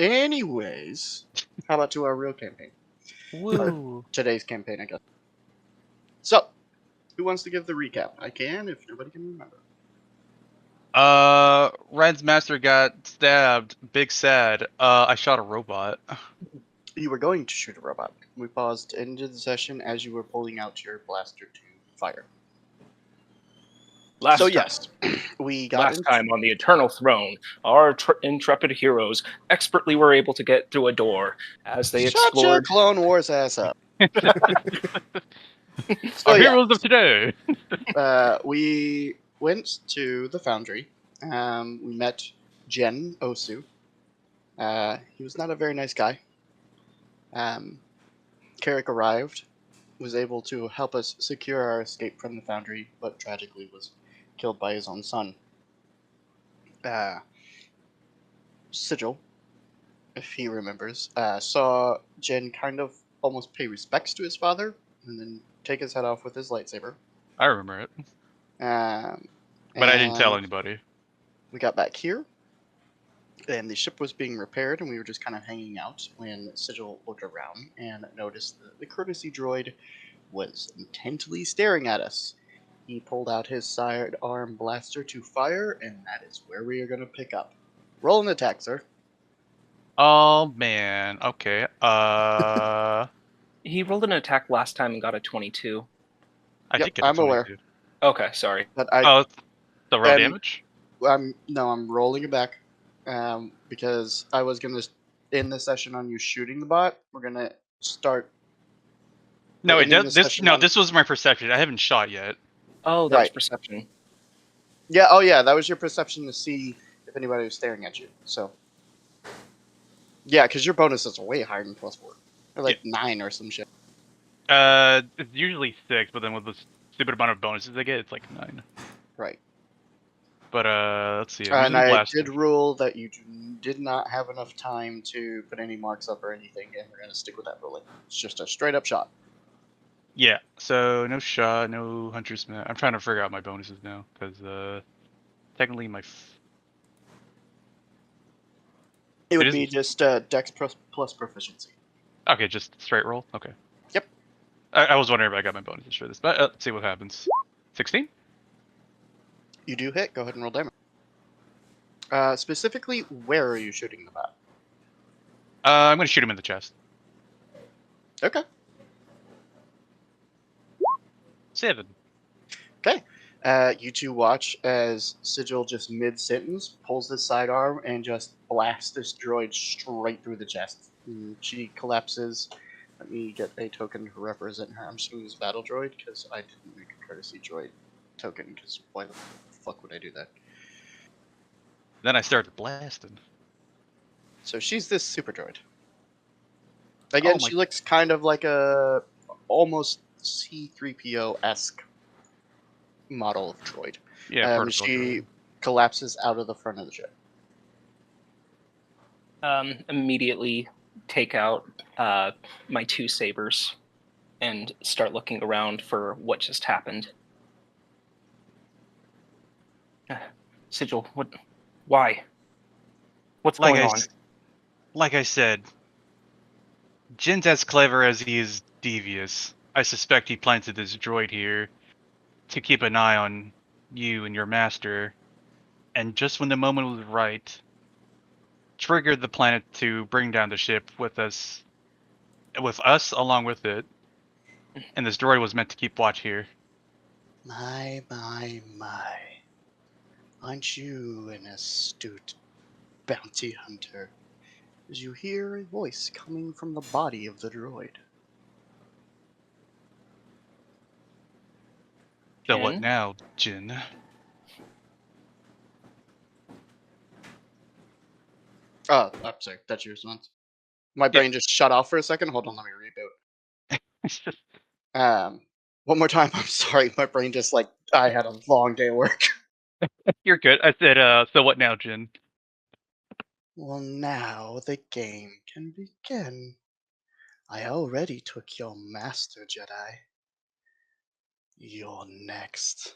Anyways, how about to our real campaign? Woo. Today's campaign, I guess. So, who wants to give the recap? I can, if nobody can remember. Ren's master got stabbed. Big sad. I shot a robot. You were going to shoot a robot. We paused into the session as you were pulling out your blaster to fire. Last we got time on the Eternal Throne, our intrepid heroes expertly were able to get through a door as they Shut your explored. Clone Wars ass up. Our heroes of today. We went to the foundry. We met Jen Osu. He was not a very nice guy. Carrick arrived, was able to help us secure our escape from the foundry, but tragically was killed by his own son. Sigil, if he remembers, saw Jen kind of almost pay respects to his father and then take his head off with his lightsaber. I remember it. But I didn't tell anybody. We got back here, and the ship was being repaired, and we were just kind of hanging out when Sigil looked around and noticed that the courtesy droid was intently staring at us. He pulled out his sidearm blaster to fire, and that is where we are going to pick up. Roll an attack, sir. Oh man. Okay. He rolled an attack last time and got a 22. I Yep, did get a I'm 22. aware. Okay, sorry. But Oh, the raw damage? I'm rolling it back because I was going to end the session on you shooting the bot. We're going to start. No, it does. This was my perception. I haven't shot yet. Oh, that was perception. Yeah. Oh, yeah. That was your perception to see if anybody was staring at you. So. Yeah, because your bonuses are way higher than +4. They're like 9 or some shit. It's usually 6, but then with the stupid amount of bonuses I get, it's like 9. Right. But let's see. And I did rule that you did not have enough time to put any marks up or anything, and we're gonna stick with that ruling. It's just a straight up shot. Yeah. So no shot, no hunter's mark. I'm trying to figure out my bonuses now because technically my. It would be just Dex plus proficiency. Okay, just straight roll. Okay. Yep. I was wondering if I got my bonuses for this, but let's see what happens. 16. You do hit. Go ahead and roll damage. Specifically, where are you shooting the bot? I'm going to shoot him in the chest. Okay. 7. Okay. You two watch as Sigil just mid-sentence pulls his sidearm and just blasts this droid straight through the chest. And she collapses. Let me get a token to represent her. I'm just going to use battle droid because I didn't make a courtesy droid token because why the fuck would I do that? Then I started blasting. So she's this super droid. Again, she looks kind of like a almost C-3PO-esque model of droid. Yeah, she droid. collapses out of the front of the ship. Immediately take out my 2 sabers and start looking around for what just happened. Sigil, what? Why? What's going on? Like I said, Jin's as clever as he is devious. I suspect he planted this droid here to keep an eye on you and your master, and just when the moment was right, triggered the planet to bring down the ship with us along with it, and this droid was meant to keep watch here. My. Aren't you an astute bounty hunter? As you hear a voice coming from the body of the droid. So what now, Jin? Oh, I'm sorry. That's your response. My brain just shut off for a second. Hold on, let me reboot. One more time. I'm sorry. My brain just I had a long day of work. You're good. I said, so what now, Jin? Well, now the game can begin. I already took your master, Jedi. You're next.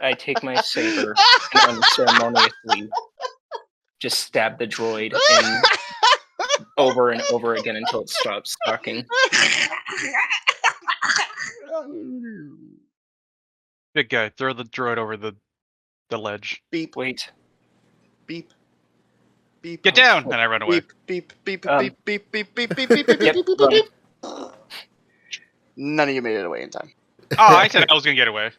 I take my saber and unceremoniously just stab the droid in over and over again until it stops talking. Big guy, throw the droid over the ledge. Beep, Wait. beep, beep. Get down! And I run away. Beep, beep, beep, Um, beep, beep, beep, beep, beep, beep, beep, Yep, beep, beep, run. beep. None of you made it away in time. Oh, I said I was gonna get away.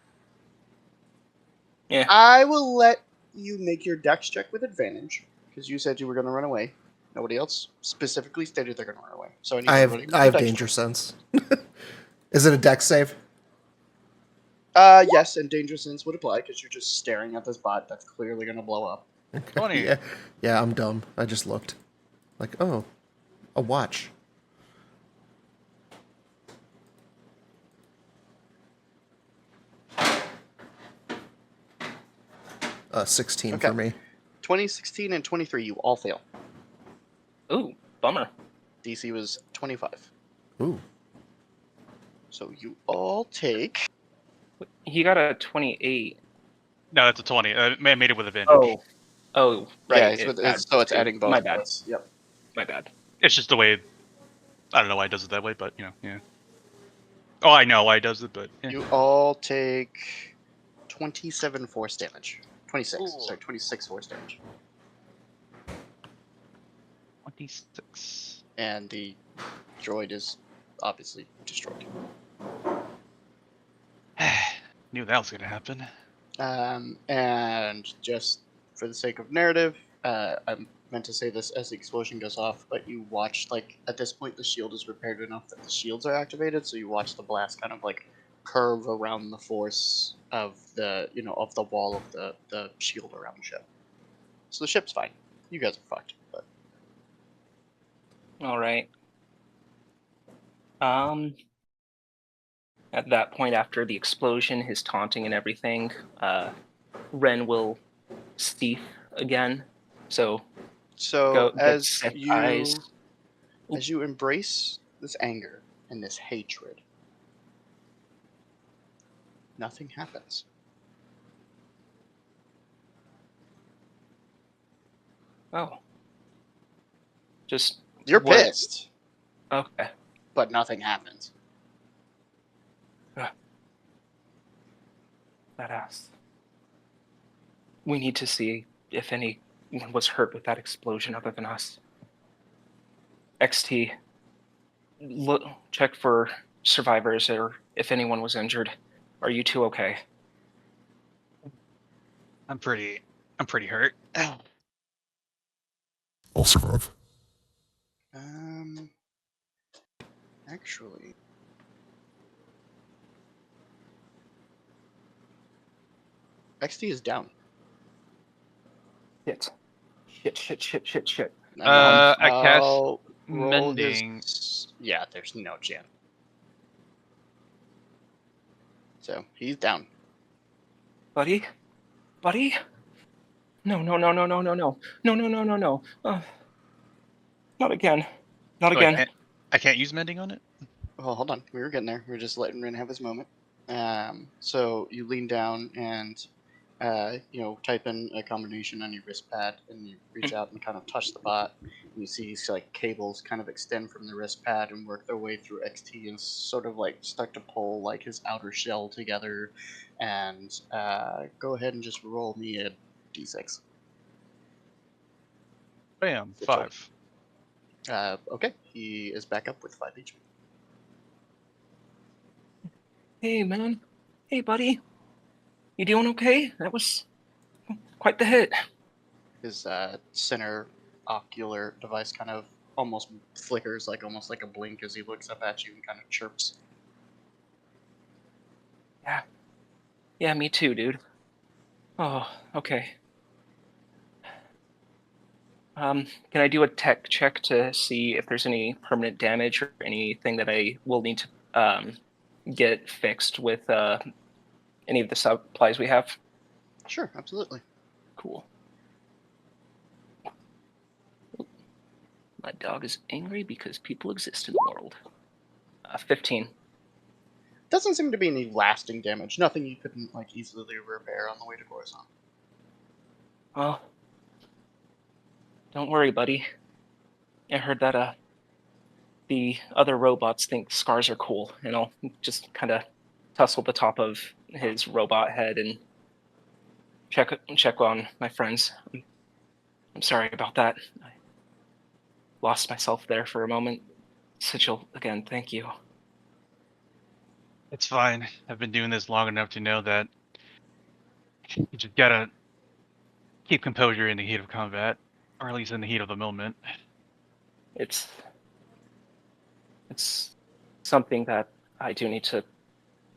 Yeah. I will let you make your dex check with advantage because you said you were going to run away. Nobody else specifically stated they're going to run away. So I everybody make a have dex danger check. sense. Is it a dex save? Yes, and danger sense would apply because you're just staring at this bot that's clearly going to blow up. Okay. 20. Yeah, I'm dumb. I just looked. Like, oh, a watch. 16 Okay. for me. 2016 and 23, you all fail. Ooh, bummer. DC was 25. Ooh. So you all take... He got a 28. No, that's a 20. I made it with advantage. Oh, right. Yeah, adds so it's two. adding both. My bad. Points. Yep. My bad. It's just the way. I don't know why he does it that way, but yeah. Oh, I know why he does it, but yeah. You all take 27 force damage. 26. Ooh. Sorry, 26 force damage. 26. And the droid is obviously destroyed. Knew that was gonna happen. And just for the sake of narrative, I meant to say this as the explosion goes off, but you watch, like, at this point the shield is repaired enough that the shields are activated, so you watch the blast kind of, like, curve around the force of the, of the wall of the shield around the ship. So the ship's fine. You guys are fucked, but... All right. At that point, after the explosion, his taunting and everything, Ren will cease again. So So get as set you eyes. as you embrace this anger and this hatred, nothing happens. Oh. Just You're what- pissed, Okay. but nothing happens. Badass. We need to see if anyone was hurt with that explosion other than us. XT, look, check for survivors or if anyone was injured. Are you two okay? I'm pretty hurt. I'll survive. Actually, XT is down. Shit. I cast I'll roll mending. Yeah, there's no chance. So he's down. Buddy? No. Not again. Not Oh, again. I can't use mending on it. Well, hold on. We were getting there. We were just letting Rin have his moment. So you lean down and, type in a combination on your wrist pad, and you reach out and kind of touch the bot. And you see like cables kind of extend from the wrist pad and work their way through XT and sort of like start to pull like his outer shell together. And go ahead and just roll me a d6. Bam, Good job. 5. Okay, he is back up with 5 HP. Hey, man. Hey, buddy. You doing okay? That was quite the hit. His center ocular device kind of almost flickers, almost like a blink as he looks up at you and kind of chirps. Yeah, me too, dude. Oh, okay. Can I do a tech check to see if there's any permanent damage or anything that I will need to get fixed with any of the supplies we have? Sure, absolutely. Cool. My dog is angry because people exist in the world. 15. Doesn't seem to be any lasting damage. Nothing you couldn't like easily repair on the way to Coruscant. Well, don't worry, buddy. I heard that the other robots think scars are cool, and I'll just kind of tussle the top of his robot head and check on my friends. I'm sorry about that. I lost myself there for a moment. Sigil, again, thank you. It's fine. I've been doing this long enough to know that you just gotta keep composure in the heat of combat, or at least in the heat of the moment. It's something that I do need to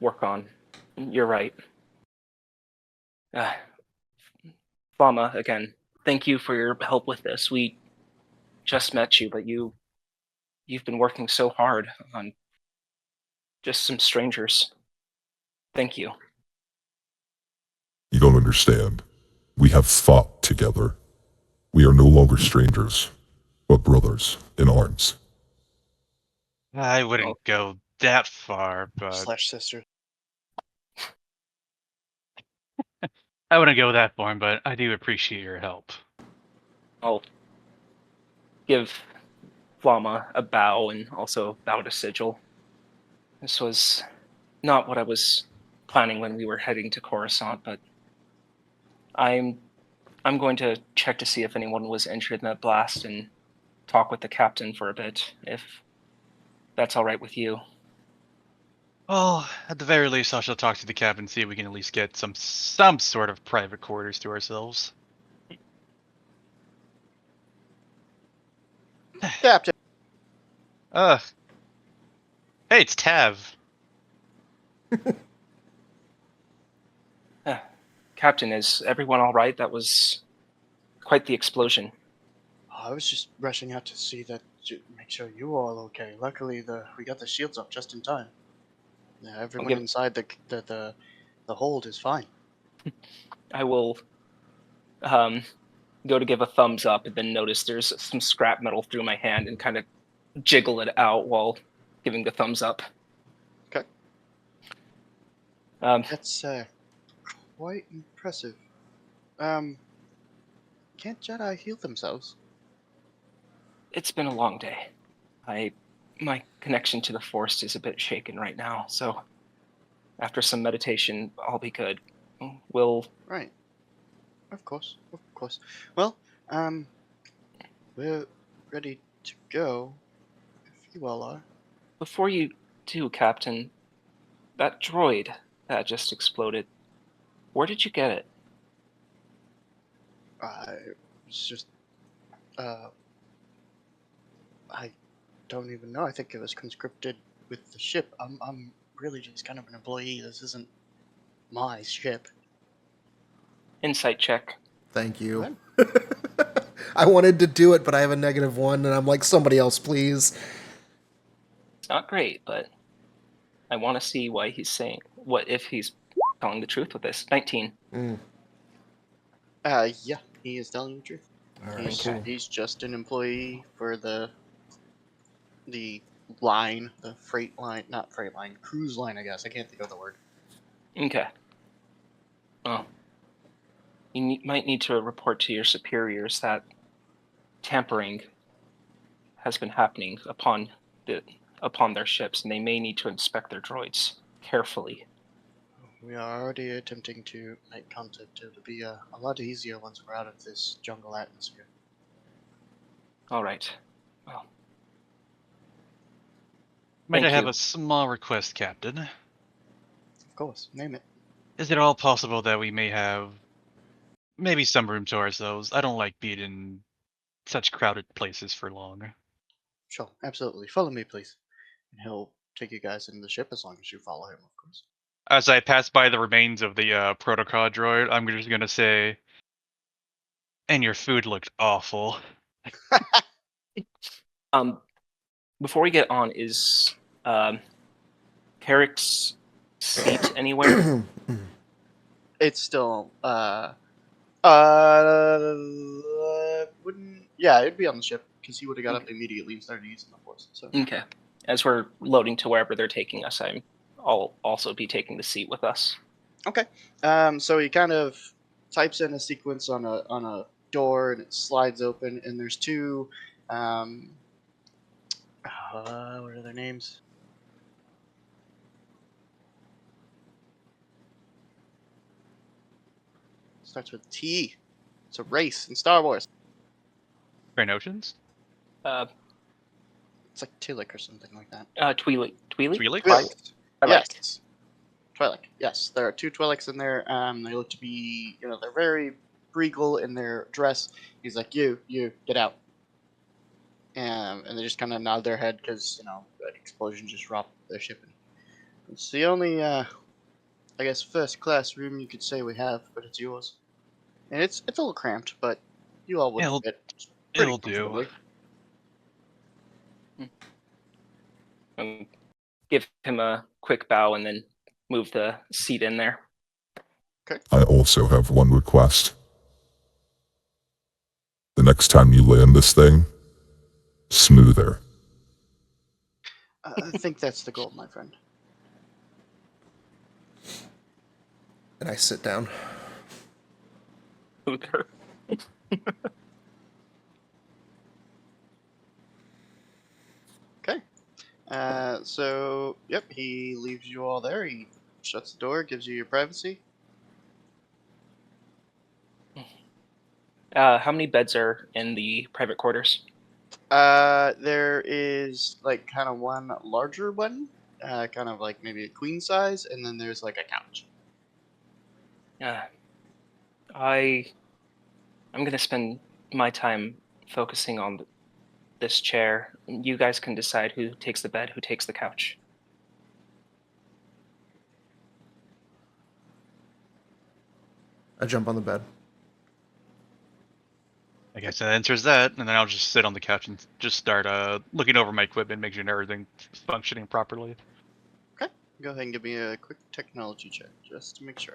work on. You're right. Fama, again, thank you for your help with this. We just met you, but you've been working so hard on just some strangers. Thank you. You don't understand. We have fought together. We are no longer strangers, but brothers in arms. I wouldn't go that far, but Slash sister. I wouldn't go that far, but I do appreciate your help. I'll give Fama a bow and also bow to Sigil. This was not what I was planning when we were heading to Coruscant, but I'm going to check to see if anyone was injured in that blast and talk with the captain for a bit, if that's all right with you. Well, at the very least, I shall talk to the captain and see if we can at least get some sort of private quarters to ourselves. Captain. Hey, it's Tav. Captain, is everyone all right? That was quite the explosion. I was just rushing out to see that, to make sure you were all okay. Luckily, we got the shields up just in time. Yeah, everyone inside the hold is fine. I will go to give a thumbs up and then notice there's some scrap metal through my hand and kind of jiggle it out while giving the thumbs up. Okay. That's quite impressive. Can't Jedi heal themselves? It's been a long day. My connection to the Force is a bit shaken right now, so after some meditation, I'll be good. Right. Of course. Well, we're ready to go, if you all are. Before you do, Captain, that droid that just exploded, where did you get it? It's just, I don't even know. I think it was conscripted with the ship. I'm really just kind of an employee. This isn't my ship. Insight check. Thank you. I wanted to do it, but I have a -1, and I'm like, somebody else, please. It's not great, but I want to see why he's saying if he's telling the truth with this. 19. Yeah, he is telling the truth. All right, cool. He's just an employee for the line, the freight line, not freight line, cruise line, I guess. I can't think of the word. Okay. Well, you might need to report to your superiors that tampering has been happening upon their ships, and they may need to inspect their droids carefully. We are already attempting to make contact. It'll be a lot easier once we're out of this jungle atmosphere. All right. Well, Might I thank have you. a small request, Captain? Of course, name it. Is it all possible that we may have maybe some room to ourselves? I don't like being in such crowded places for long. Sure, absolutely. Follow me, please. And he'll take you guys into the ship as long as you follow him, of course. As I pass by the remains of the protocol droid, I'm just gonna say, and your food looked awful. Before we get on, is Carrick's seat anywhere? It's still wouldn't. Yeah, it'd be on the ship because he would have got up immediately and started using the force. So Okay. As we're loading to wherever they're taking us, I'll also be taking the seat with us. Okay. So he kind of types in a sequence on a door, and it slides open, and there's two. What are their names? Starts with T. It's a race in Star Wars. Grand Oceans? It's like Twi'lek or something like that. Twi'lek. Twi'lek? Twi'lek. Twi'lek. Yes. Twi'lek. Yes, there are two Twi'leks in there. They look to be, they're very regal in their dress. He's like, you, get out. And they just kind of nod their head because, an explosion just robbed their shipping. It's the only, I guess, first class room you could say we have, but it's yours. And it's a little cramped, but you all would fit pretty It'll do. comfortably. Give him a quick bow and then move the seat in there. I also have one request. The next time you land this thing, smoother. I think that's the goal, my friend. And I sit down. Uther. Okay. So, yep, he leaves you all there. He shuts the door, gives you your privacy. How many beds are in the private quarters? There is, like, kind of one larger one, kind of like maybe a queen size, and then there's, like, a couch. I'm gonna spend my time focusing on this chair. You guys can decide who takes the bed, who takes the couch. I jump on the bed. I guess that answers that, and then I'll just sit on the couch and just start looking over my equipment, making sure everything's functioning properly. Okay. Go ahead and give me a quick technology check, just to make sure.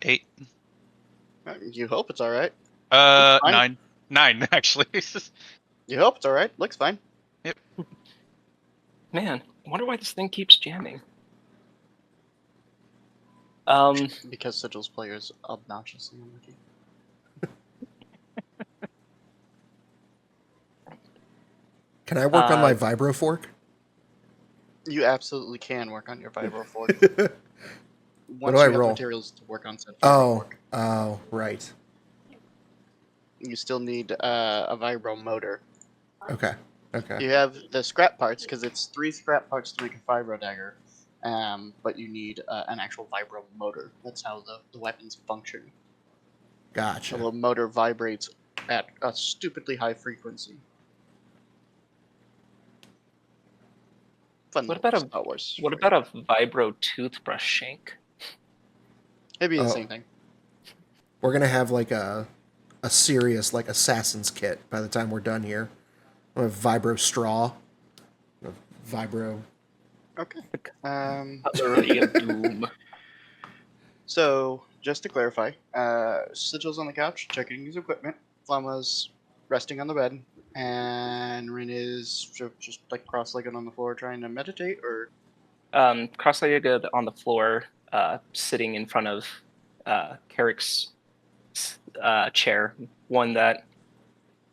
8. You hope it's alright. 9. 9, actually. You hope it's alright. Looks fine. Man, I wonder why this thing keeps jamming. Because Sigil's players obnoxiously unlucky. Can I work on my vibro fork? You absolutely can work on your vibro fork. What Once do I you have roll? materials to work on said vibro fork. Oh, right. You still need a vibro motor. Okay. You have the scrap parts, because it's 3 scrap parts to make a vibro dagger. But you need an actual vibro motor. That's how the weapons function. Gotcha. The little motor vibrates at a stupidly high frequency. Fun What little about a Star Wars. What about a vibro toothbrush shank? It'd be the Oh. same thing. We're gonna have like a serious like assassin's kit by the time we're done here. We have vibro straw, a vibro. Okay. Cutlery of doom. So, just to clarify, Sigil's on the couch checking his equipment. Flama's resting on the bed, and Rin is just like cross-legged on the floor trying to meditate, or Cross-legged on the floor, sitting in front of Carrick's chair, one that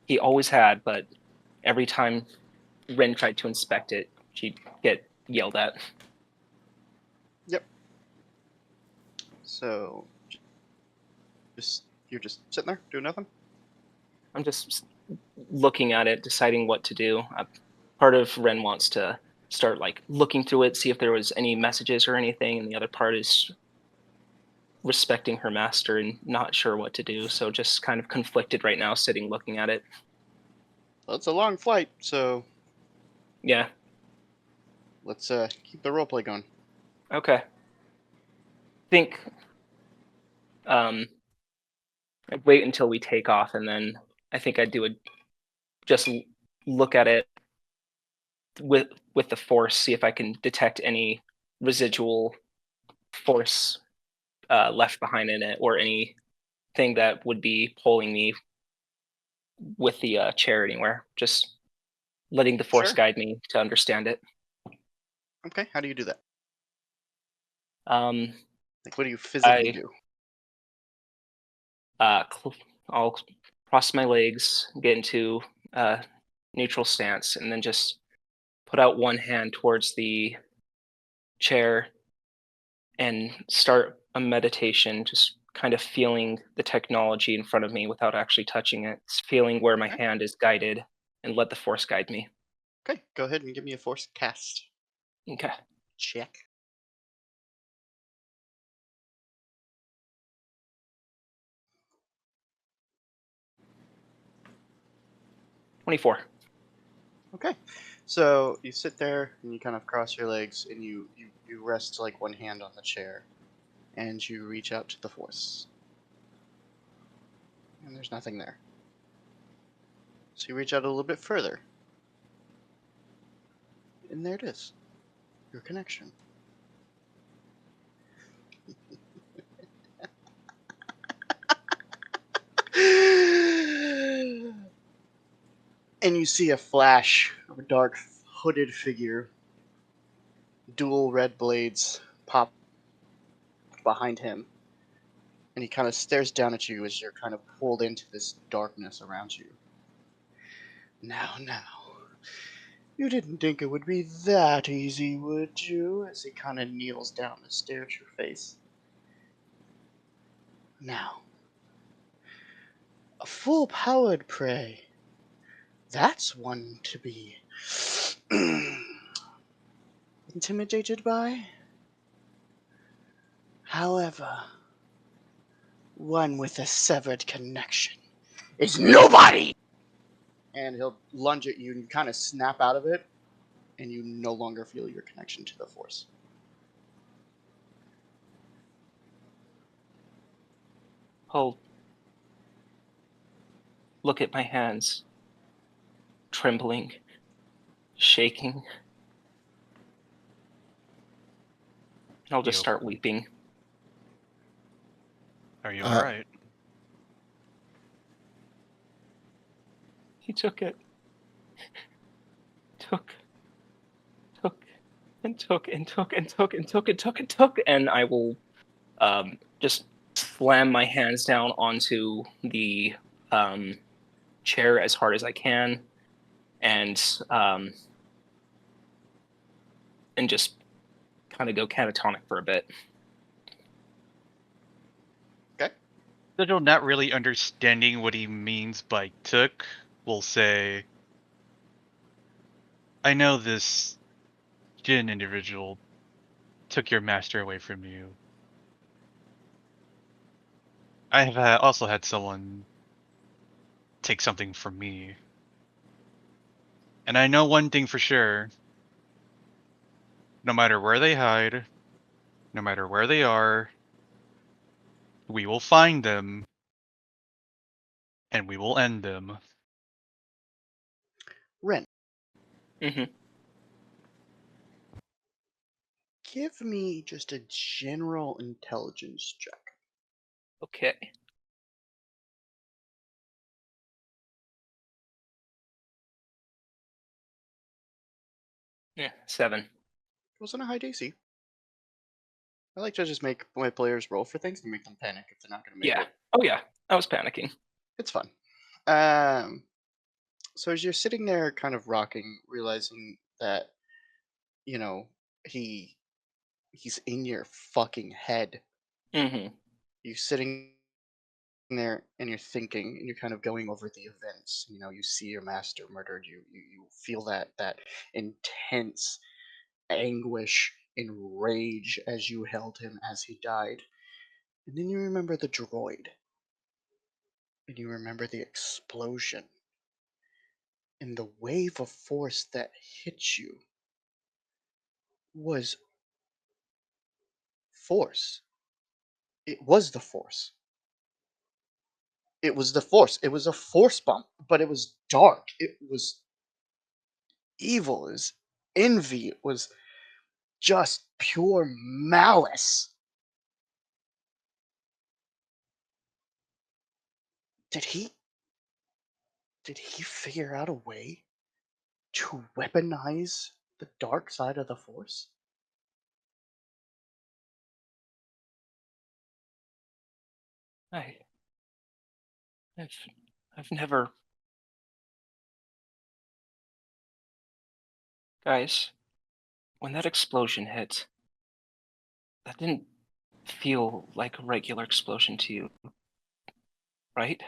he always had, but every time Rin tried to inspect it, she'd get yelled at. Yep. So, you're just sitting there doing nothing. I'm just looking at it, deciding what to do. Part of Ren wants to start like looking through it, see if there was any messages or anything, and the other part is respecting her master and not sure what to do. So just kind of conflicted right now, sitting looking at it. Well, it's a long flight, so Yeah. let's keep the roleplay going. Okay. I think I'd wait until we take off, and then I think I'd do just look at it with the force, see if I can detect any residual force left behind in it, or anything that would be pulling me with the chair anywhere. Just letting the force Sure. guide me to understand it. Okay, how do you do that? Um, Like, what do you physically I do? I'll cross my legs, get into neutral stance, and then just put out one hand towards the chair and start a meditation, just kind of feeling the technology in front of me without actually touching it, feeling where my Okay. hand is guided, and let the force guide me. Okay, go ahead and give me a force cast Okay. check. 24. Okay, so you sit there and you kind of cross your legs and you rest like one hand on the chair, and you reach out to the force, and there's nothing there. So you reach out a little bit further, and there it is, your connection. And you see a flash of a dark hooded figure, dual red blades pop behind him, and he kind of stares down at you as you're kind of pulled into this darkness around you. Now, you didn't think it would be that easy, would you? As he kind of kneels down to stare at your face. Now, a full-powered prey. That's one to be intimidated by. However, one with a severed connection is nobody! And he'll lunge at you and you kind of snap out of it, and you no longer feel your connection to the Force. I'll look at my hands, trembling, shaking. I'll just You- start weeping. Are you Uh, alright? He took it. Took, and took, and took, and took, and took, and took, and took, and I will just slam my hands down onto the chair as hard as I can, and just kind of go catatonic for a bit. Okay? Sigil, not really understanding what he means by took, will say, I know this Jin individual took your master away from you. I have also had someone take something from me. And I know one thing for sure. No matter where they hide, no matter where they are, we will find them, and we will end them. Ren, Mm-hmm. give me just a general intelligence check. Okay. Yeah, 7. It wasn't a high DC. I like to just make my players roll for things and make them panic if they're not going to make Yeah. it. Oh yeah. I was panicking. It's fun. So as you're sitting there kind of rocking, realizing that, you know, he's in your fucking head. Mm-hmm. You're sitting there and you're thinking and you're kind of going over the events. You know, you see your master murdered, you feel that intense anguish and rage as you held him as he died. And then you remember the droid. And you remember the explosion. And the wave of force that hit you was force. It was the force. It was the force. It was a force bump, but it was dark. It was evil. It was envy. It was just pure malice. Did he figure out a way to weaponize the dark side of the force? I, I've, I've never. Guys, when that explosion hit, that didn't feel like a regular explosion to you, right?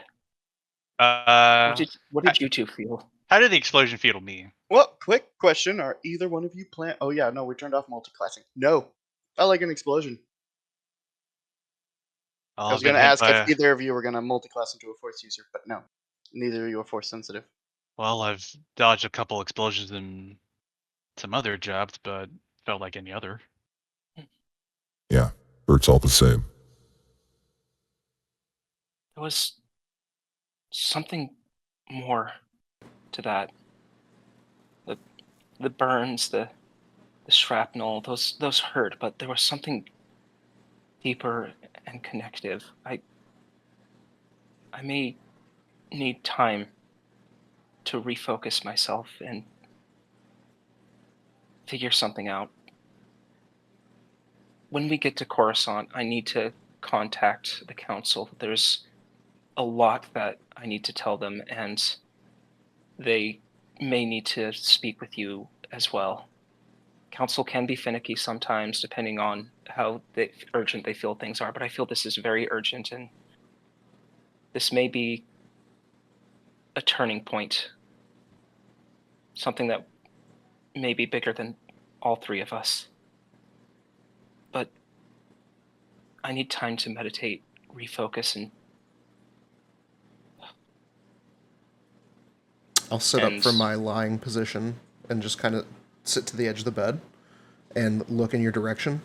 Uh, What how, did you two feel? how did the explosion feel to me? Well, quick question: are either one of you plan? Oh yeah, no, we turned off multiclassing. No, I like an explosion. I I've was been gonna hit ask if by. either of you were gonna multiclass into a force user, but no, neither of you are force sensitive. Well, I've dodged a couple explosions in some other jobs, but felt like any other. Yeah, hurts all the same. There was something more to that. The the burns, the shrapnel, those hurt, but there was something deeper and connective. I may need time to refocus myself and figure something out. When we get to Coruscant, I need to contact the council. There's a lot that I need to tell them, and they may need to speak with you as well. Council can be finicky sometimes, depending on how urgent they feel things are, but I feel this is very urgent, and this may be a turning point. Something that may be bigger than all three of us. But I need time to meditate, refocus, I'll sit up and from my lying position and just kind of sit to the edge of the bed and look in your direction.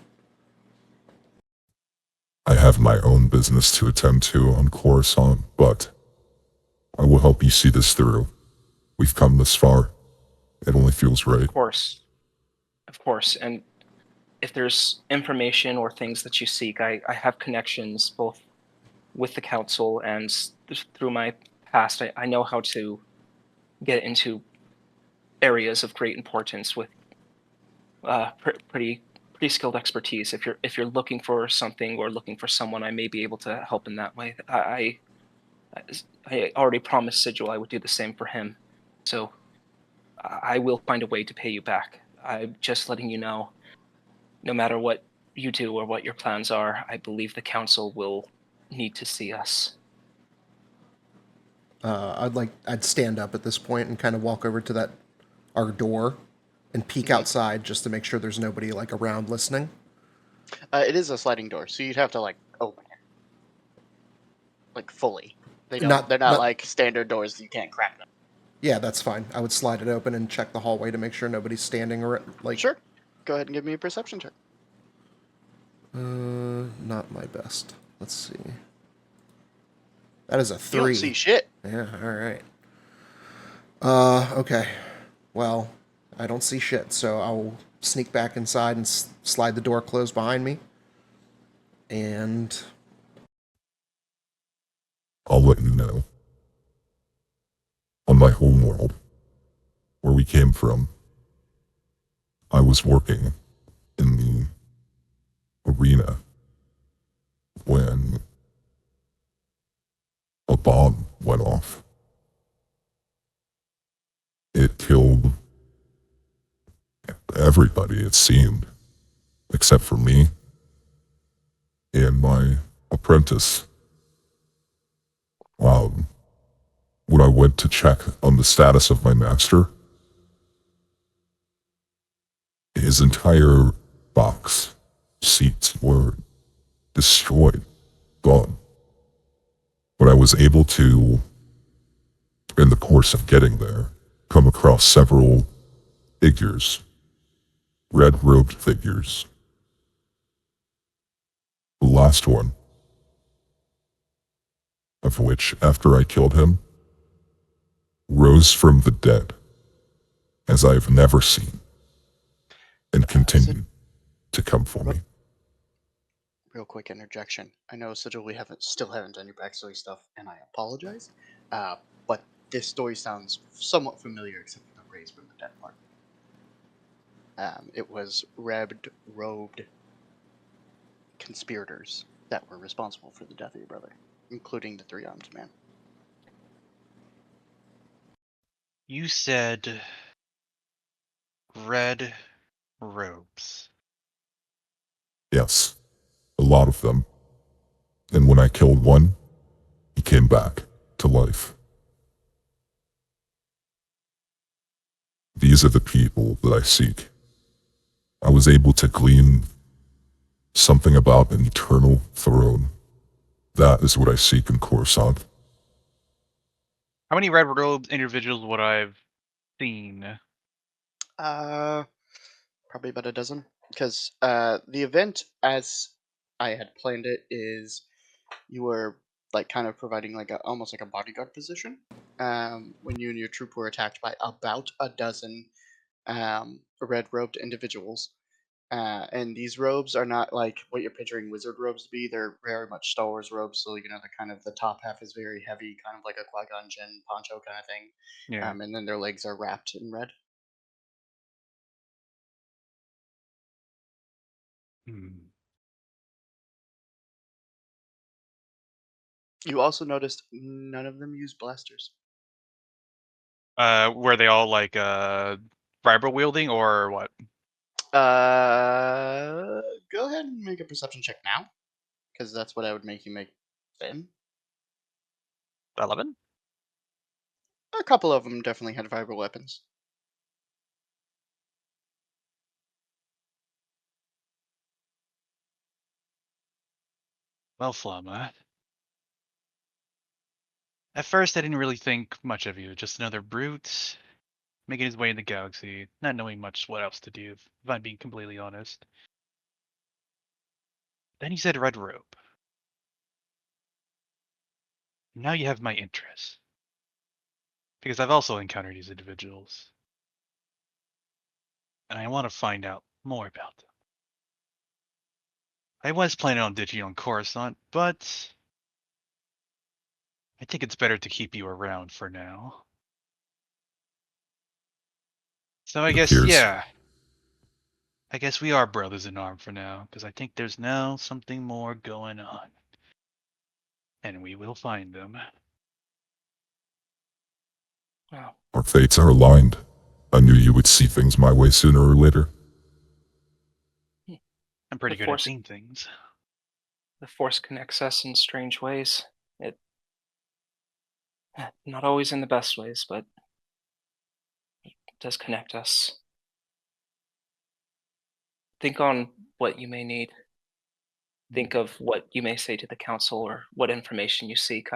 I have my own business to attend to on Coruscant, but I will help you see this through. We've come this far. It only feels right. of course, and if there's information or things that you seek, I have connections both with the council and through my past. I know how to get into areas of great importance with pretty skilled expertise. If you're looking for something or looking for someone, I may be able to help in that way. I already promised Sigil I would do the same for him, so I will find a way to pay you back. I'm just letting you know, no matter what you do or what your plans are, I believe the council will need to see us. I'd stand up at this point and kind of walk over to our door and peek outside just to make sure there's nobody like around listening. It is a sliding door, so you'd have to like open it, like fully. They don't. Not- they're not not- like standard doors that you can't crack them. Yeah, that's fine. I would slide it open and check the hallway to make sure nobody's standing or like. Sure. Go ahead and give me a perception check. Not my best. Let's see. That is a You 3. don't see shit. Yeah, all right. Okay. Well, I don't see shit, so I'll sneak back inside and slide the door closed behind me. And I'll let you know. On my home world, where we came from, I was working in the arena when a bomb went off. It killed everybody, it seemed, except for me and my apprentice. When I went to check on the status of my master, his entire box seats were destroyed, gone. But I was able to, in the course of getting there, come across several figures, red-robed figures. The last one, of which, after I killed him, rose from the dead, as I have never seen, and continued to come for me. Real quick interjection. I know, Sigil, we still haven't done your backstory stuff, and I apologize. But this story sounds somewhat familiar, except for the raised from the dead part. It was robed conspirators that were responsible for the death of your brother. including the 3-armed man. You said red robes. Yes, a lot of them. And when I killed one, he came back to life. These are the people that I seek. I was able to glean something about an eternal throne. That is what I seek in Coruscant. How many red robed individuals would I have seen? Probably about a dozen. Because the event, as I had planned it, is you were like kind of providing like almost like a bodyguard position. When you and your troop were attacked by about a dozen red-robed individuals. And these robes are not like what you're picturing wizard robes to be. They're very much Star Wars robes. So, you know, the kind of the top half is very heavy, kind of like a Qui-Gon Jinn poncho kind of thing. Yeah. And then their legs are wrapped in red. You also noticed none of them use blasters. Were they all like vibro wielding or what? Go ahead and make a perception check now, because that's what I would make you make then. 11? A couple of them definitely had vibro weapons. Well, Flama. At first, I didn't really think much of you. Just another brute making his way in the galaxy, not knowing much what else to do, if I'm being completely honest. Then you said red robe. Now you have my interest. Because I've also encountered these individuals. And I want to find out more about them. I was planning on ditching on Coruscant, but I think it's better to keep you around for now. So I It guess, appears. yeah. I guess we are brothers in arms for now, because I think there's now something more going on. And we will find them. Wow. Our fates are aligned. I knew you would see things my way sooner or later. I'm pretty The good Force- at seeing things. The Force connects us in strange ways. Not always in the best ways, but it does connect us. Think on what you may need. Think of what you may say to the council or what information you seek.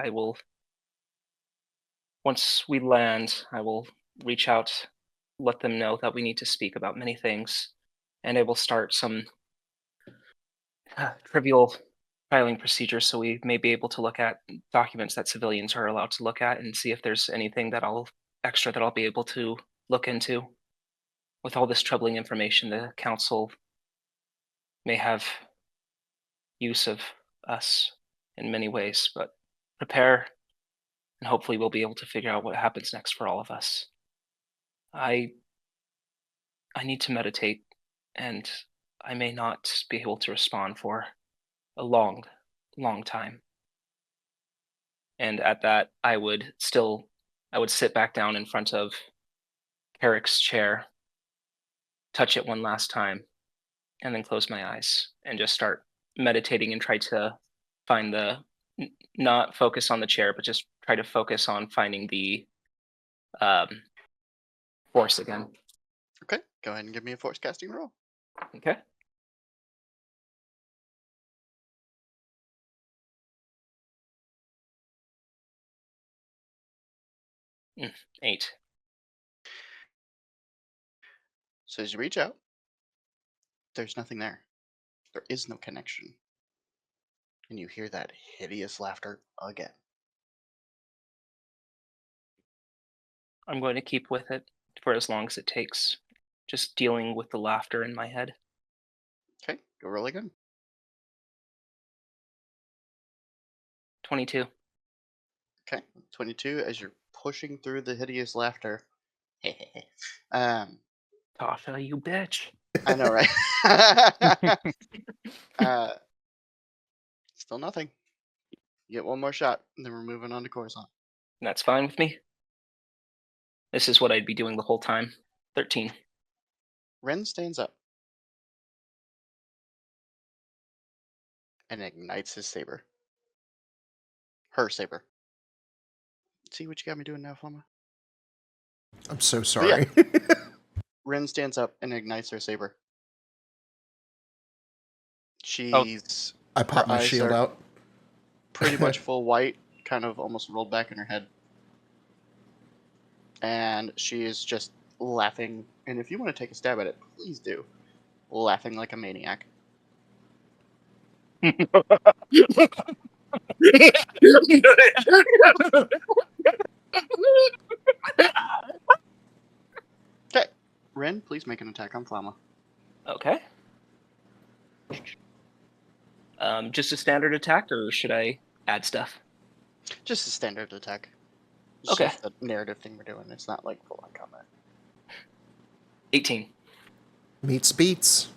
Once we land, I will reach out, let them know that we need to speak about many things, and I will start some trivial filing procedures so we may be able to look at documents that civilians are allowed to look at and see if there's anything that I'll be able to look into. With all this troubling information, the council may have use of us in many ways, but prepare and hopefully we'll be able to figure out what happens next for all of us. I need to meditate, and I may not be able to respond for a long, long time. And at that, I would sit back down in front of Eric's chair, touch it one last time, and then close my eyes and just start meditating and try to find not focus on the chair, but just try to focus on finding the force again. Okay, go ahead and give me a force casting roll. Okay. Mm, 8. So as you reach out, there's nothing there. There is no connection. And you hear that hideous laughter again. I'm going to keep with it for as long as it takes, just dealing with the laughter in my head. Okay, go roll again. 22. Okay, 22 as you're pushing through the hideous laughter. um, Tasha, you bitch. I know, right? Still nothing. You get one more shot, and then we're moving on to Coruscant. And that's fine with me. This is what I'd be doing the whole time. 13. Ren stands up and ignites his saber. Her saber. See what you got me doing now, Flamma? I'm so yeah. sorry. Ren stands up and ignites her saber. She's I pop her my eyes shield are out. pretty much full white, kind of almost rolled back in her head. And she is just laughing. And if you want to take a stab at it, please do. Laughing like a maniac. Okay. Ren, please make an attack on Flamma. Okay. Just a standard attack, or should I add stuff? Just a standard attack. It's Okay. just the narrative thing we're doing. It's not like full on combat. 18. Meets beats.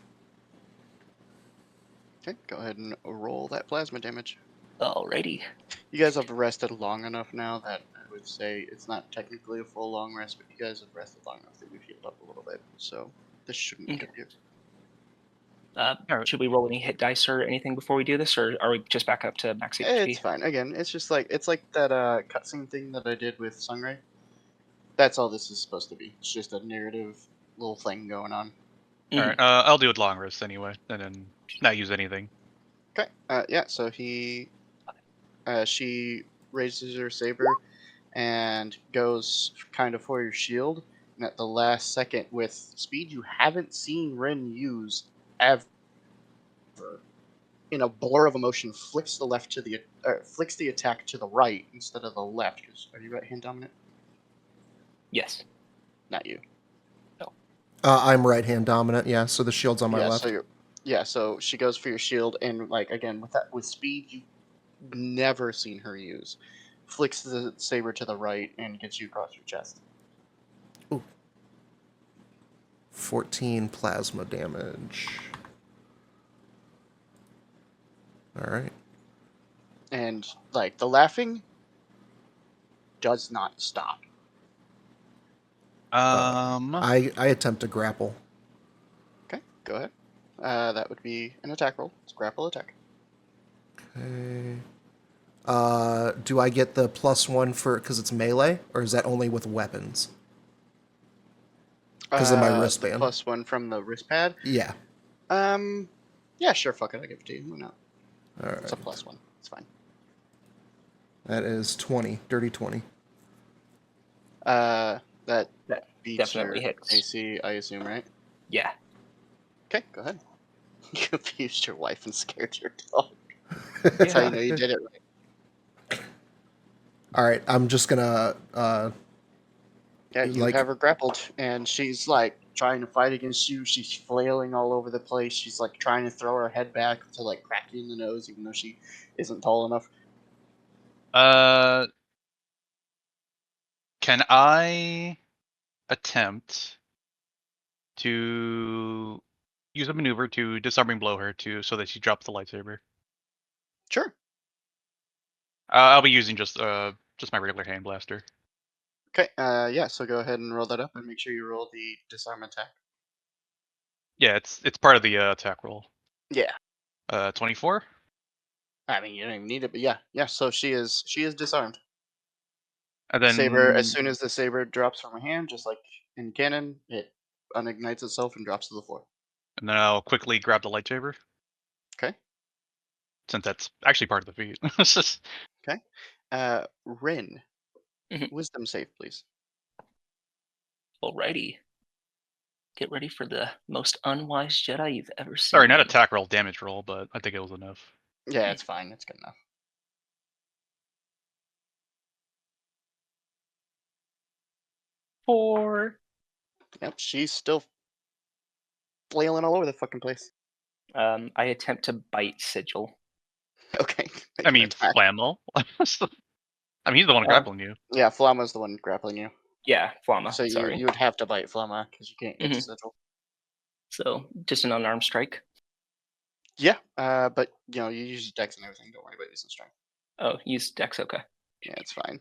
Okay, go ahead and roll that plasma damage. Alrighty. You guys have rested long enough now that I would say it's not technically a full long rest, but you guys have rested long enough that we've healed up a little bit. So this shouldn't Okay. kill you. Alright. Should we roll any hit dice or anything before we do this, or are we just back up to max HP? It's fine. Again, it's just like that cutscene thing that I did with Sungray. That's all this is supposed to be. It's just a narrative little thing going on. Mhm. Alright, I'll do it long rest anyway, and then not use anything. Okay. Yeah. So she raises her saber and goes kind of for your shield, and at the last second, with speed you haven't seen Ren use ever, in a blur of emotion, flicks the attack to the right instead of the left. Are you right hand dominant? Yes. Not you. I'm right hand dominant, yeah, so the shield's on my yeah. left. So she goes for your shield, and like again with speed you've never seen her use. Flicks the saber to the right and gets you across your chest. 14 plasma damage. Alright. And like the laughing does not stop. I attempt to grapple. Okay, go ahead. That would be an attack roll. It's a grapple attack. Okay. Do I get the +1 for because it's melee, or is that only with weapons? Because of my wristband. The +1 from the wrist pad. Yeah. Yeah, sure. Fuck it. I'll give it to you. Why not? All right. It's a +1. It's fine. That is 20. Dirty 20. That beats definitely your hits. AC, I assume, right? Yeah. Okay, go ahead. You abused your wife and scared your dog. That's how you know you did it right. All right. I'm just gonna. Yeah, you like- have her grappled, and she's like trying to fight against you. She's flailing all over the place. She's like trying to throw her head back to like crack you in the nose, even though she isn't tall enough. Can I attempt to use a maneuver to disarming blow her so that she drops the lightsaber? Sure. I'll be using just my regular hand blaster. Okay. Yeah. So go ahead and roll that up, and make sure you roll the disarm attack. Yeah, it's part of the attack roll. Yeah. 24. I mean, you don't even need it, but yeah. So she is disarmed. And then Saber, as soon as the saber drops from her hand, just like in canon, it unignites itself and drops to the floor. And then I'll quickly grab the lightsaber. Okay. Since that's actually part of the feat. It's just- Okay. Rin, Mhm. wisdom save, please. Alrighty. Get ready for the most unwise Jedi you've ever seen. Sorry, not attack roll, damage roll, but I think it was enough. Yeah, it's fine. It's good enough. 4. Yep, she's still flailing all over the fucking place. I attempt to bite Sigil. Okay. make I an mean, attack. Flammel. I mean, he's the one grappling you. Yeah, Flamma's the one grappling you. Yeah, Flamma. So sorry. you would have to bite Flamma because you can't get Mhm. Sigil. So just an unarmed strike. Yeah, but you know you use your dex and everything. Don't worry about using strength. Oh, use Dex. Okay. Yeah, it's fine.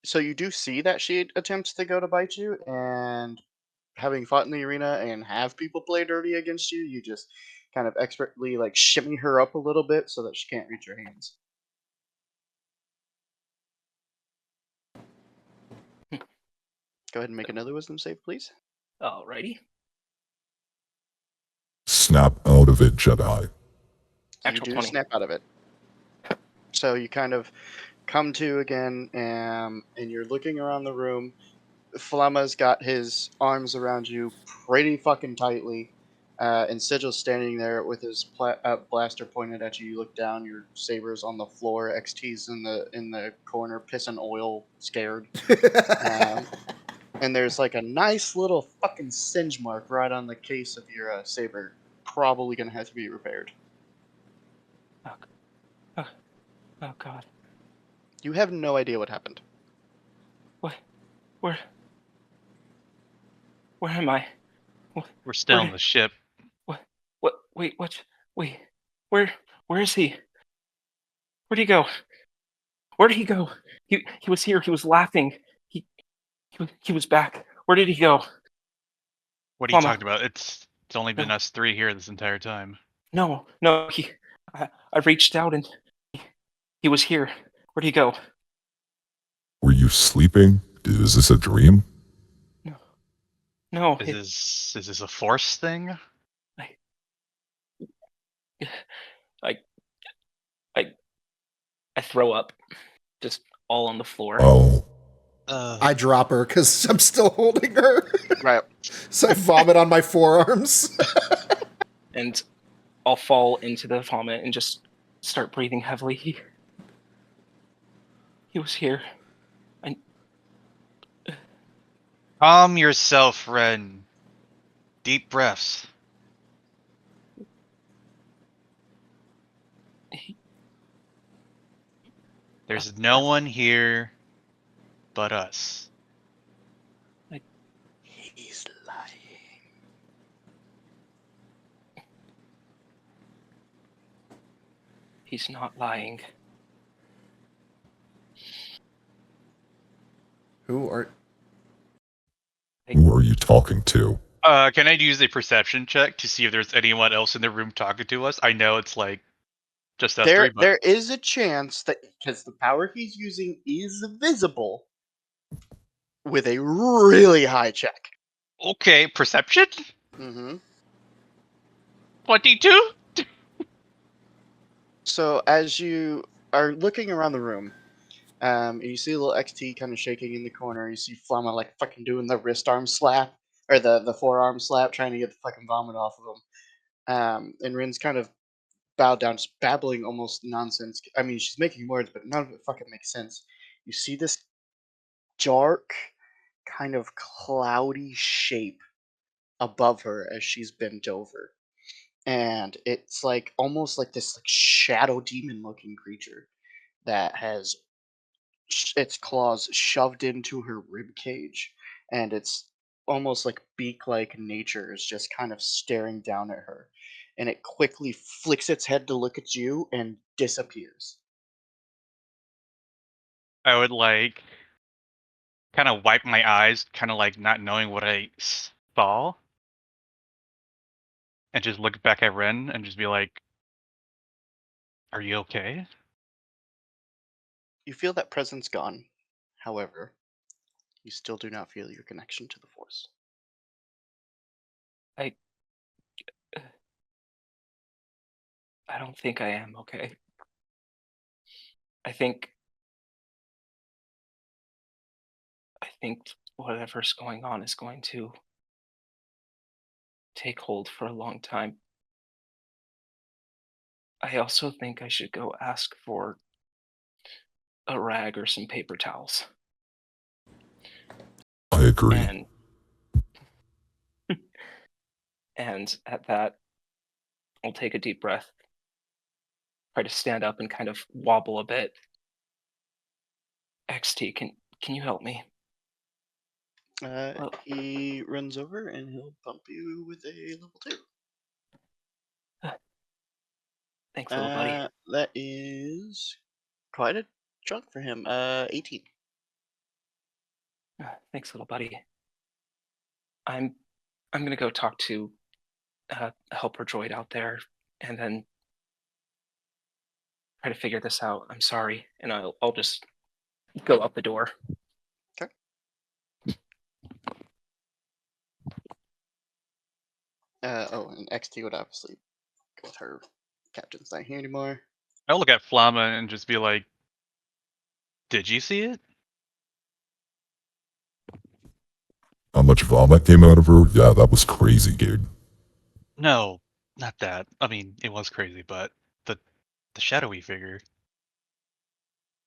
So you do see that she attempts to go to bite you, and having fought in the arena and have people play dirty against you, you just kind of expertly like shimmy her up a little bit so that she can't reach your hands. Go ahead and make another wisdom save, please. Alrighty. Snap out of it, Jedi. You Actual do 20. snap out of it. So you kind of come to again, and you're looking around the room. Flamma's got his arms around you pretty fucking tightly, and Sigil's standing there with his blaster pointed at you. You look down, your saber's on the floor. XT's in the corner, pissing oil, scared. And there's like a nice little fucking singe mark right on the case of your saber. Probably gonna have to be repaired. Oh God. You have no idea what happened. What? Where am I? We're still Where- on the ship. What? Wait. What? Wait. Where is he? Where'd he go? Where did he go? He was here. He was laughing. He was back. Where did he go? What are you Flamma. talking about? It's only been us three here this entire time. No. I reached out and he was here. Where'd he go? Were you sleeping? Is this a dream? No. Is this a force thing? I throw up, just all on the floor. Oh, I drop her because I'm still holding her. Right. So I vomit on my forearms. And I'll fall into the vomit and just start breathing heavily. He was here. Calm yourself, Ren. Deep breaths. There's no one here but us. He's lying. He's not lying. Who are who are you talking to? Can I use a perception check to see if there's anyone else in the room talking to us? I know it's like just us three, but There is a chance that because the power he's using is visible with a really high check. okay, perception? Mm-hmm. 22? So as you are looking around the room, and you see a little XT kind of shaking in the corner. You see Flamma like fucking doing the wrist arm slap or the forearm slap, trying to get the fucking vomit off of him. And Rin's kind of bowed down, just babbling almost nonsense. I mean, she's making words, but none of it fucking makes sense. You see this dark, kind of cloudy shape above her as she's bent over. And it's like almost like this like shadow demon looking creature that has its claws shoved into her rib cage, and it's almost like beak-like nature is just kind of staring down at her, and it quickly flicks its head to look at you and disappears. I would like kind of wipe my eyes, kind of like not knowing what I saw, and just look back at Ren and just be like, "Are you okay?" You feel that presence gone. However, you still do not feel your connection to the Force. I don't think I am okay. I think whatever's going on is going to take hold for a long time. I also think I should go ask for a rag or some paper towels. I agree. And at that, I'll take a deep breath, try to stand up and kind of wobble a bit. XT, can you help me? He runs over and he'll bump you with a level 2. Thanks, little buddy. That is quite a chunk for him. 18. Thanks, little buddy. I'm gonna go talk to a helper droid out there, and then try to figure this out. I'm sorry, and I'll just go out the door. Okay. And XT would obviously go with her. Captain's not here anymore. I'll look at Flamma and just be like, "Did you see it?" How much vomit came out of her? Yeah, that was crazy, dude. No, not that. I mean, it was crazy, but the shadowy figure.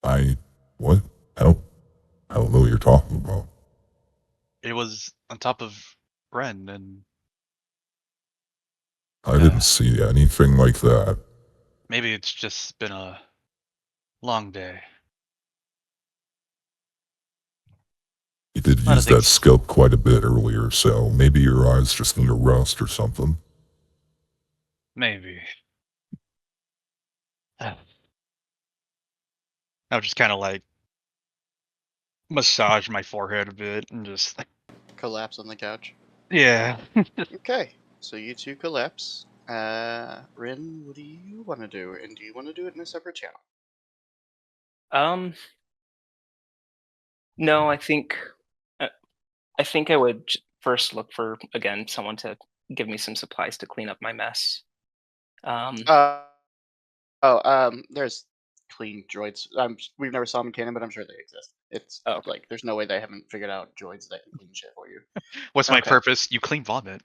What? I don't know what you're talking about. It was on top of Ren, and I didn't see anything like that. maybe it's just been a long day. You did Lot of use that things. scope quite a bit earlier, so maybe your eyes just need a rest or something. Maybe. I would just kind of like massage my forehead a bit and just Collapse on the couch. yeah. Okay, so you two collapse. Rin, what do you want to do? And do you want to do it in a separate channel? No, I think I would first look for again someone to give me some supplies to clean up my mess. There's clean droids. We've never saw them in canon, but I'm sure they exist. It's Oh, okay. like there's no way they haven't figured out droids that can clean shit for you. What's my Okay. purpose? You clean vomit.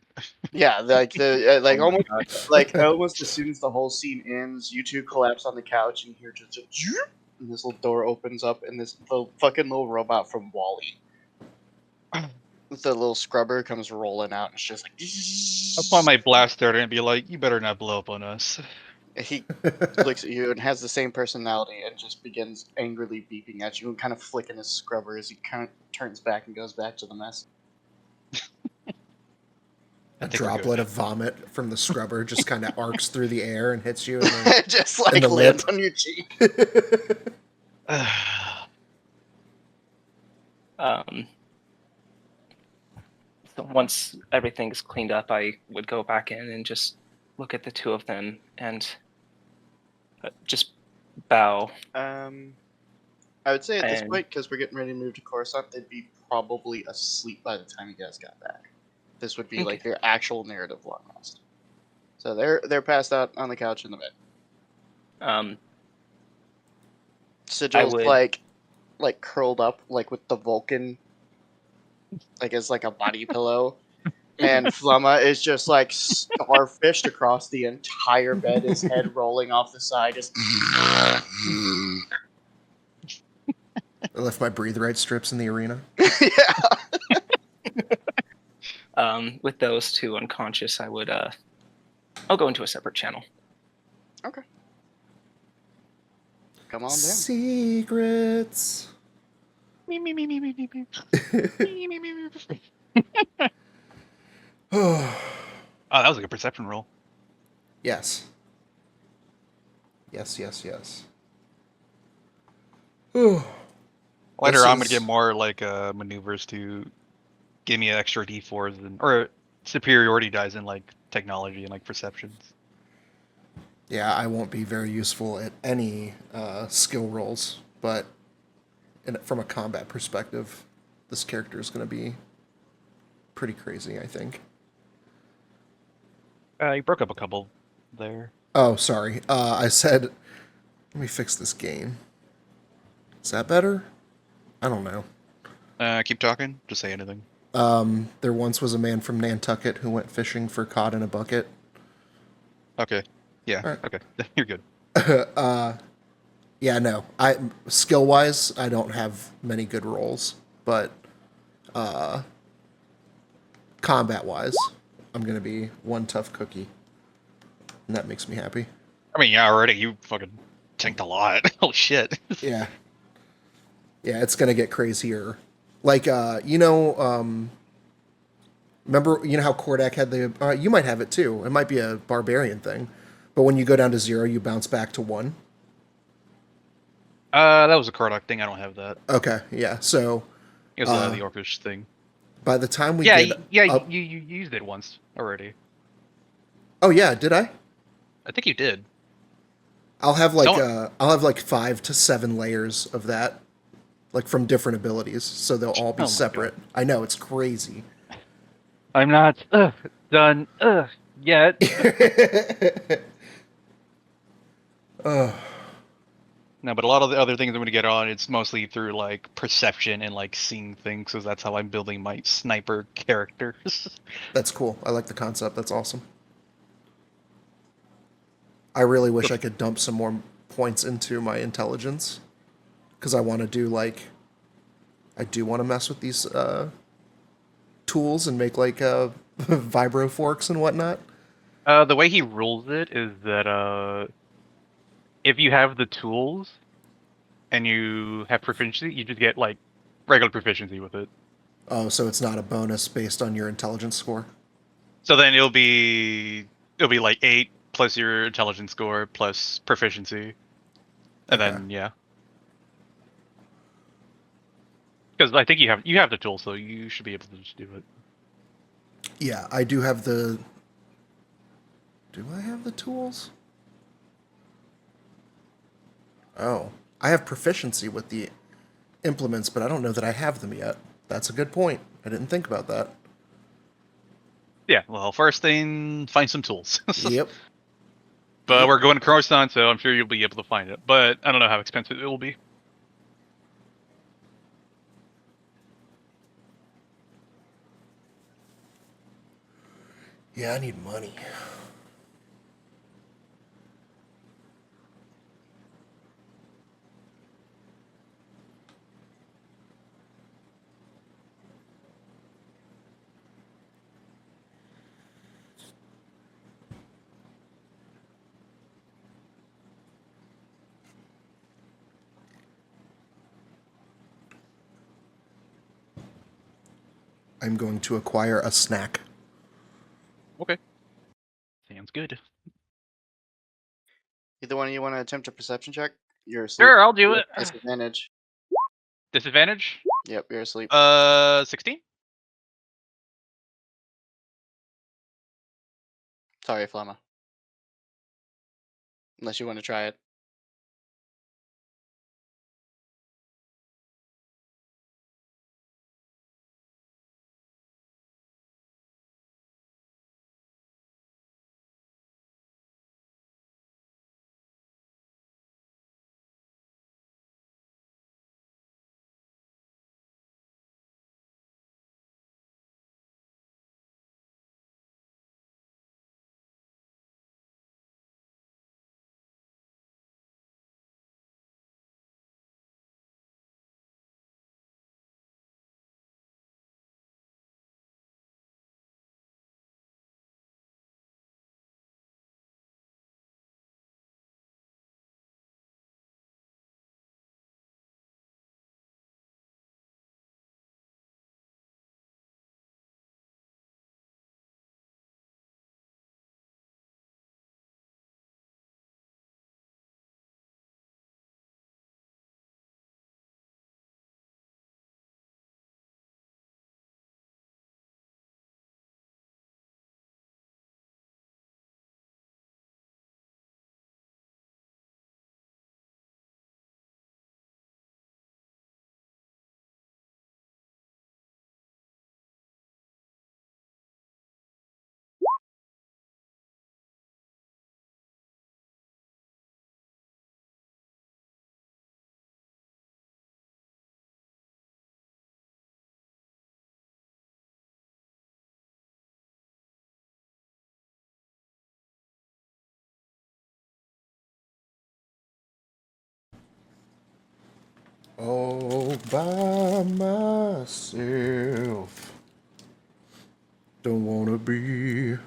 Yeah, like the like Oh my almost God. like almost as soon as the whole scene ends, you two collapse on the couch and you hear just a zoop, and this little door opens up and this fucking little robot from Wall-E, the little scrubber comes rolling out and it's just like. I'll point my blaster at it and be like, "You better not blow up on us." He looks at you and has the same personality and just begins angrily beeping at you and kind of flicking his scrubber as he kind of turns back and goes back to the mess. A think we're good. droplet of vomit from the scrubber just kind of arcs through the air and hits you in the, Just in like the lands lip. on your cheek. So once everything's cleaned up, I would go back in and just look at the two of them and just bow. I would say at this And- point, because we're getting ready to move to Coruscant, they'd be probably asleep by the time you guys got back. This would be like their actual narrative long rest. So they're passed out on the couch in the bed. Sigil's would- like curled up like with the Vulcan, like as like a body pillow. And Flamma is just like starfished across the entire bed, his head rolling off the side. Just I left my breathe right strips in the arena. yeah. With those two unconscious, I would I'll go into a separate channel. Okay. Come on down. Secrets. Oh, that was a good perception roll. Yes. Yes. Ooh. Later, This I'm gonna is- get more like maneuvers to give me extra D4s or superiority dice in like technology and like perceptions. Yeah, I won't be very useful at any skill rolls, but from a combat perspective, this character is going to be pretty crazy, I think. You broke up a couple there. Oh, sorry. I said, let me fix this game. Is that better? I don't know. Keep talking. Just say anything. There once was a man from Nantucket who went fishing for cod in a bucket. Okay. Yeah. All right. Okay. You're good. Yeah, no. Skill wise, I don't have many good rolls, but combat wise, I'm gonna be one tough cookie, and that makes me happy. I mean, yeah, already you fucking tanked a lot. Holy shit. Yeah, it's gonna get crazier Like, remember, how Kordak had the. You might have it too. It might be a barbarian thing, but when you go down to 0, you bounce back to 1. That was a Karnak thing. I don't have that. Okay, yeah. So It was the Orcish thing. by the time we Yeah, get up, you used it once already. oh yeah, did I? I think you did. I'll have like 5 to 7 layers of that, like from different abilities, so they'll all Oh be my separate. I know it's crazy. I'm not done yet. No, but a lot of the other things I'm going to get on, it's mostly through like perception and like seeing things, because that's how I'm building my sniper characters. That's cool. I like the concept. That's awesome. I really wish I could dump some more points into my intelligence, because I want to do I do want to mess with these tools and make like vibro forks and whatnot. The way he rules it is that if you have the tools and you have proficiency, you just get like regular proficiency with it. Oh, so it's not a bonus based on your intelligence score? So then it'll be like 8 plus your intelligence score plus proficiency, and Okay. then yeah. Because I think you have the tool, so you should be able to just do it. Yeah, I do have the... Do I have the tools? Oh. I have proficiency with the implements, but I don't know that I have them yet. That's a good point. I didn't think about that. Yeah, well, first thing, find some tools. Yep. But Yep. we're going to Coruscant, so I'm sure you'll be able to find it. But I don't know how expensive it will be. Yeah, I need money. I'm going to acquire a snack. Okay. Sounds good. Either one of you want to attempt a perception check? You're asleep. Sure, I'll do You it. have disadvantage. Disadvantage? Yep, you're asleep. 16? Sorry, Flamma. Unless you want to try it. All by myself. Don't wanna be.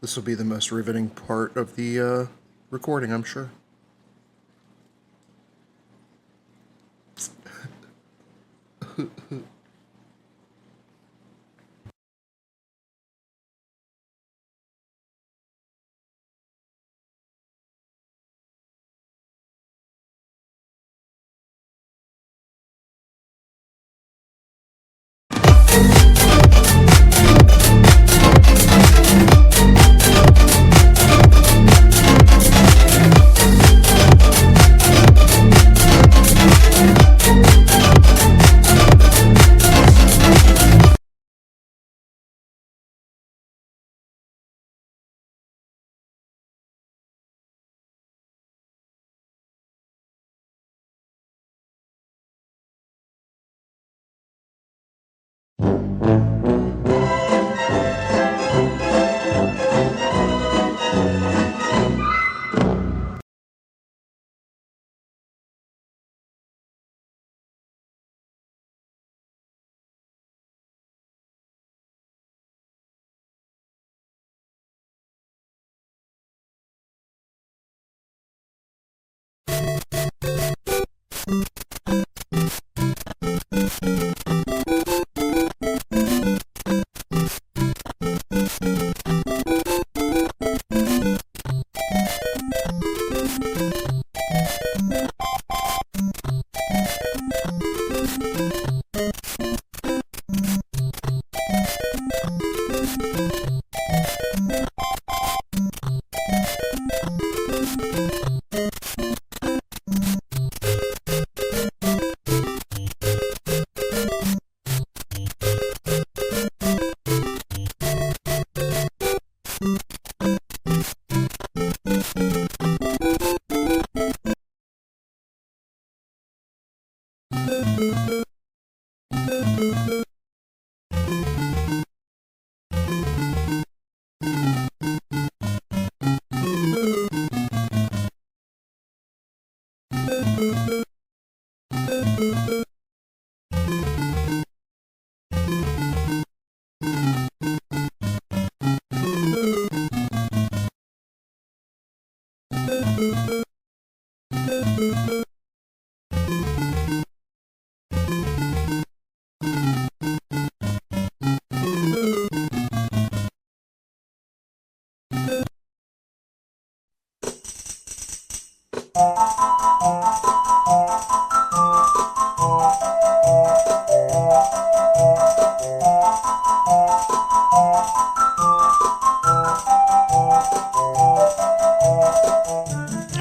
This will be the most riveting part of the recording, I'm sure.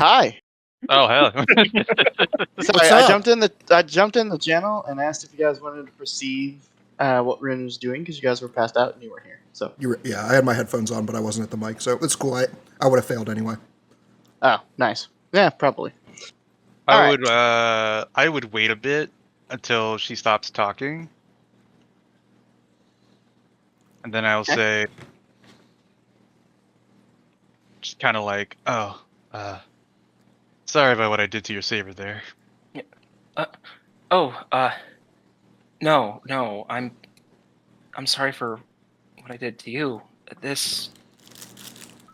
Hi. Oh hell. Sorry, up? I jumped in the channel and asked if you guys wanted to perceive what Rin was doing because you guys were passed out and you weren't here. So Yeah, I had my headphones on, but I wasn't at the mic, so it's cool. I would have failed anyway. oh, nice. Yeah, probably. I would wait a bit until she stops talking. And then I'll Okay. say just kinda like, oh, sorry about what I did to your saber there. No, I'm sorry for what I did to you. This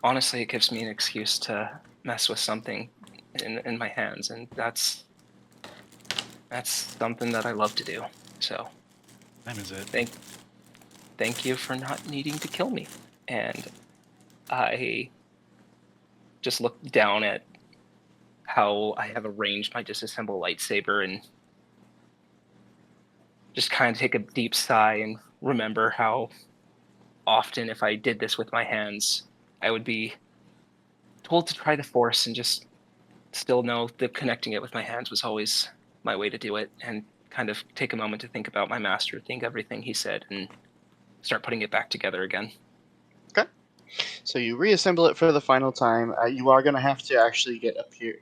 honestly, it gives me an excuse to mess with something in my hands, and that's something that I love to do. So Time is it? thank you for not needing to kill me. And I just look down at how I have arranged my disassembled lightsaber and just kind of take a deep sigh and remember how often, if I did this with my hands, I would be told to try the Force and just still know that connecting it with my hands was always my way to do it, and kind of take a moment to think about my master, think everything he said, and start putting it back together again. Okay. So you reassemble it for the final time. You are going to have to actually get up here.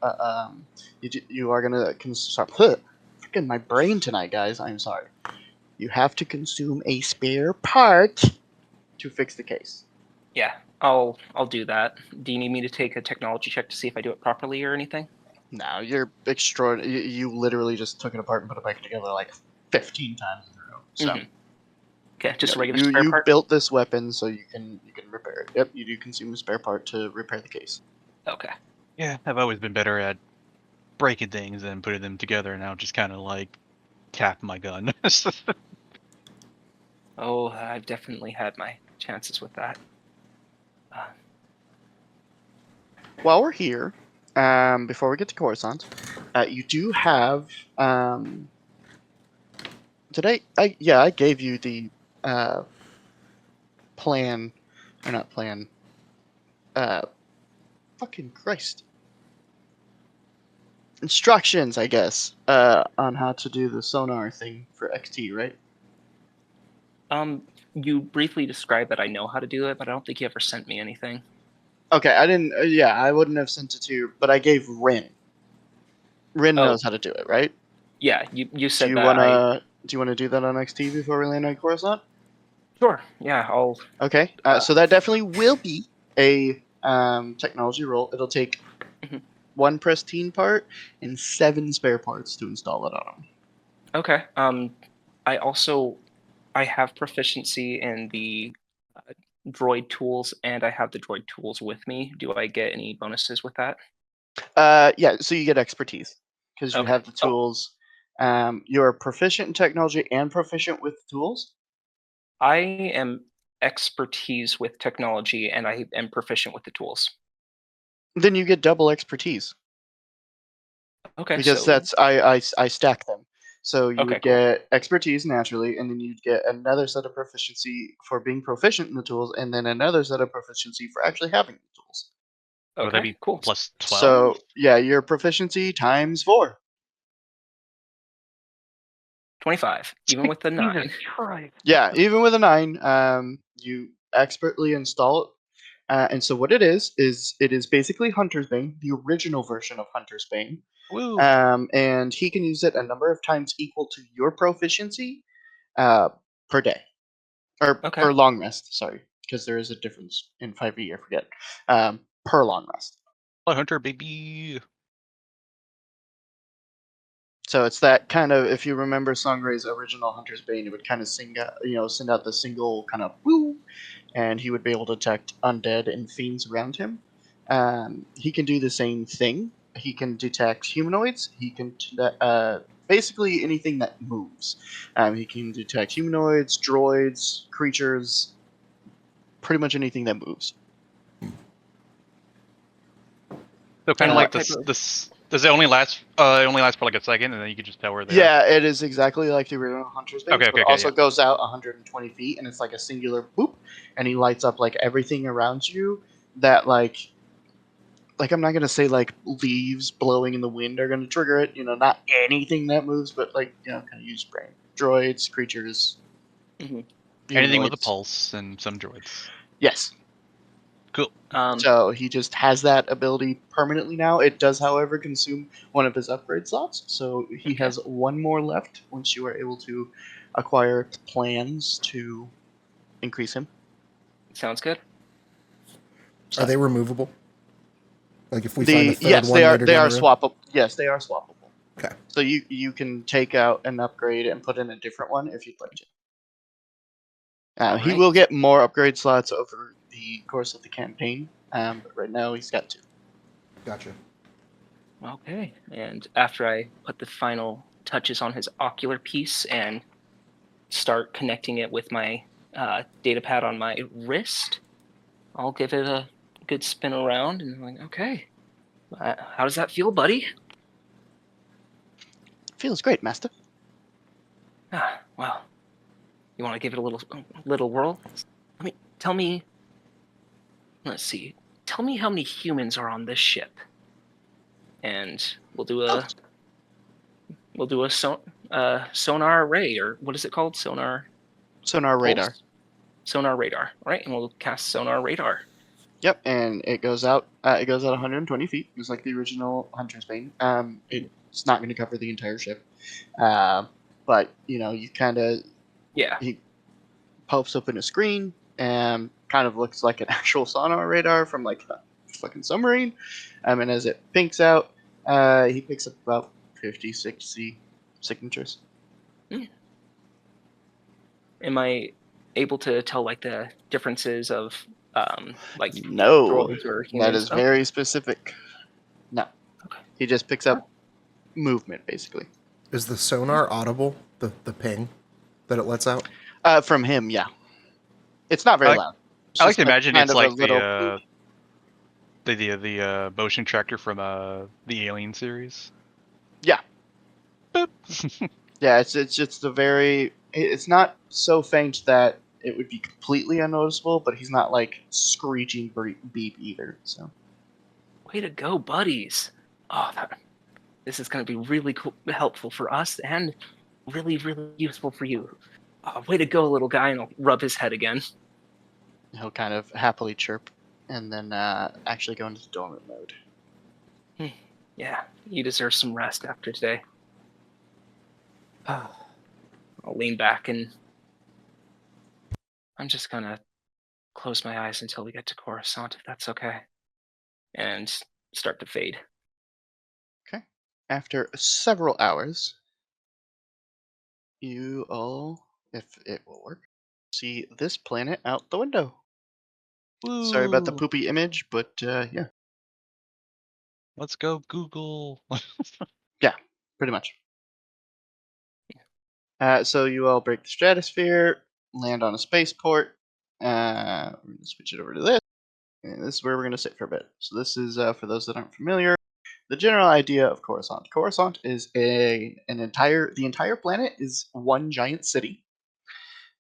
You are going to consume. Freaking my brain tonight, guys. I'm sorry. You have to consume a spare part to fix the case. Yeah, I'll do that. Do you need me to take a technology check to see if I do it properly or anything? No, you're extraordinary. You literally just took it apart and put it back together like 15 times in a row. So. Mm-hmm. Okay, just a No, regular you spare you part. built this weapon so you can repair it. Yep, you do consume a spare part to repair the case. Okay. Yeah, I've always been better at breaking things and putting them together. Now just kind of like cap my gun. Oh, I've definitely had my chances with that. While we're here, before we get to Coruscant, you do have. I gave you the plan, or not plan. Fucking Christ. Instructions, I guess, on how to do the sonar thing for XT, right? You briefly described that I know how to do it, but I don't think you ever sent me anything. Okay, I didn't. Yeah, I wouldn't have sent it to you, but I gave Rin. Rin Oh. knows how to do it, right? Yeah, you Do said you that. wanna do you wanna do that on XT before we land on Coruscant? Sure. Yeah, I'll. Okay, so that definitely will be a technology roll. It'll take Mhm. 1 pristine part and 7 spare parts to install it on them. Okay. I have proficiency in the droid tools, and I have the droid tools with me. Do I get any bonuses with that? Yeah, so you get expertise because you Okay. have the tools. You're proficient in technology and proficient with tools. I am expertise with technology, and I am proficient with the tools. Then you get double expertise Okay. because So. I stack them. So you Okay. would Cool. get expertise naturally, and then you'd get another set of proficiency for being proficient in the tools, and then another set of proficiency for actually having the tools. Would that Okay. be Cool. plus 12? So yeah, your proficiency times 4. 25, even with the 9. Jesus Christ. Yeah, even with a 9, you expertly install it. And so what it is it is basically Hunter's Bane, the original version of Hunter's Bane. Woo. And he can use it a number of times equal to your proficiency per day. Or Okay. per long rest, sorry, because there is a difference in 5e, I forget. Per long rest. Hello, Hunter, baby. So it's that kind of, if you remember Songray's original Hunter's Bane, it would kind of send out the single kind of woo, and he would be able to detect undead and fiends around him. He can do the same thing. He can detect humanoids. He can basically anything that moves. He can detect humanoids, droids, creatures, pretty much anything that moves. So kind of And like what type of? this. Does it only last? It only lasts for like a second, and then you can just tell where they are. Yeah, it is exactly like the original Hunter's Bane. Okay, But it okay, also yeah. goes out 120 feet, and it's like a singular boop, and he lights up like everything around you. That like I'm not gonna say like leaves blowing in the wind are gonna trigger it. You know, not anything that moves, but like kind of use brain. Droids, creatures, Mhm. Anything with a humanoids. pulse and some droids. Yes. Cool. So he just has that ability permanently now. It does, however, consume one of his upgrade slots. So he Okay. has one more left once you are able to acquire plans to increase him. Sounds good. Are they removable? Like if we find a third Yes, one later they down are the road? swappable. Yes, they are swappable. Okay. So you can take out an upgrade and put in a different one if you'd like to. He Alright. will get more upgrade slots over the course of the campaign, but right now he's got 2. Gotcha. Okay. And after I put the final touches on his ocular piece and start connecting it with my data pad on my wrist, I'll give it a good spin around and I'm like, okay, how does that feel, buddy? Feels great, Master. Well, you want to give it a little whirl? Tell me. Let's see. Tell me how many humans are on this ship, and we'll do a sonar array, or what is it called? Sonar Radar. pulse? Sonar radar, right? And we'll cast sonar radar. Yep, and it goes out. It goes out 120 feet, just like the original Hunter's Bane. It's not going to cover the entire ship, but you kind of Yeah. he pops open a screen and kind of looks like an actual sonar radar from like a fucking submarine. And as it pinks out, he picks up about 50, 60 signatures. Am I able to tell like the differences of like No, droids or that humans? is very specific. No, Okay. he just picks up movement, basically. Is the sonar audible? The ping that it lets out? From him, yeah. It's not very I like- loud. It's I like just to imagine kind it's of a like little. the motion tractor from the Alien series. Yeah. Boop. Yeah, it's just a very. It's not so faint that it would be completely unnoticeable, but he's not like screeching beep either. So Way to go, buddies! Oh, this is going to be really cool, helpful for us, and really, really useful for you. Way to go, little guy! And I'll rub his head again. he'll kind of happily chirp, and then actually go into dormant mode. Yeah, you deserve some rest after today. I'll lean back and I'm just gonna close my eyes until we get to Coruscant, if that's okay. And start to fade. Okay. After several hours, you all, if it will work, see this planet out the window. Sorry about the Woo. poopy image, but yeah. Let's go Google. Yeah, pretty much. So you all break the stratosphere, land on a spaceport. We're going to switch it over to this. And this is where we're going to sit for a bit. So this is, for those that aren't familiar, the general idea of Coruscant. Coruscant is the entire planet is one giant city.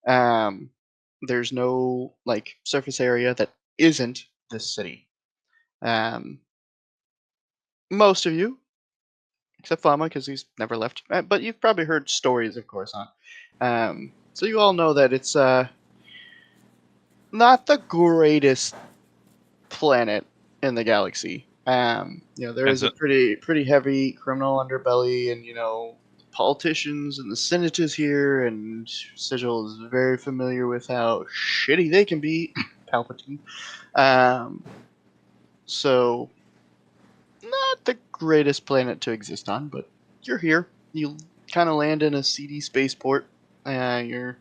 There's no like surface area that isn't this city. Most of you, except Fama, because he's never left. But you've probably heard stories of Coruscant. So you all know that it's not the greatest planet in the galaxy. There is a pretty heavy criminal underbelly, and politicians and the Senate is here, and Sigil is very familiar with how shitty they can be. Palpatine. So not the greatest planet to exist on, but you're here. You kind of land in a seedy spaceport. You're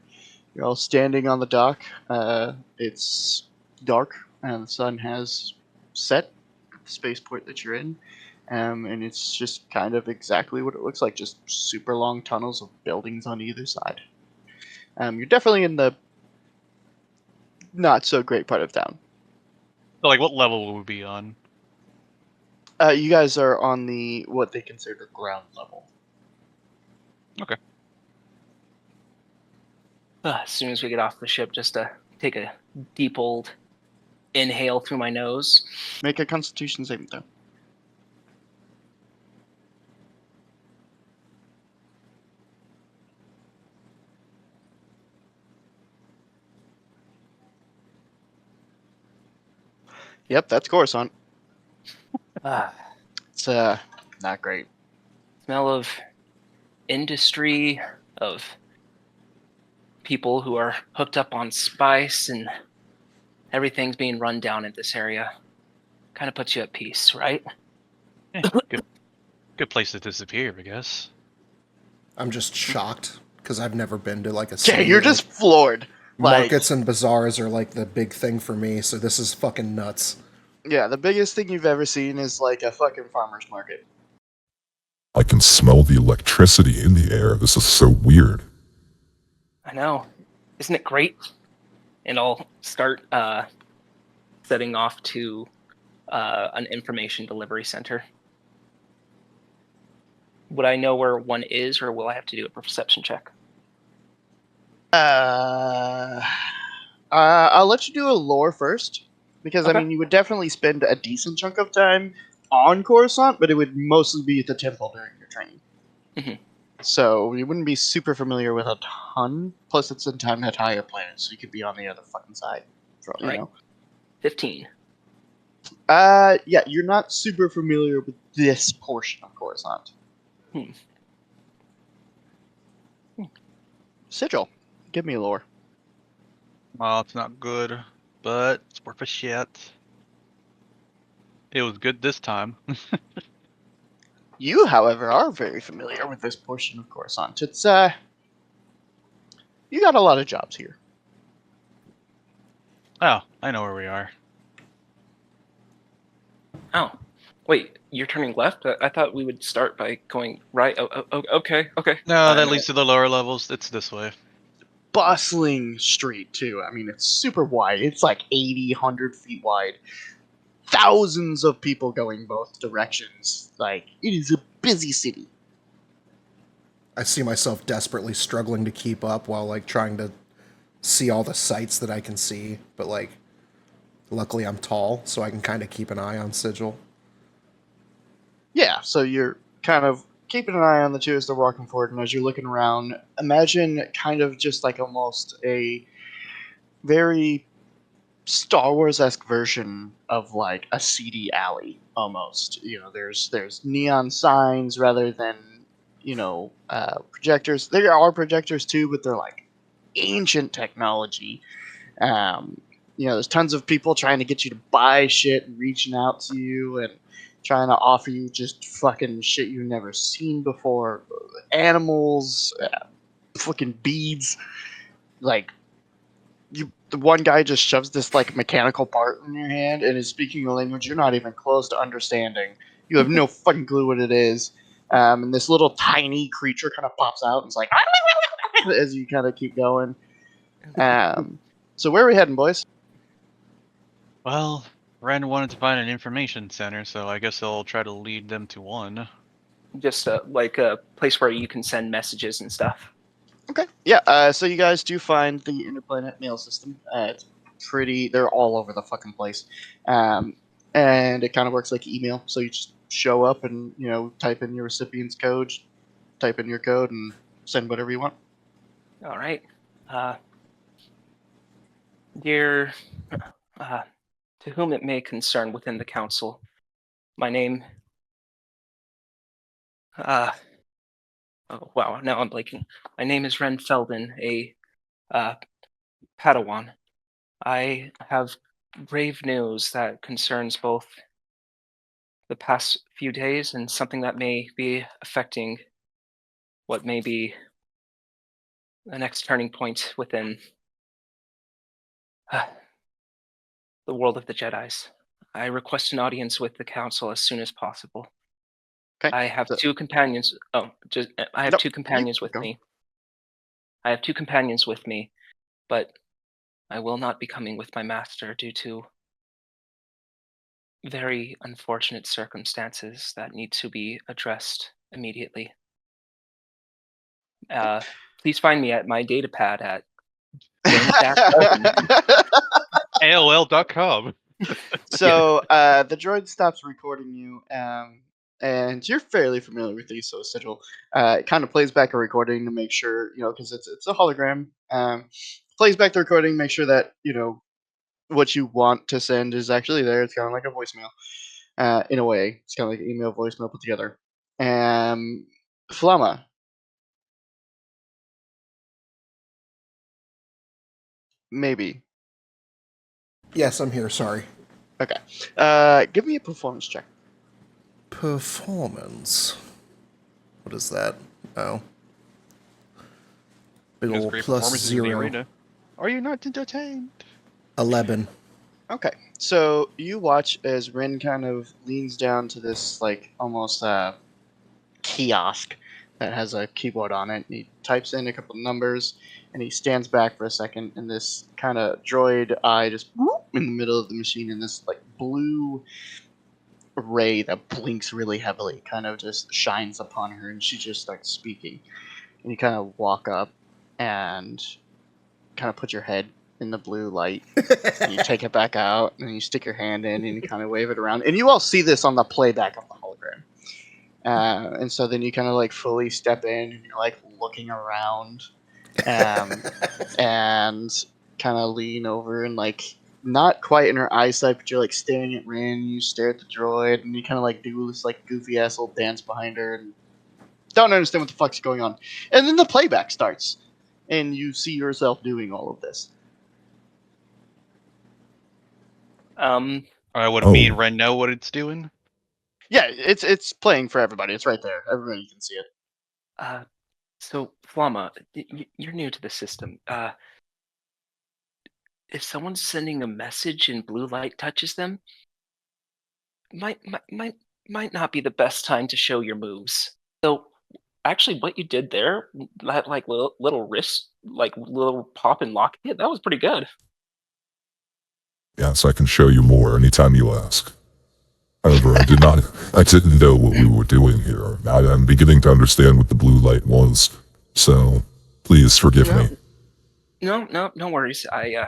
all standing on the dock. It's dark, and the sun has set at the spaceport that you're in. And it's just kind of exactly what it looks like, just super long tunnels of buildings on either side. You're definitely in the not so great part of town. So, like, what level will we be on? You guys are on the what they consider ground level. Okay. As soon as we get off the ship, just to take a deep old inhale through my nose. Make a Constitution saving throw. Yep, that's Coruscant. It's not great. Smell of industry, of people who are hooked up on spice, and everything's being run down in this area. Kind of puts you at peace, right? Good place to disappear, I guess. I'm just shocked because I've never been to like a Yeah, city. you're just floored. Markets and bazaars are like the big thing for me, so this is fucking nuts. Yeah, the biggest thing you've ever seen is like a fucking farmer's market. I can smell the electricity in the air. This is so weird. I know. Isn't it great? And I'll start setting off to an information delivery center. Would I know where one is, or will I have to do a perception check? I'll let you do a lore first, because Okay. I mean you would definitely spend a decent chunk of time on Coruscant, but it would mostly be at the temple during your training. Mhm. So you wouldn't be super familiar with a ton. Plus, it's in time at higher planets, so you could be on the other fucking side. For, you Right. know. 15. Yeah, you're not super familiar with this portion of Coruscant. Sigil, give me lore. Well, it's not good, but it's worth a shit. It was good this time. You, however, are very familiar with this portion of Coruscant. It's you got a lot of jobs here. Oh, I know where we are. Oh, wait, you're turning left? I thought we would start by going right. Okay. No, that No. leads to the lower levels. It's this way. Bustling street too. I mean, it's super wide. It's like 80, 100 feet wide. Thousands of people going both directions. Like, it is a busy city. I see myself desperately struggling to keep up while like trying to see all the sights that I can see, but like luckily I'm tall, so I can kind of keep an eye on Sigil. Yeah, so you're kind of keeping an eye on the two as they're walking forward, and as you're looking around, imagine kind of just like almost a very Star Wars-esque version of like a seedy alley, almost. You know, there's neon signs rather than projectors. There are projectors too, but they're like ancient technology. There's tons of people trying to get you to buy shit and reaching out to you and trying to offer you just fucking shit you've never seen before. Animals, fucking beads. Like, the one guy just shoves this like mechanical part in your hand and is speaking a language you're not even close to understanding. You have no fucking clue what it is. And this little tiny creature kind of pops out and it's like as you kind of keep going. So where are we heading, boys? Well, Ren wanted to find an information center, so I guess I'll try to lead them to one. Just like a place where you can send messages and stuff. Okay. Yeah. So you guys do find the interplanet mail system. It's pretty. They're all over the fucking place, and it kind of works like email. So you just show up and type in your recipient's code, type in your code, and send whatever you want. All right. Dear, to whom it may concern within the council, my name. Oh wow! Now I'm blanking. My name is Ren Felden, a Padawan. I have grave news that concerns both the past few days and something that may be affecting what may be the next turning point within the world of the Jedis. I request an audience with the council as soon as possible. Okay. I have two companions. I have Nope, two companions with go. me. I have two companions with me, but I will not be coming with my master due to very unfortunate circumstances that need to be addressed immediately. Please find me at my datapad at AOL.com. So the droid stops recording you, and you're fairly familiar with these, so Sigil. It kind of plays back a recording to make sure, because it's a hologram. Plays back the recording, make sure that what you want to send is actually there. It's kind of like a voicemail, in a way. It's kind of like an email, voicemail put together. Flamma. Maybe. Yes, I'm here. Sorry. Okay. Give me a performance check. Performance. What is that? Oh. Big Because ol' great plus performances in the 0. arena. Are you not entertained? 11. Okay, so you watch as Rin kind of leans down to this, like, almost kiosk that has a keyboard on it. And he types in a couple numbers, and he stands back for a second, and this kind of droid eye just whoop, in the middle of the machine, and this, like, blue ray that blinks really heavily kind of just shines upon her, and she just starts speaking. And you kind of walk up and kind of put your head in the blue light, and you take it back out, and you stick your hand in, and you kind of wave it around. And you all see this on the playback of the hologram. And so then you kind of like fully step in, and you're like looking around, and kind of lean over, and like not quite in her eyesight, but you're like staring at Rin. And you stare at the droid, and you kind of like do this like goofy ass little dance behind her, and don't understand what the fuck's going on. And then the playback starts, and you see yourself doing all of this. I would Oh. me and Ren know what it's doing. Yeah, it's playing for everybody. It's right there. Everybody can see it. So Flamma, you're new to the system. if someone's sending a message and blue light touches them, might not be the best time to show your moves. So actually, what you did there, that like little wrist, like little pop and lock it, that was pretty good. Yes, I can show you more anytime you ask. However, I didn't know what we were doing here. I'm beginning to understand what the blue light was. So, please forgive me. No worries. I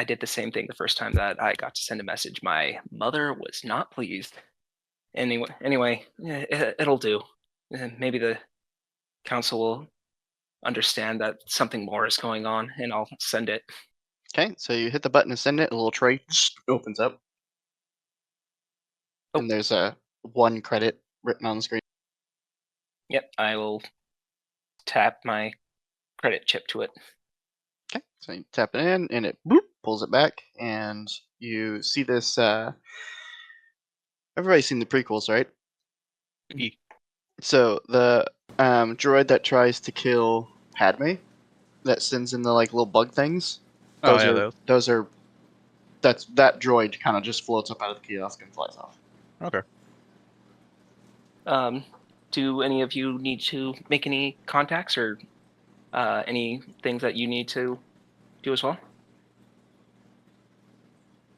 did the same thing the first time that I got to send a message. My mother was not pleased. Anyway, it'll do. Maybe the council will understand that something more is going on, and I'll send it. Okay, so you hit the button to send it. A little tray opens up, and there's a 1 credit written on the screen. Yep, I will tap my credit chip to it. Okay, so you tap it in, and it boop, pulls it back, and you see this. Everybody's seen the prequels, right? Yeah. So the droid that tries to kill Padme, that sends in the like little bug things. Oh, yeah, That droid kind of just floats up out of the kiosk and flies off. Okay. Do any of you need to make any contacts or any things that you need to do as well?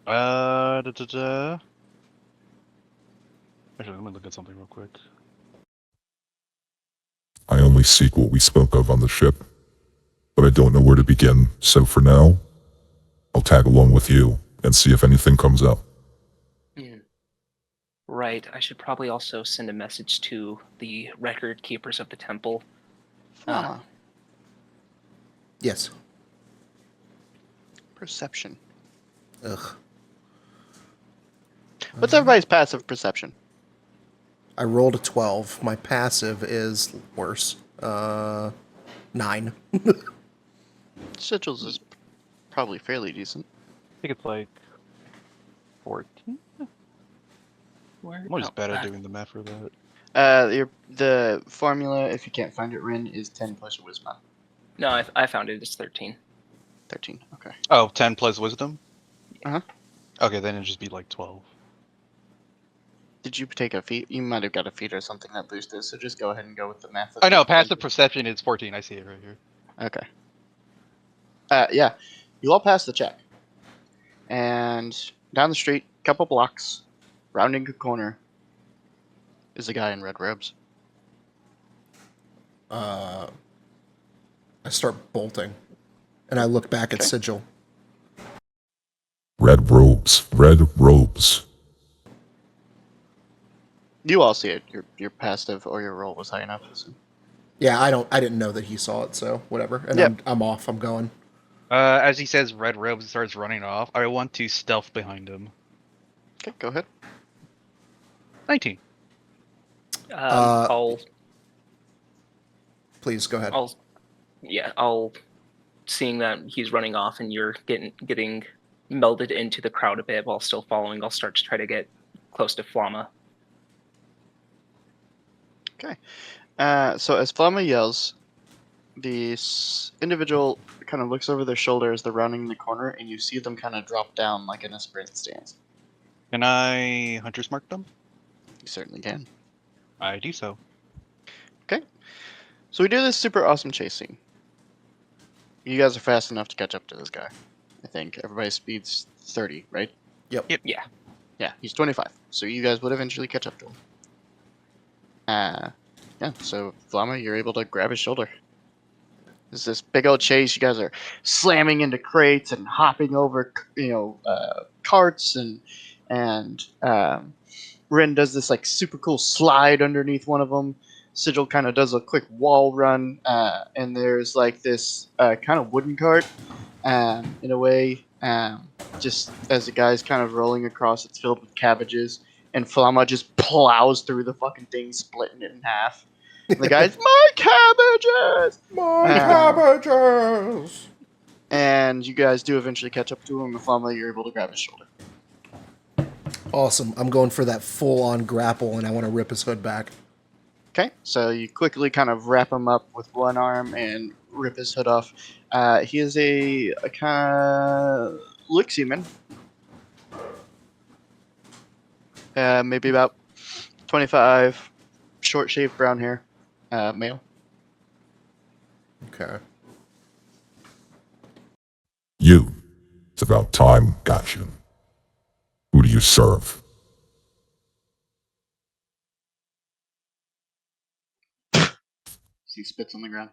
Actually, let me look at something real quick. I only seek what we spoke of on the ship, but I don't know where to begin, so for now, I'll tag along with you and see if anything comes up. Right, I should probably also send a message to the record keepers of the temple. Yes. Perception. Ugh. What's everybody's passive perception? I rolled a 12. My passive is worse. 9. Sigils is probably fairly decent. I think it's like 14. I'm always bad at doing the math for that. The formula, if you can't find it, Rin, is 10 plus your wisdom. No, I found it. It's 13. 13. Okay. Oh, 10 plus wisdom? Uh-huh. Okay, then it'd just be like 12. Did you take a feat? You might have got a feat or something that boosted, so just go ahead and go with the math. Oh no, passive perception is 14. I see it right here. Okay. Yeah. You all pass the check. And down the street, couple blocks, rounding a corner, is a guy in red robes. I start bolting, and I look back at Okay. Sigil. Red robes, red robes. You all see it. Your passive or your roll was high enough. So. Yeah, I didn't know that he saw it, so whatever. And Yep. I'm off. I'm going. As he says red robes and starts running off, I want to stealth behind him. Okay, go ahead. 19. I'll Please go ahead. I'll seeing that he's running off and you're getting melded into the crowd a bit while still following, I'll start to try to get close to Flamma. Okay. So as Flamma yells, this individual kind of looks over their shoulder as they're rounding the corner, and you see them kind of drop down like in a sprint stance. Can I Hunter's Mark them? You certainly can. I do so. Okay. So we do this super awesome chase scene. You guys are fast enough to catch up to this guy. I think everybody's speed's 30, right? Yep. Yeah. Yeah, he's 25. So you guys would eventually catch up to him. Yeah, so Flamma, you're able to grab his shoulder. There's this big old chase. You guys are slamming into crates and hopping over, carts, and Rin does this like super cool slide underneath one of them. Sigil kind of does a quick wall run, and there's like this kind of wooden cart, in a way, just as the guy's kind of rolling across. It's filled with cabbages, and Flamma just plows through the fucking thing, splitting it in half. And the guy's, my cabbages! My cabbages! And you guys do eventually catch up to him, and Flamma, you're able to grab his shoulder. Awesome. I'm going for that full-on grapple, and I want to rip his hood back. Okay, so you quickly kind of wrap him up with one arm and rip his hood off. He is a kind of looks human. Maybe about 25, short shaved brown hair, male. Okay. You. It's about time, got you. Who do you serve? He spits on the ground.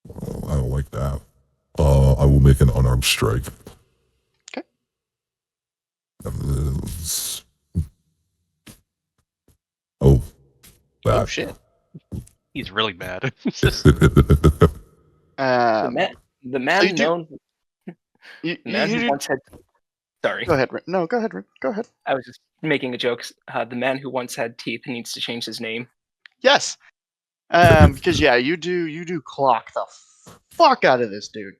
Well, I don't like that. I will make an unarmed strike. Okay. Oh, that. Oh shit. He's really bad. The Um, man, the so man you do- known, you, the man you who do- once had. Sorry, Go ahead, Rick. No, go ahead, Rick. Go ahead. I was just making a joke. The man who once had teeth needs to change his name. Yes. Because yeah, you do clock the fuck out of this dude.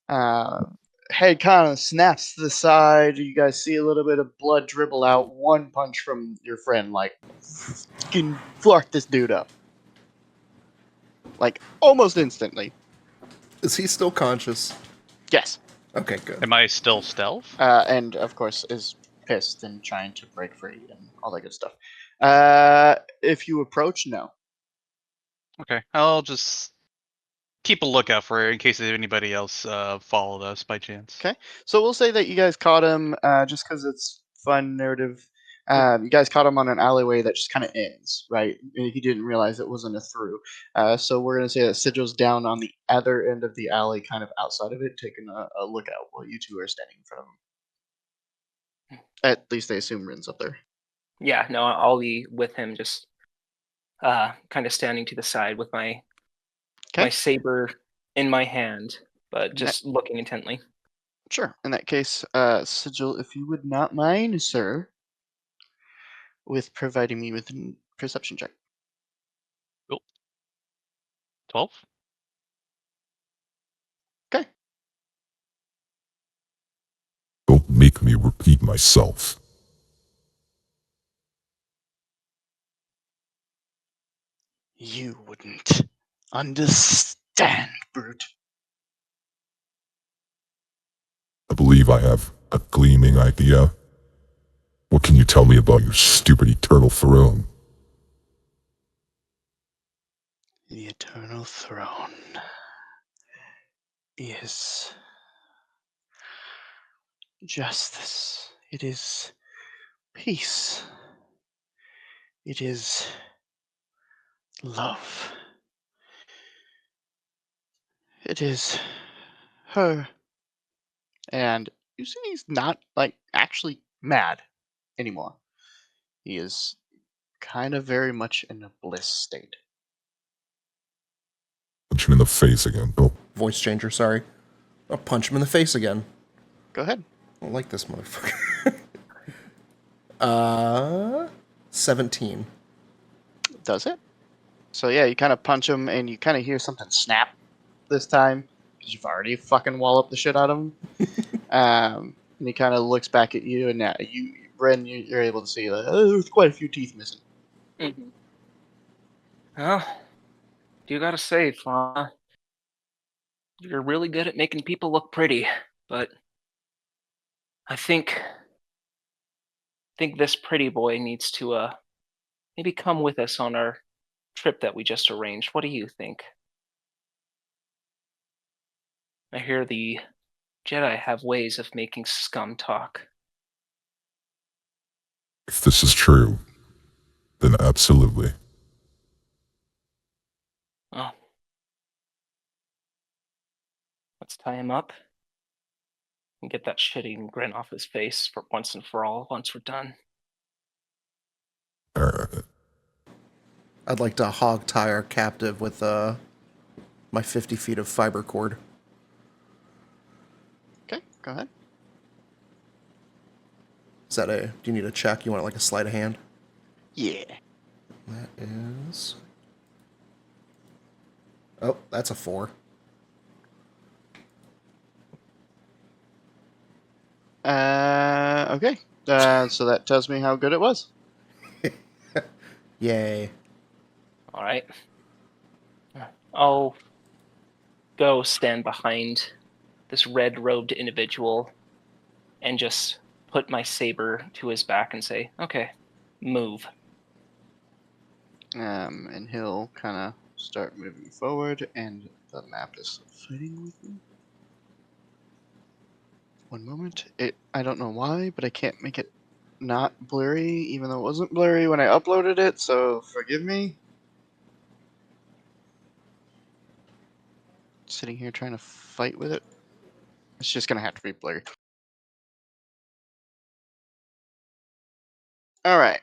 Head kind of snaps to the side. You guys see a little bit of blood dribble out. One punch from your friend, like, can fuck this dude up. Like, almost instantly. Is he still conscious? Yes. Okay, good. Am I still stealth? And of course is pissed and trying to break free and all that good stuff. If you approach, no. Okay, I'll just keep a lookout for her in case anybody else followed us by chance. Okay. So we'll say that you guys caught him just because it's fun narrative. You guys caught him on an alleyway that just kind of ends, right? He didn't realize it wasn't a through. So we're going to say that Sigil's down on the other end of the alley, kind of outside of it, taking a look out while you two are standing in front of him. At least they assume Rin's up there. Yeah, no, I'll be with him, just kind of standing to the side with my Okay. saber in my hand, but just looking intently. Sure. In that case, Sigil, if you would not mind, sir, with providing me with a perception check. 12? Okay. Don't make me repeat myself. You wouldn't understand, brute. I believe I have a gleaming idea. What can you tell me about your stupid eternal throne? The eternal throne is justice. It is peace. It is love. It is her. And you see, he's not like actually mad anymore. He is kind of very much in a bliss state. Punch him in the face again. Oh, Voice changer, sorry. I'll punch him in the face again. Go ahead. I don't like this motherfucker. 17. Does it? So yeah, you kind of punch him, and you kind of hear something snap this time because you've already fucking walloped the shit out of him. And he kind of looks back at you, and now Bren, you're able to see that there's quite a few teeth missing. Mm-hmm. Well, you gotta say, Fawn, you're really good at making people look pretty, but I think this pretty boy needs to maybe come with us on our trip that we just arranged. What do you think? I hear the Jedi have ways of making scum talk. if this is true, then absolutely. Oh. Let's tie him up and get that shitty grin off his face for once and for all, once we're done. I'd like to hog tie our captive with my 50 feet of fiber cord. Okay, go ahead. Is that do you need a check? You want like a sleight of hand? Yeah. That is... Oh, that's a 4. Okay. So that tells me how good it was. Yay. All right. I'll go stand behind this red-robed individual and just put my saber to his back and say, "Okay, move." And he'll kind of start moving forward, and the map is fighting with me. One moment. I don't know why, but I can't make it not blurry, even though it wasn't blurry when I uploaded it, so forgive me. Sitting here trying to fight with it. It's just gonna have to be blurry. Alright.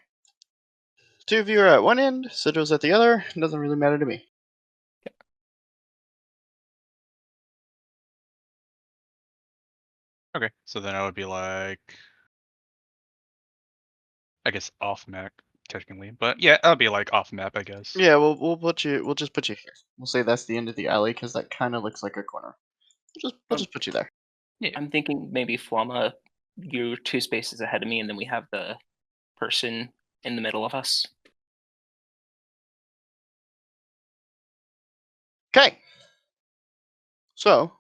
Two of you are at one end, Sidrill's at the other. It doesn't really matter to me. Okay, so then I would be like, I guess off map technically, but yeah, I'll be like off map, I guess. Yeah, we'll just put you here. We'll say that's the end of the alley because that kind of looks like a corner. We'll just put you there. Yeah. I'm thinking maybe Flama, you're 2 spaces ahead of me, and then we have the person in the middle of us. Okay. So, a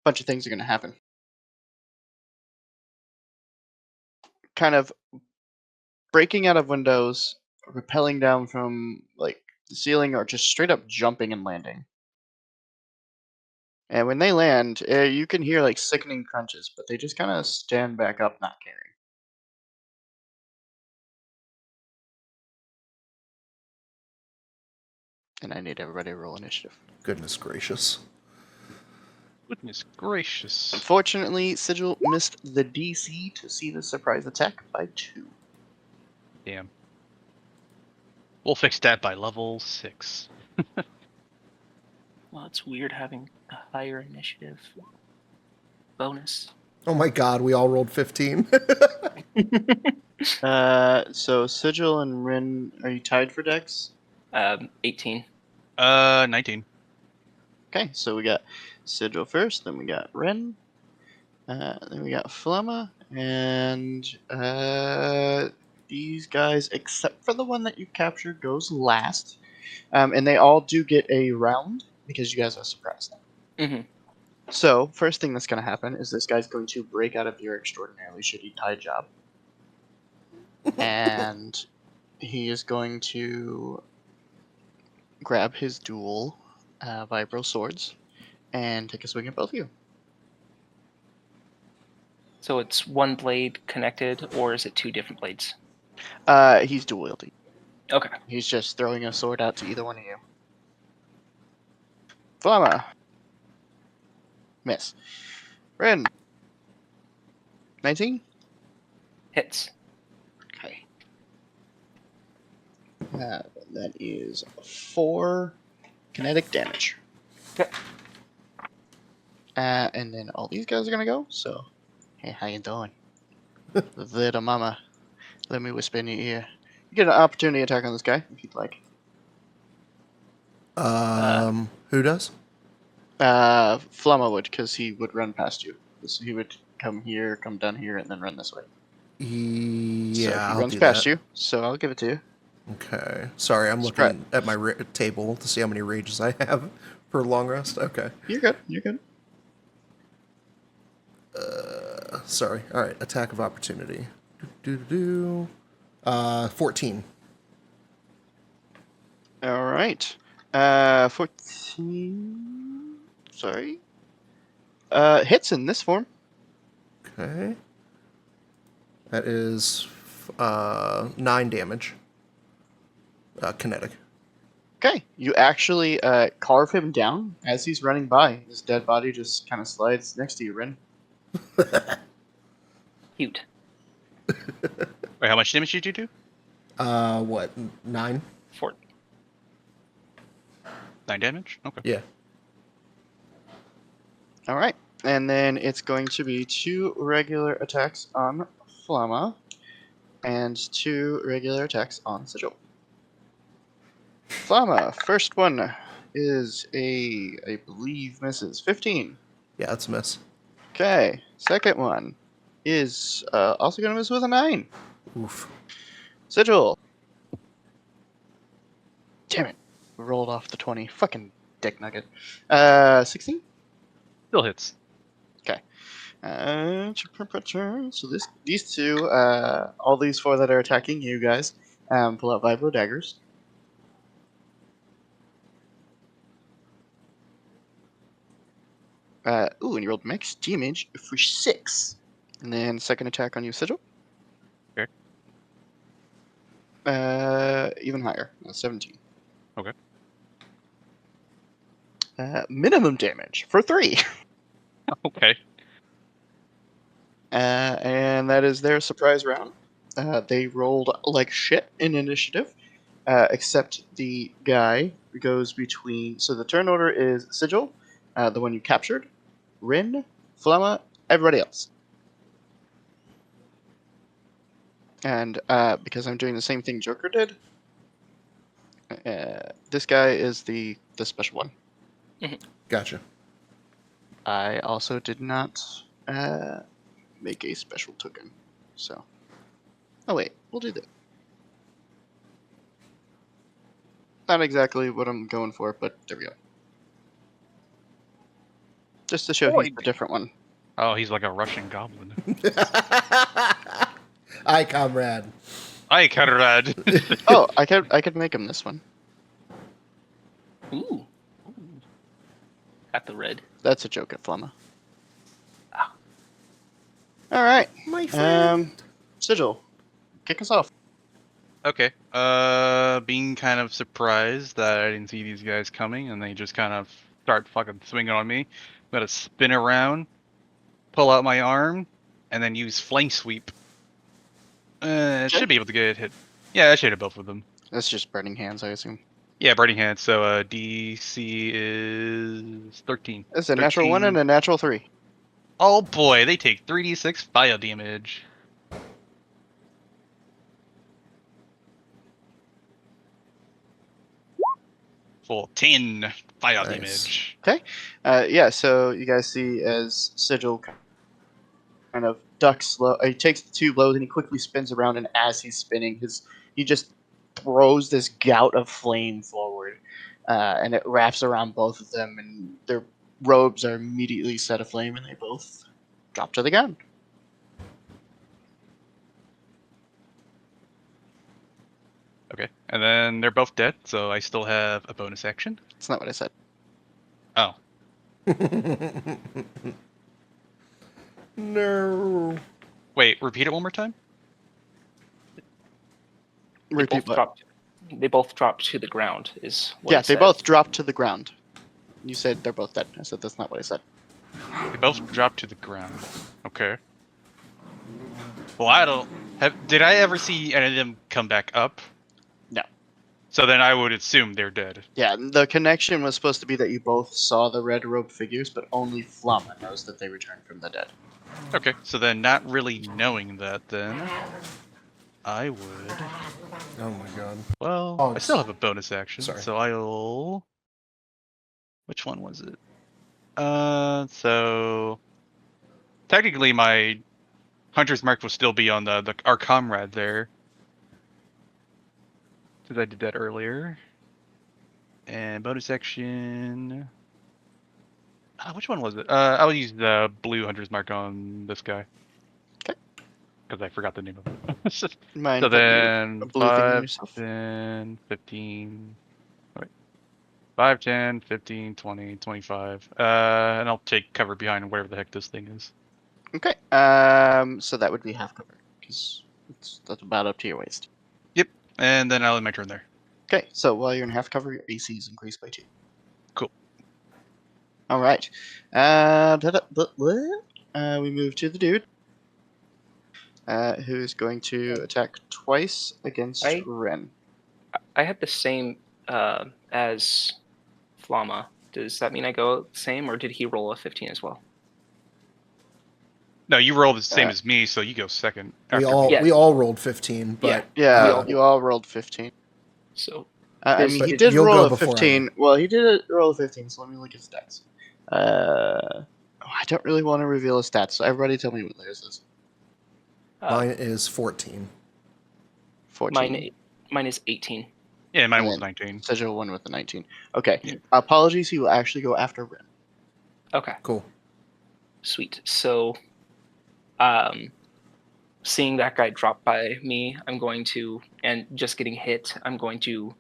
bunch of things are gonna happen. Kind of breaking out of windows, rappelling down from like the ceiling, or just straight up jumping and landing. And when they land, you can hear like sickening crunches, but they just kind of stand back up, not caring. And I need everybody to roll initiative. Goodness gracious. Goodness gracious. Unfortunately, Sigil missed the DC to see the surprise attack by 2. Damn. We'll fix that by level 6. Well, it's weird having a higher initiative bonus. Oh my god, we all rolled 15. So Sigil and Rin, are you tied for Dex? 18. 19. Okay, so we got Sigil first, then we got Rin, then we got Flemma, and these guys, except for the one that you captured, goes last. And they all do get a round because you guys are surprised. Mm-hmm. So, first thing that's going to happen is this guy's going to break out of your extraordinarily shitty tie job. And he is going to grab his dual vibro swords and take a swing at both of you. So it's one blade connected, or is it 2 different blades? He's dual wielding. Okay. He's just throwing a sword out to either one of you. Flamma. Miss. Ren. 19? Hits. Okay. That is 4 kinetic damage. Okay. And then all these guys are gonna go. So, hey, how you doing, little mama? Let me whisper in your ear. You get an opportunity attack on this guy if you'd like. Who does? Flamma would, because he would run past you. So he would come here, come down here, and then run this way. Yeah, so he I'll runs do past that. you. So I'll give it to you. Okay. Sorry, I'm looking at my table to see how many rages I have for long rest. Okay. You're good. You're good. Sorry. All right. Attack of opportunity. 14. All right. 14. Sorry. Hits in this form. Okay. That is 9 damage. Kinetic. Okay. You actually carve him down as he's running by. His dead body just kind of slides next to you, Rin. Cute. Wait, how much damage did you do? What? 9? 4. 9 damage? Okay. Yeah. All right. And then it's going to be 2 regular attacks on Flamma and 2 regular attacks on Sigil. Flamma, first one is I believe, misses. 15. Yeah, that's a miss. Okay. Second one is also going to miss with a 9. Oof. Sigil. Damn it. Rolled off the 20. Fucking dick nugget. 16? Still hits. So these two, all these four that are attacking you guys, pull out vibro daggers. And you rolled max damage for 6. And then second attack on you, Sigil. Okay. Even higher, 17. Okay. Minimum damage for 3. Okay. And that is their surprise round. They rolled like shit in initiative, except the guy who goes between. So the turn order is Sigil, the one you captured, Rin, Flamma, everybody else. And because I'm doing the same thing Joker did, this guy is the special one. Gotcha. I also did not make a special token, so. Oh wait, we'll do that. Not exactly what I'm going for, but there we go. Just to show he's Boy. a different one. Oh, he's like a Russian goblin. Aye, comrade. Hi, Conrad. Oh, I could make him this one. Ooh. Got the red. That's a joke at Flamma. Ah. All right. My friend. Sigil, kick us off. Okay. Being kind of surprised that I didn't see these guys coming, and they just kind of start fucking swinging on me. I'm gonna spin around, pull out my arm, and then use flank sweep. Should be able to get hit. Yeah, I should hit both of them. That's just burning hands, I assume. Yeah, burning hand. So DC is 13. It's a natural 1 and a natural 3. Oh boy, they take 3d6 fire damage. Full 10 fire Nice. damage. Yeah, so you guys see as Sigil kind of ducks low. He takes the 2 blows and he quickly spins around, and as he's spinning, he just throws this gout of flame forward, and it wraps around both of them, and their robes are immediately set aflame, and they both drop to the ground. Okay, and then they're both dead, so I still have a bonus action. That's not what I said. Oh, No. wait, repeat it one more time? Repeat what? They both dropped to the ground. Is what Yeah, it they said. both drop to the ground. You said they're both dead. I said that's not what I said. They both dropped to the ground. Okay. Well, I don't have. Did I ever see any of them come back up? No. So then I would assume they're dead. Yeah, the connection was supposed to be that you both saw the red robe figures, but only Flamma knows that they returned from the dead. Okay, so then not really knowing that, then I would. Oh my god. Well, Oh, I still have a bonus action, sorry. so I'll. Which one was it? So technically my hunter's mark will still be on our comrade there, because I did that earlier. And bonus action. Which one was it? I'll use the blue hunter's mark on this guy. Okay. Because I forgot the name of it. Mind So putting then a blue thing on 5, yourself. 10, 15. Wait. 5, 10, 15, 20, 25. And I'll take cover behind whatever the heck this thing is. Okay. So that would be half cover, because that's about up to your waist. Yep. And then I'll end my turn there. Okay. So while you're in half cover, your AC is increased by 2. Cool. All right. We move to the dude, who's going to attack twice against Ren. I had the same as Flamma. Does that mean I go the same, or did he roll a 15 as well? No, you roll the same as me, so you go second. We after all me. Yeah. we all rolled 15, but Yeah, you all rolled 15. So I mean, But he did you'll roll go a before I 15. Well, he did roll a 15, so let me look at his stats. I don't really want to reveal his stats, so everybody tell me what theirs is. mine is 14. 14. mine is 18. Yeah, mine And was then 19. Sigil won with the 19. Okay. Yeah. Apologies, he will actually go after Rin. Okay, Cool. sweet. So, seeing that guy drop by me, I'm going to, and just getting hit, I'm going to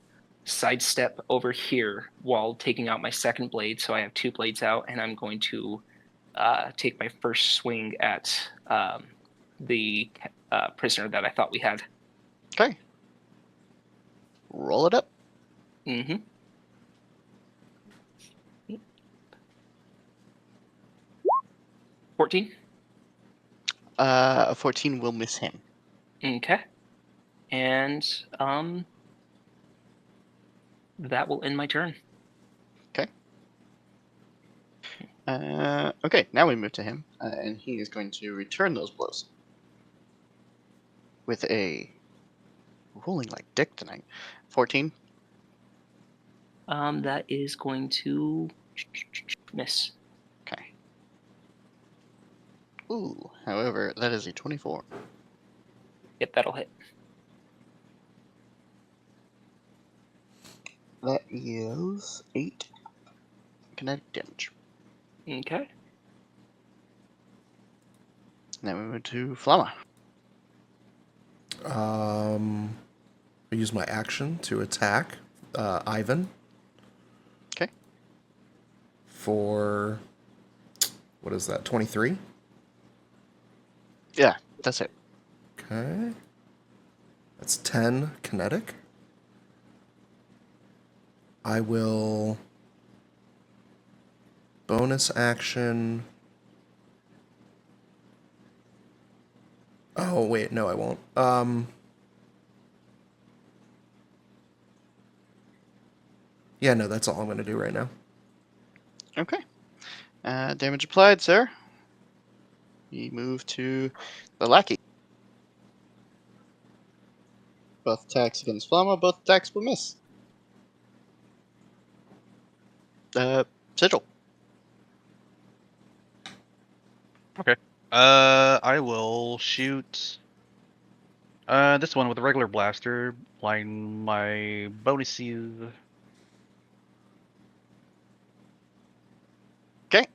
sidestep over here while taking out my second blade. So I have 2 blades out, and I'm going to take my first swing at the prisoner that I thought we had. Okay. Roll it up. Mm-hmm. 14. A 14 will miss him. Okay. And that will end my turn. Okay, now we move to him, and he is going to return those blows with a rolling like dick tonight. 14. That is going to miss. Okay. Ooh, however, that is a 24. Yep, that'll hit. That is 8 kinetic damage. Okay. Now we move to Flamma. I use my action to attack Ivan. Okay. For what is that? 23. Yeah, that's it. Okay. That's 10 kinetic. I will bonus action. Oh wait, no, I won't. Yeah, no, that's all I'm gonna do right now. Okay. Damage applied, sir. We move to the lackey. Both attacks against Flamma, both attacks will miss. Sigil. Okay. I will shoot this one with a regular blaster, applying my bonuses. Okay.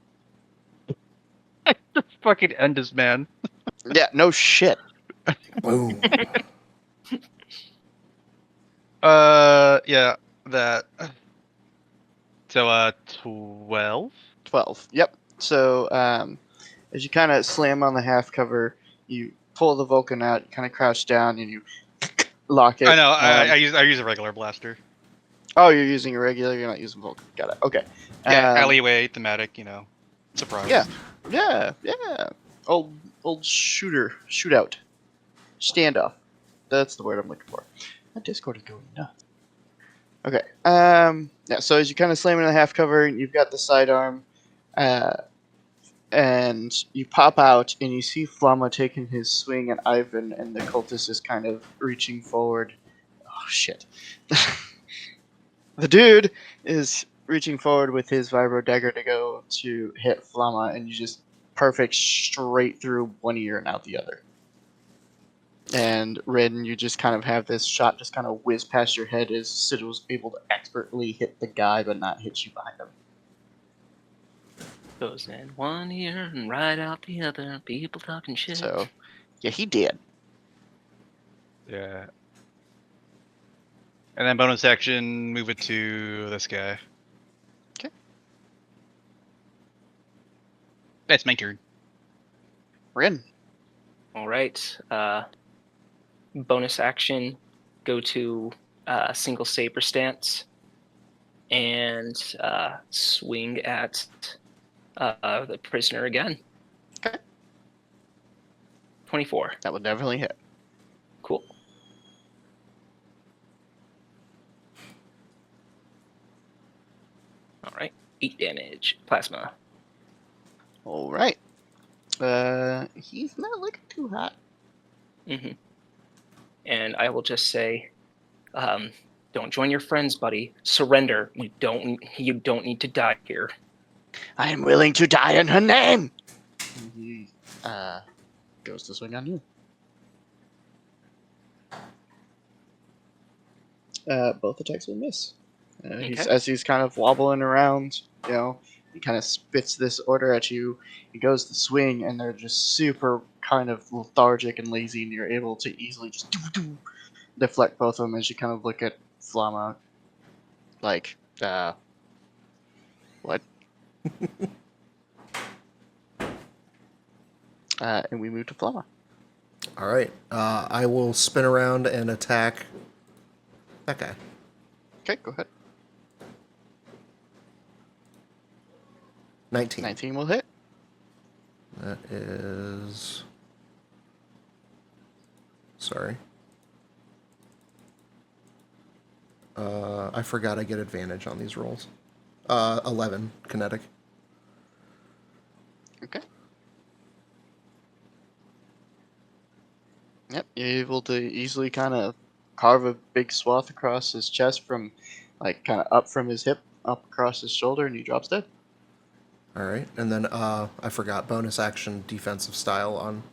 Just fucking end this man. Yeah, no shit. Boom. Yeah, that. So, 12? 12. Yep. So, as you kind of slam on the half cover, you pull the Vulcan out, you kind of crouch down, and you lock it. I know. I use a regular blaster. Oh, you're using a regular. You're not using Vulcan. Got it. Okay. Yeah, alleyway, thematic. Surprise. Yeah. Old shootout, standoff. That's the word I'm looking for. My Discord is going nuts. Okay. Yeah. So as you kind of slam in the half cover, you've got the sidearm, and you pop out, and you see Flamma taking his swing at Ivan, and the cultist is kind of reaching forward. Oh shit. The dude is reaching forward with his vibro dagger to go to hit Flamma, and you just perfect straight through one ear and out the other. And Rin, you just kind of have this shot just kind of whiz past your head as Sigil's able to expertly hit the guy but not hit you behind him. Goes in one ear and right out the other. People talking shit. So, yeah, he did. Yeah. And then bonus action, move it to this guy. Okay. That's my turn. Rin. All right. Bonus action, go to single saber stance and swing at the prisoner again. Okay. 24. That would definitely hit. Cool. All right. 8 damage. Plasma. All right. He's not looking too hot. Mm-hmm. And I will just say, don't join your friends, buddy. Surrender. You don't need to die here. I am willing to die in her name. And he goes to swing on you. Both attacks will miss. Okay. As he's kind of wobbling around, he kind of spits this order at you. He goes to swing, and they're just super kind of lethargic and lazy, and you're able to easily just deflect both of them as you kind of look at Flama like, what? And we move to Flama. All right. I will spin around and attack that guy. Okay, go ahead. 19. 19 will hit. That is... Sorry. I forgot I get advantage on these rolls. 11 kinetic. Okay. Yep, you're able to easily kind of carve a big swath across his chest from, like, kind of up from his hip, up across his shoulder, and he drops dead. All right, and then I forgot bonus action defensive style on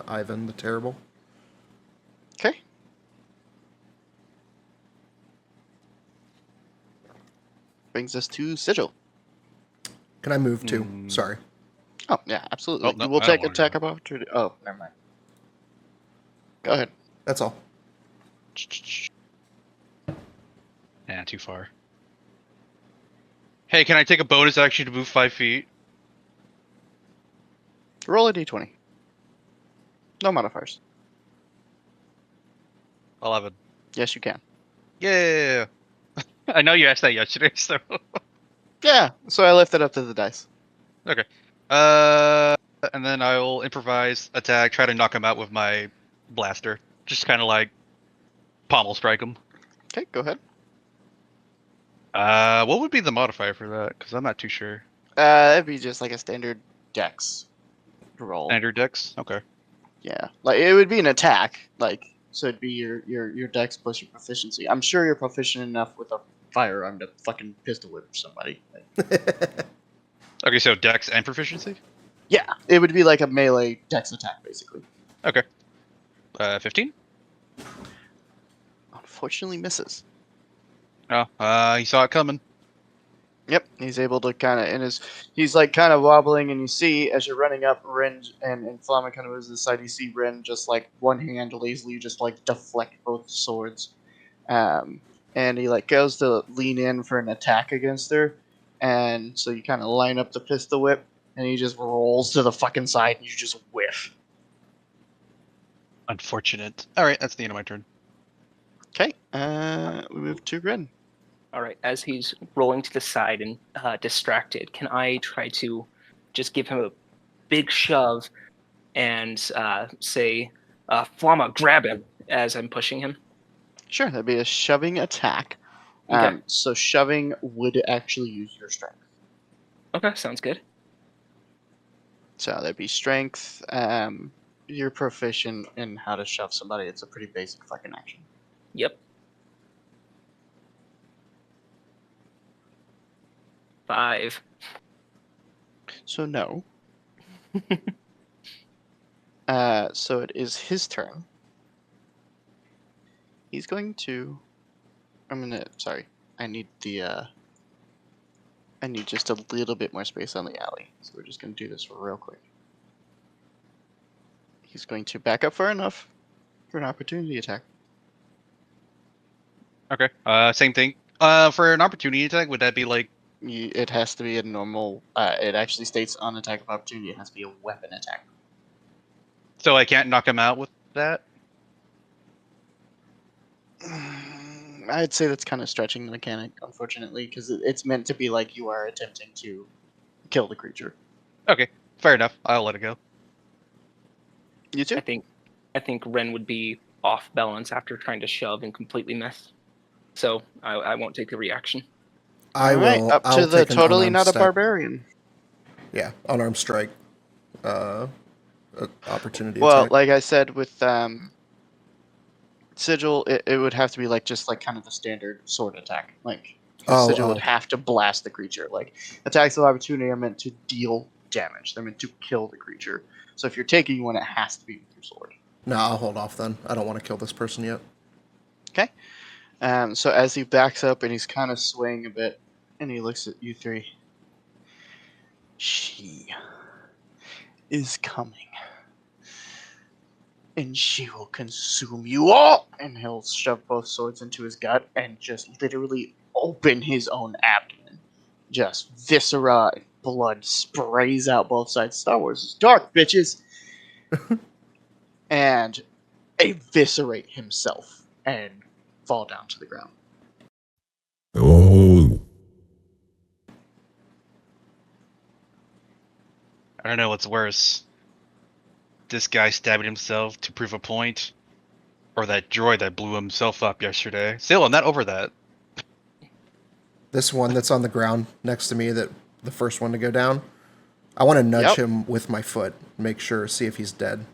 Ivan the Terrible. Okay. Brings us to Sigil. Can I move too? Sorry. Oh, yeah, absolutely. Oh, no, You will I don't take wanna attack go. of opportunity. Oh, never mind. Go ahead. That's all. Nah, too far. Hey, can I take a bonus action to move 5 feet? Roll a d20. No modifiers. 11. Yes, you can. Yeah. I know you asked that yesterday, so. Yeah, so I left it up to the dice. Okay. And then I will improvise attack, try to knock him out with my blaster. Just kind of like pommel strike him. Okay, go ahead. What would be the modifier for that? Because I'm not too sure. That'd be just like a standard dex roll. Standard dex? Okay. Yeah, like it would be an attack, like so it'd be your dex plus your proficiency. I'm sure you're proficient enough with a firearm to fucking pistol whip somebody. Like, Okay, so dex and proficiency? yeah, it would be like a melee dex attack, basically. Okay. 15? Unfortunately, misses. Oh, he saw it coming. Yep, he's able to kind of he's like kind of wobbling, and you see as you're running up, Ren and Flamma kind of moves to the side. You see Ren just like one hand lazily just like deflect both swords, and he like goes to lean in for an attack against her, and so you kind of line up the pistol whip, and he just rolls to the fucking side, and you just whiff. Unfortunate. Alright, that's the end of my turn. Okay, we move to Ren. All right. As he's rolling to the side and distracted, can I try to just give him a big shove and say, "Flama, grab him!" as I'm pushing him? Sure, that'd be a shoving attack. Okay. So shoving would actually use your strength. Okay, sounds good. So that'd be strength. You're proficient in how to shove somebody. It's a pretty basic fucking action. Yep. 5. So no. So it is his turn. He's going to. Sorry. I need I need just a little bit more space on the alley. So we're just gonna do this real quick. He's going to back up far enough for an opportunity attack. Okay. Same thing. For an opportunity attack, would that be like... It has to be a normal. It actually states on attack of opportunity. It has to be a weapon attack. So I can't knock him out with that? I'd say that's kind of stretching the mechanic, unfortunately, because it's meant to be like you are attempting to kill the creature. Okay, fair enough. I'll let it go. You too? I think Ren would be off balance after trying to shove and completely miss. So I won't take the reaction. I All right, will. up I'll to the take an totally unarmed not a step. barbarian. Yeah, unarmed strike. Opportunity Well, attack. like I said, with Sigil, it would have to be like just like kind of the standard sword attack. Like, 'cause Sigil would have to blast the creature. Like, attacks of opportunity are meant to deal damage. They're meant to kill the creature. So if you're taking one, it has to be with your sword. No, I'll hold off then. I don't want to kill this person yet. Okay. So as he backs up and he's kind of swaying a bit, and he looks at you three. She is coming. And she will consume you all! And he'll shove both swords into his gut and just literally open his own abdomen. Just viscera and blood sprays out both sides. Star Wars is dark, bitches! And eviscerate himself and fall down to the ground. Oh, I don't know what's worse. This guy stabbing himself to prove a point, or that droid that blew himself up yesterday. Still, I'm not over that. This one that's on the ground next to me, that the first one to go down, I want to nudge him with my foot, make sure, see if he's dead.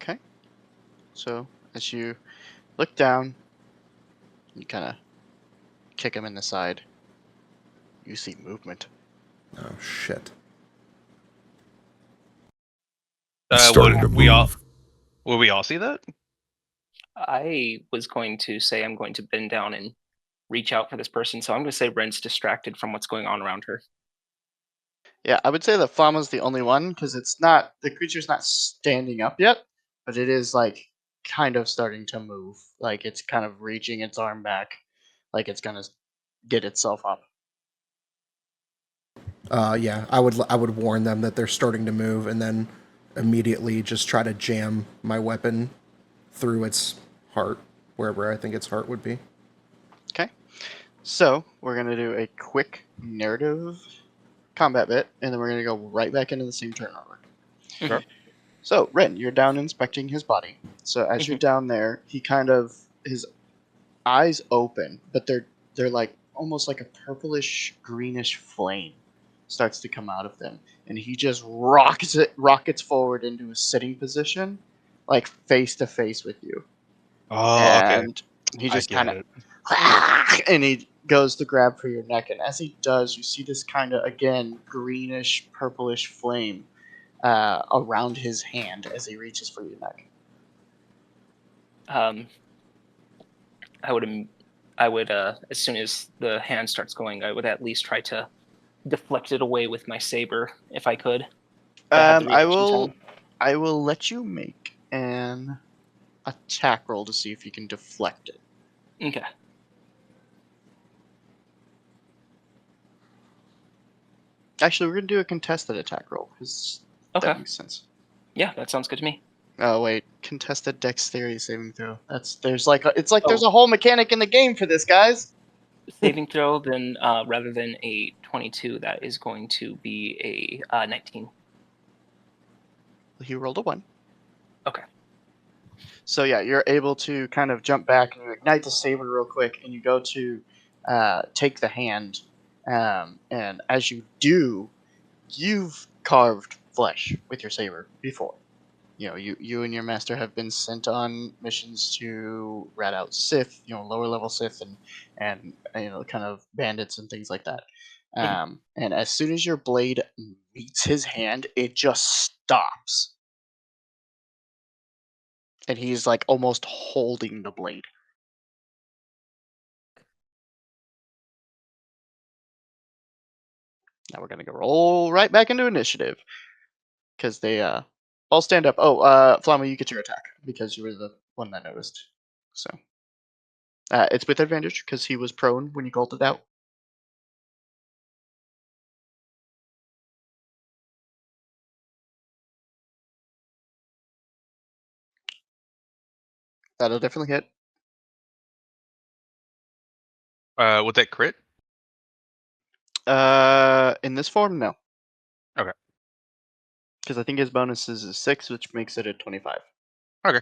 Okay. So, as you look down, you kind of kick him in the side. You see movement. Oh, shit. it's starting to move. Will we all see that? I was going to say I'm going to bend down and reach out for this person, so I'm going to say Ren's distracted from what's going on around her. Yeah, I would say that Flama's the only one because the creature's not standing up yet, but it is like kind of starting to move. Like it's kind of reaching its arm back, like it's gonna get itself up. Yeah, I would warn them that they're starting to move, and then immediately just try to jam my weapon through its heart, wherever I think its heart would be. Okay, so we're gonna do a quick narrative combat bit, and then we're gonna go right back into the same turn order. Sure. So Ren, you're down inspecting his body. So as you're down there, his eyes open, but they're like almost like a purplish greenish flame starts to come out of them, and he just rockets forward into a sitting position, like face to face with you. Oh, okay. And he I just get kind of it. and he goes to grab for your neck, and as he does, you see this kind of again greenish purplish flame around his hand as he reaches for your neck. I would as soon as the hand starts going, I would at least try to deflect it away with my saber if I could. I will let you make an attack roll to see if you can deflect it. Okay. Actually, we're gonna do a contested attack roll because that makes sense. Yeah, that sounds good to me. Oh wait, contested dexterity saving throw. There's a whole mechanic in the game for this, guys. Saving throw, then rather than a 22, that is going to be a 19. He rolled a 1. Okay. So yeah, you're able to kind of jump back and you ignite the saber real quick, and you go to take the hand, and as you do, you've carved flesh with your saber before. You know, you and your master have been sent on missions to rat out Sith, lower level Sith, and kind of bandits and things like that. And as soon as your blade meets his hand, it just stops, and he's like almost holding the blade. Now we're gonna go roll right back into initiative because they all stand up. Oh, Flamma, you get your attack because you were the one that noticed. So it's with advantage because he was prone when you called it out. That'll definitely hit. Would that crit? In this form, no. Okay. Because I think his bonus is a 6, which makes it a 25. Okay.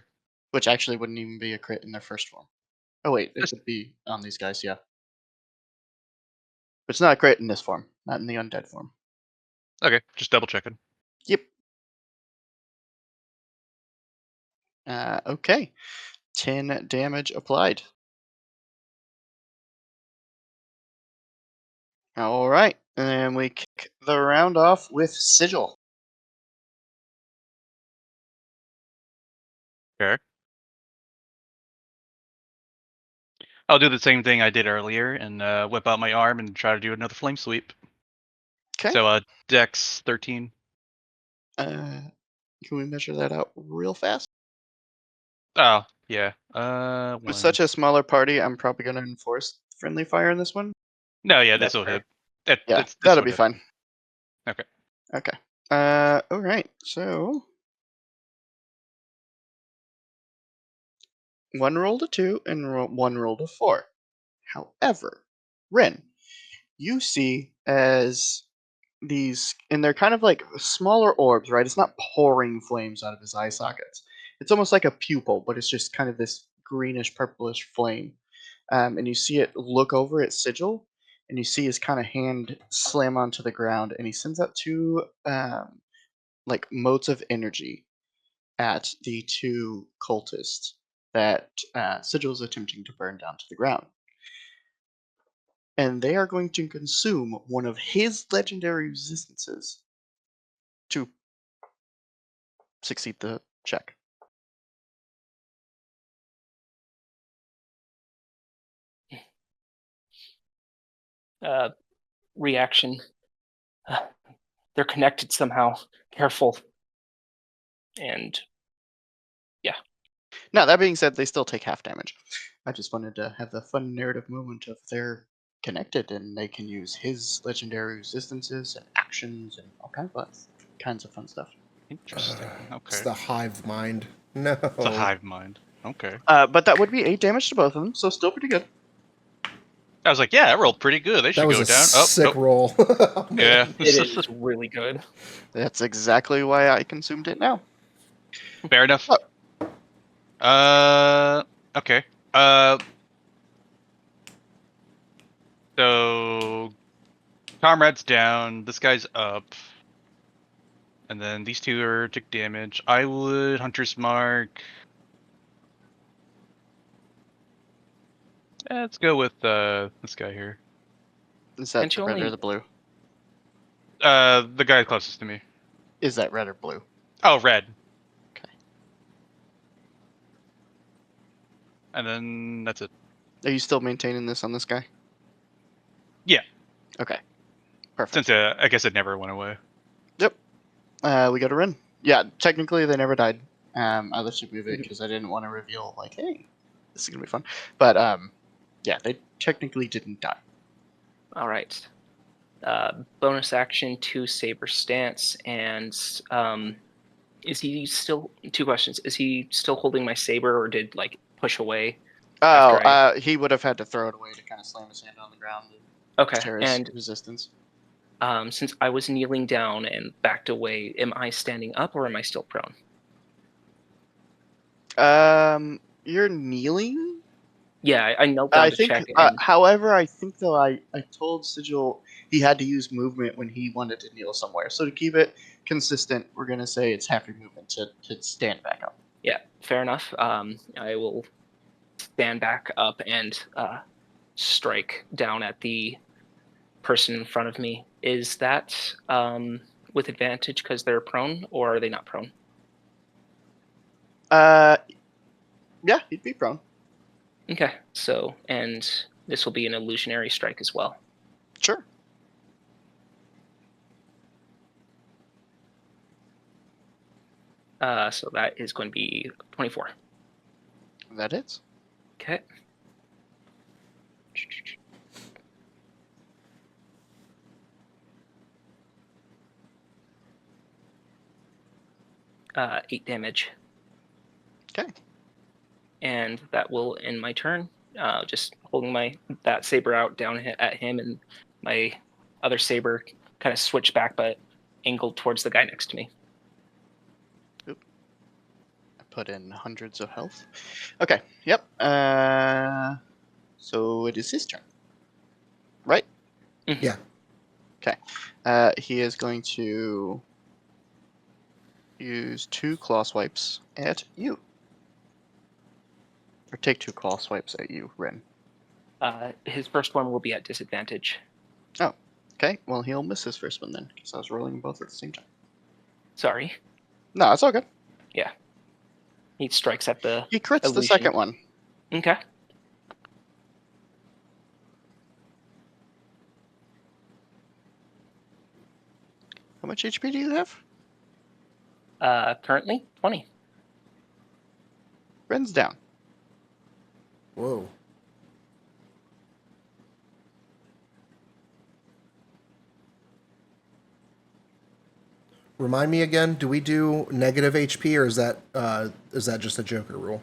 Which actually wouldn't even be a crit in their first form. Oh wait, it would be on these guys, yeah. But it's not a crit in this form, not in the undead form. Okay, just double checking. Yep. Okay. 10 damage applied. All right, and we kick the round off with Sigil. Okay. I'll do the same thing I did earlier and whip out my arm and try to do another flame sweep. Okay. So Dex 13. Can we measure that out real fast? Oh, yeah. With such a smaller party, I'm probably going to enforce friendly fire in this one. No, yeah, That's this will fair. hit. Yeah, This that'll will be hit. fine. Okay. Okay. All right. So 1 roll to 2 and 1 roll to 4. However, Rin, you see as these, and they're kind of like smaller orbs, right? It's not pouring flames out of his eye sockets. It's almost like a pupil, but it's just kind of this greenish purplish flame. And you see it look over at Sigil, and you see his kind of hand slam onto the ground, and he sends out 2 like motes of energy at the 2 cultists that Sigil is attempting to burn down to the ground. And they are going to consume one of his legendary resistances to succeed the check. Reaction. They're connected somehow. Careful. And Now, that being said, they still take half damage. I just wanted to have the fun narrative moment of they're connected and they can use his legendary resistances and actions and all kinds of fun stuff. Interesting. It's Okay. the hive mind. No. It's a hive mind. Okay. But that would be 8 damage to both of them, so still pretty good. I was like, yeah, I rolled pretty good. They That should was go a down. Oh, sick nope. roll. Yeah. it is really good. That's exactly why I consumed it now. Fair enough. Okay. So comrade's down. This guy's up. And then these 2 took damage. I would Hunter's Mark. Let's go with this guy here. Is that Can't the you red or only- the blue? The guy closest to me. Is that red or blue? Oh, red. Okay. And then that's it. Are you still maintaining this on this guy? Yeah. Okay. Perfect. Since I guess it never went away. Yep. We got a Rin. Yeah, technically they never died. I let you move it because I didn't want to reveal, like, hey, this is going to be fun. But, yeah, they technically didn't die. All right. Bonus action 2 saber stance, and is he still? 2 questions. Is he still holding my saber, or did like push away? Oh, After he would have had to throw it away to kind of slam his hand on the ground and Okay, tear his and resistance. since I was kneeling down and backed away, am I standing up or am I still prone? You're kneeling? Yeah, I knelt down I to think, check. And, however, I think though I told Sigil he had to use movement when he wanted to kneel somewhere. So to keep it consistent, we're gonna say it's half your movement to stand back up. yeah, fair enough. I will stand back up and strike down at the person in front of me. Is that with advantage because they're prone, or are they not prone? Yeah, he'd be prone. Okay, so, and this will be an illusionary strike as well. Sure. So that is going to be 24. That is. Okay. Uh, 8 damage. Okay. And that will end my turn. Just holding that saber out down at him, and my other saber kind of switched back, but angled towards the guy next to me. I put in hundreds of health. Okay. Yep. So it is his turn. Right? Yeah. Okay. He is going to use 2 claw swipes at you. Or take 2 claw swipes at you, Ren. His first one will be at disadvantage. Oh, okay. Well, he'll miss his first one then, because I was rolling both at the same time. Sorry. No, it's all good. He strikes at the He crits the illusion. second one. Okay. How much HP do you have? Currently 20. Ren's down. Whoa. Remind me again, do we do negative HP, or is that just a Joker rule?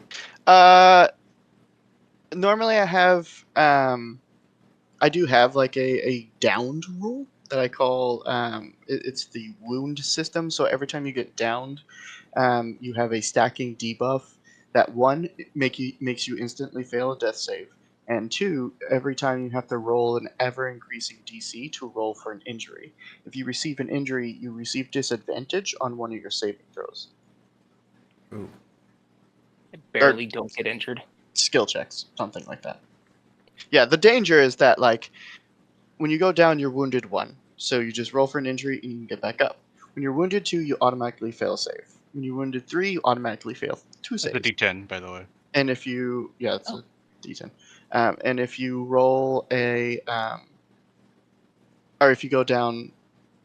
Normally I have I do have like a downed rule that I call it's the wound system. So every time you get downed, you have a stacking debuff that one makes you instantly fail a death save, and two, every time you have to roll an ever increasing DC to roll for an injury. If you receive an injury, you receive disadvantage on one of your saving throws. Ooh. I barely don't get injured. Skill checks, something like that. Yeah, the danger is that like when you go down, you're wounded one, so you just roll for an injury and you can get back up. When you're wounded two, you automatically fail a save. When you're wounded three, you automatically fail two That's a saves. D10, by the way. And if you, yeah, it's a D10. And if you roll a, or if you go down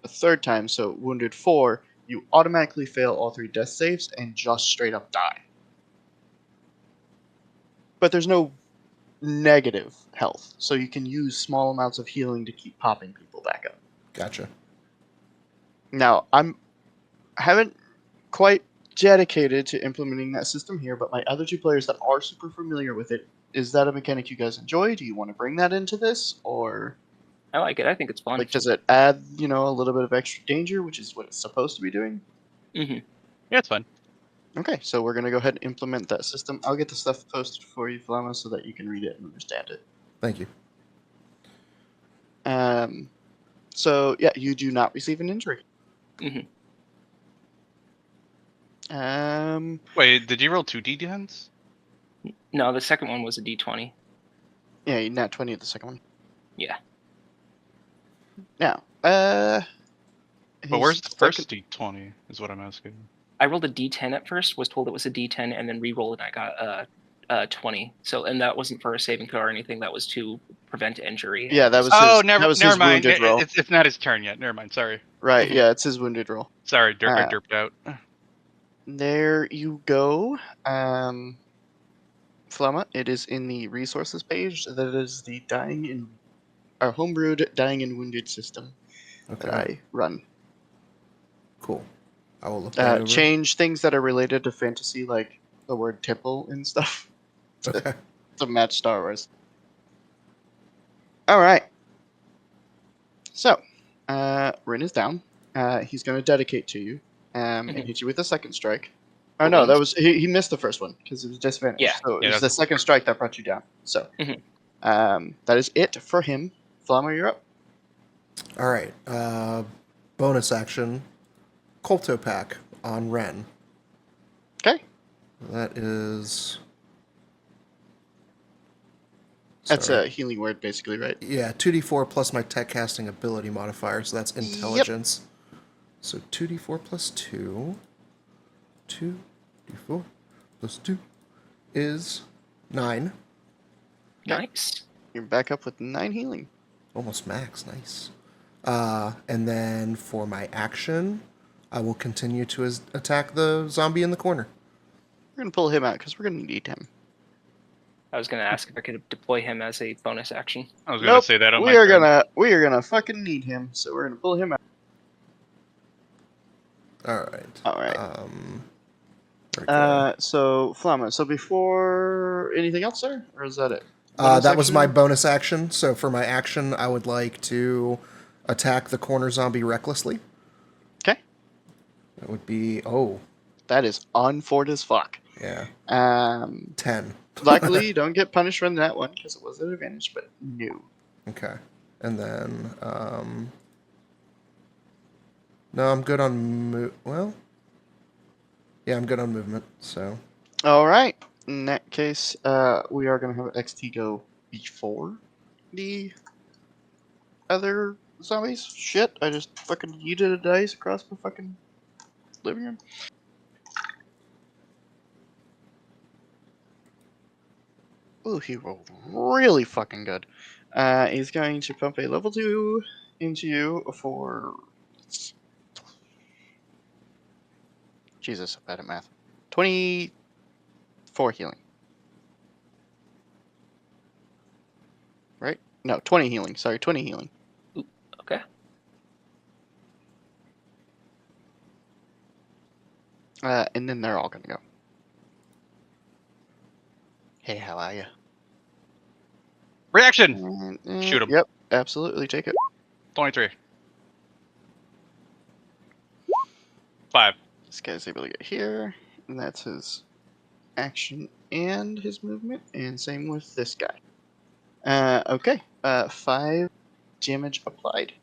a third time, so wounded four, you automatically fail all three death saves and just straight up die. But there's no negative health, so you can use small amounts of healing to keep popping people back up. Gotcha. Now, I haven't quite dedicated to implementing that system here, but my other two players that are super familiar with it, is that a mechanic you guys enjoy? Do you want to bring that into this, or I like it. I think it's fun. like does it add a little bit of extra danger, which is what it's supposed to be doing? Mm-hmm. Yeah, it's fun. Okay, so we're gonna go ahead and implement that system. I'll get the stuff posted for you, Flama, so that you can read it and understand it. Thank you. So yeah, you do not receive an injury. Mm-hmm. Wait, did you roll 2 D10s? No, the second one was a D20. Yeah, you nat 20 at the second one. Yeah. Now, But where's the his first D20, is what I'm asking. I rolled a D10 at first, was told it was a D10, and then re-rolled and I got 20. So, and that wasn't for a saving throw or anything. That was to prevent injury. Yeah, that was Oh, his, that was never his mind. wounded roll. It's not his turn yet. Never mind. Sorry. Right, Mhm. yeah, it's his wounded roll. Sorry, I derped out. There you go. Flama, it is in the resources page. That is the our homebrewed dying and wounded system that Okay. I run. Cool. I will look that over. Change things that are related to fantasy, like the word tipple and stuff, Okay. to match Star Wars. All right. So, Rin is down. He's going to dedicate to you and hit you with a second strike. Oh no, that was he missed the first one because it was disadvantage. Yeah. So it Yeah, was the second strike that brought you down. So, that is it for him. Flama, you're up. All right. Bonus action. Colto Pack on Ren. Okay. That is. That's Sorry. a healing word, basically, right? Yeah, 2d4 plus my tech casting ability modifier, so that's intelligence. So 2d4 plus 2. 2d4 plus 2 is 9. Nice. You're back up with 9 healing. Almost max, nice. And then for my action, I will continue to attack the zombie in the corner. We're gonna pull him out because we're gonna need him. I was going to ask if I could deploy him as a bonus action. I was going to say that on my we are turn. we are gonna fucking need him, so we're gonna pull him out. All right. All right. very good. So Flama. So before anything else, sir, or is that it? That was my bonus action. So for my action, I would like to attack the corner zombie recklessly. Okay. That would be That is unfort as fuck. Yeah. 10. Luckily, you don't get punished from that one because it was an advantage, but no. Okay. And then no, I'm good on yeah, I'm good on movement. So. All right. In that case, we are gonna have XT go before the other zombies. Shit! I just fucking yeeted a dice across my fucking living room. Ooh, he rolled really fucking good. He's going to pump a level 2 into you for Jesus, I'm bad at math. 24 healing. Right? No, 20 healing. Sorry, 20 healing. Okay. And then they're all gonna go. Hey, how are you? Reaction! Shoot 'em. Yep, absolutely. Take it. 23. 5. This guy's able to get here, and that's his action and his movement, and same with this guy. Okay. 5 damage applied.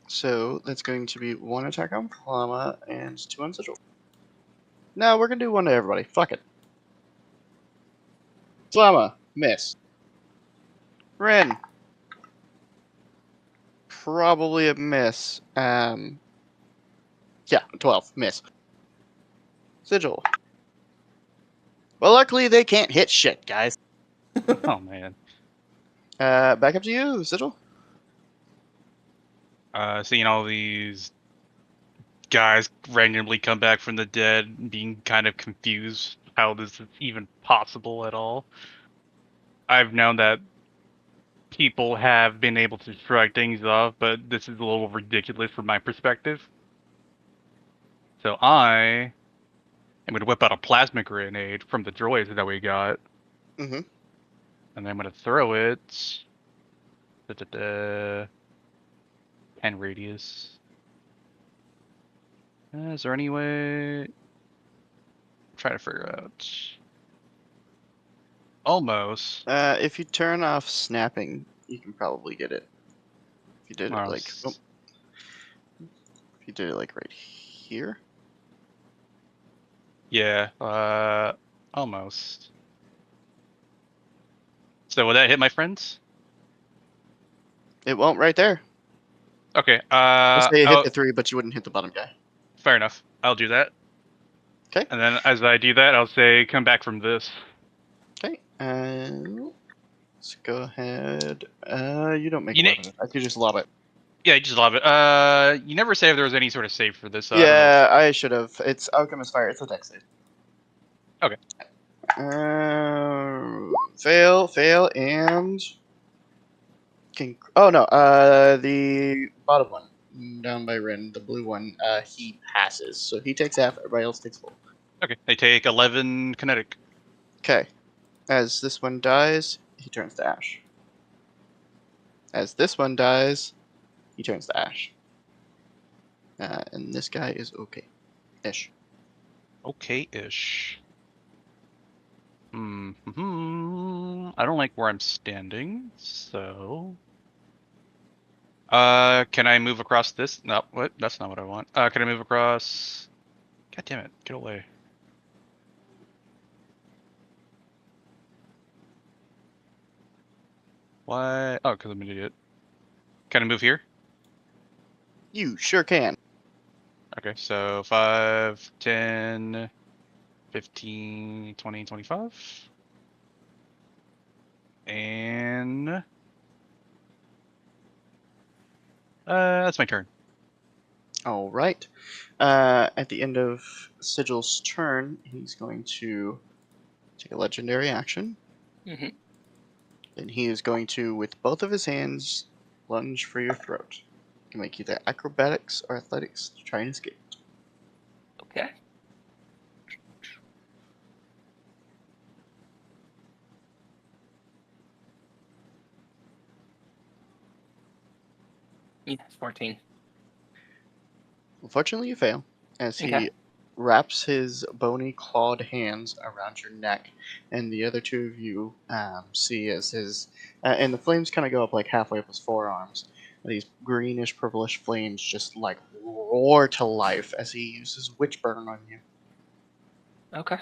So that's going to be 1 attack on Plama and 2 on Sigil. No, we're gonna do 1 to everybody. Fuck it. Plama, miss. Ren, probably a miss. Yeah, 12, miss. Sigil. Well, luckily they can't hit shit, guys. Oh, man. Back up to you, Sigil. Seeing all these guys randomly come back from the dead, being kind of confused how this is even possible at all. I've known that people have been able to shrug things off, but this is a little ridiculous from my perspective. So I am going to whip out a plasma grenade from the droids that we got, Mm-hmm. and then I'm going to throw it. 10 radius. Is there any way? I'm trying to figure out. Almost. If you turn off snapping, you can probably get it. If you did it like, Almost. if you did it like right here. Yeah. Almost. So would that hit my friends? It won't right there. Okay. Let's say it hit the 3, but you wouldn't hit the bottom guy. Fair enough. I'll do that. Okay. And then as I do that, I'll say, "Come back from this." Okay. Let's go ahead. You don't make You a ne- weapon attack. You just lob it. Yeah, you just love it. You never say if there was any sort of save for this. So Yeah, I should have. It's Alchemist Fire. It's a dex save. Okay. Fail, and oh no, the bottom one down by Ren, the blue one, he passes, so he takes half. Everybody else takes full. Okay. They take 11 kinetic. Okay, as this one dies, he turns to ash. As this one dies, he turns to ash. And this guy is okay-ish. Okay-ish. I don't like where I'm standing, so. Can I move across this? No, what? That's not what I want. Can I move across? God damn it! Get away. Why? Oh, because I'm an idiot. Can I move here? You sure can. Okay, so 5, 10, 15, 20, 25. And that's my turn. All right. At the end of Sigil's turn, he's going to take a legendary action. Mm-hmm. Then he is going to, with both of his hands, lunge for your throat. You can make either acrobatics or athletics to try and escape. Okay. Yeah, 14. Unfortunately, you fail, as he Okay. wraps his bony clawed hands around your neck, and the other 2 of you see as his and the flames kind of go up like halfway up his forearms. These greenish purplish flames just like roar to life as he uses witch burn on you. Okay.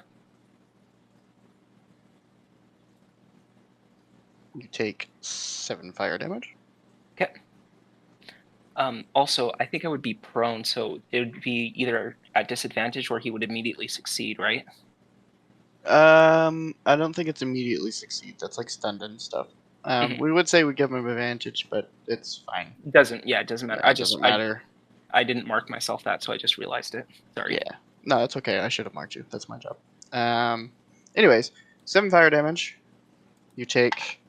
You take 7 fire damage. Okay. Also, I think I would be prone, so it would be either at disadvantage or he would immediately succeed, right? I don't think it's immediately succeed. That's like stunned and stuff. Mhm. We would say we give him advantage, but it's fine. It doesn't. Yeah, it doesn't matter. It doesn't matter. I didn't mark myself that, so I just realized it. Sorry. Yeah. No, that's okay. I should have marked you. That's my job. Anyways, 7 fire damage. You take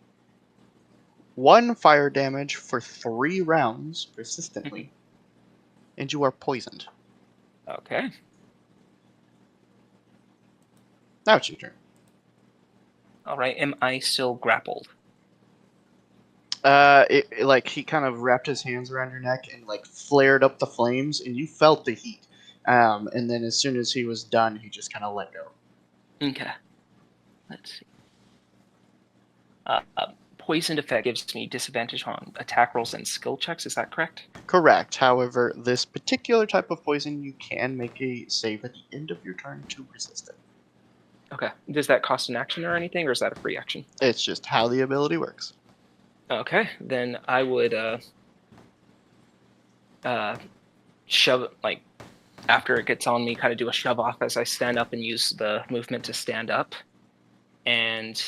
1 fire damage for 3 rounds persistently, and you are poisoned. Okay. Now it's your turn. All right. Am I still grappled? Like he kind of wrapped his hands around your neck and like flared up the flames, and you felt the heat. And then as soon as he was done, he just kind of let go. Okay. Let's see. Poisoned effect gives me disadvantage on attack rolls and skill checks. Is that correct? Correct. However, this particular type of poison, you can make a save at the end of your turn to resist it. Okay. Does that cost an action or anything, or is that a free action? It's just how the ability works. Okay. Then I would shove, like, after it gets on me, kind of do a shove off as I stand up and use the movement to stand up. And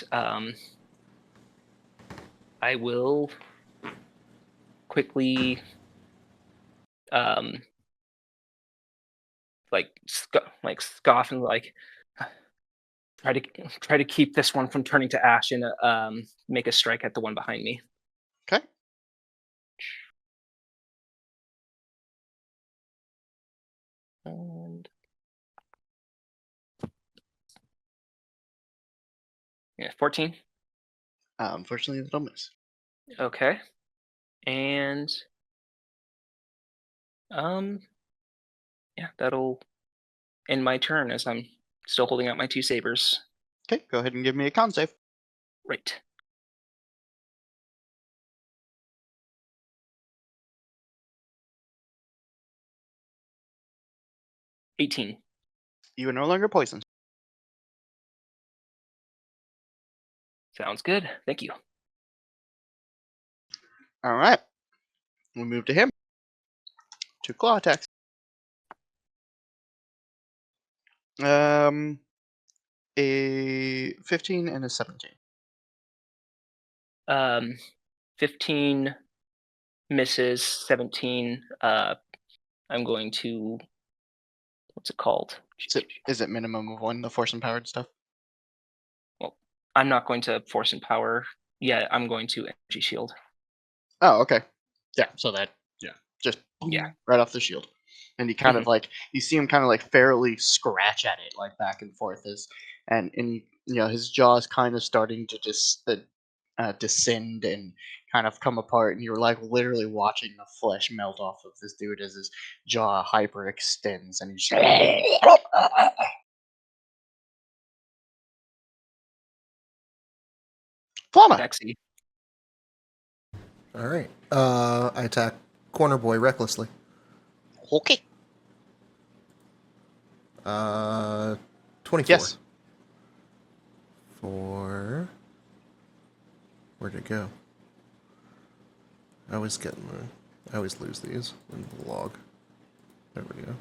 I will quickly scoff and try to keep this one from turning to ash and make a strike at the one behind me. Okay. And yeah, 14. Unfortunately, that'll miss. Okay. And yeah, that'll end my turn as I'm still holding out my 2 sabers. Okay, go ahead and give me a con save. Right. $18. You are no longer poisoned. Sounds good. Thank you. All right. We move to him. 2 claw attacks. A 15 and a 17. 15 misses. 17. I'm going to. What's it called? Is it minimum of 1, the force empowered stuff? Well, I'm not going to force and power. Yeah, I'm going to energy shield. Oh, okay. Yeah, so that, just Yeah. right off the shield. And he kind of like, you see him kind of like fairly scratch at it, like back and forth, and his jaw is kind of starting to just descend and kind of come apart, and you're like literally watching the flesh melt off of this dude as his jaw hyper extends, and he's Flamma. Dexy. All right. I attack Corner Boy recklessly. Okay. 24. Yes. For where'd it go? I always lose these in the log. There we go.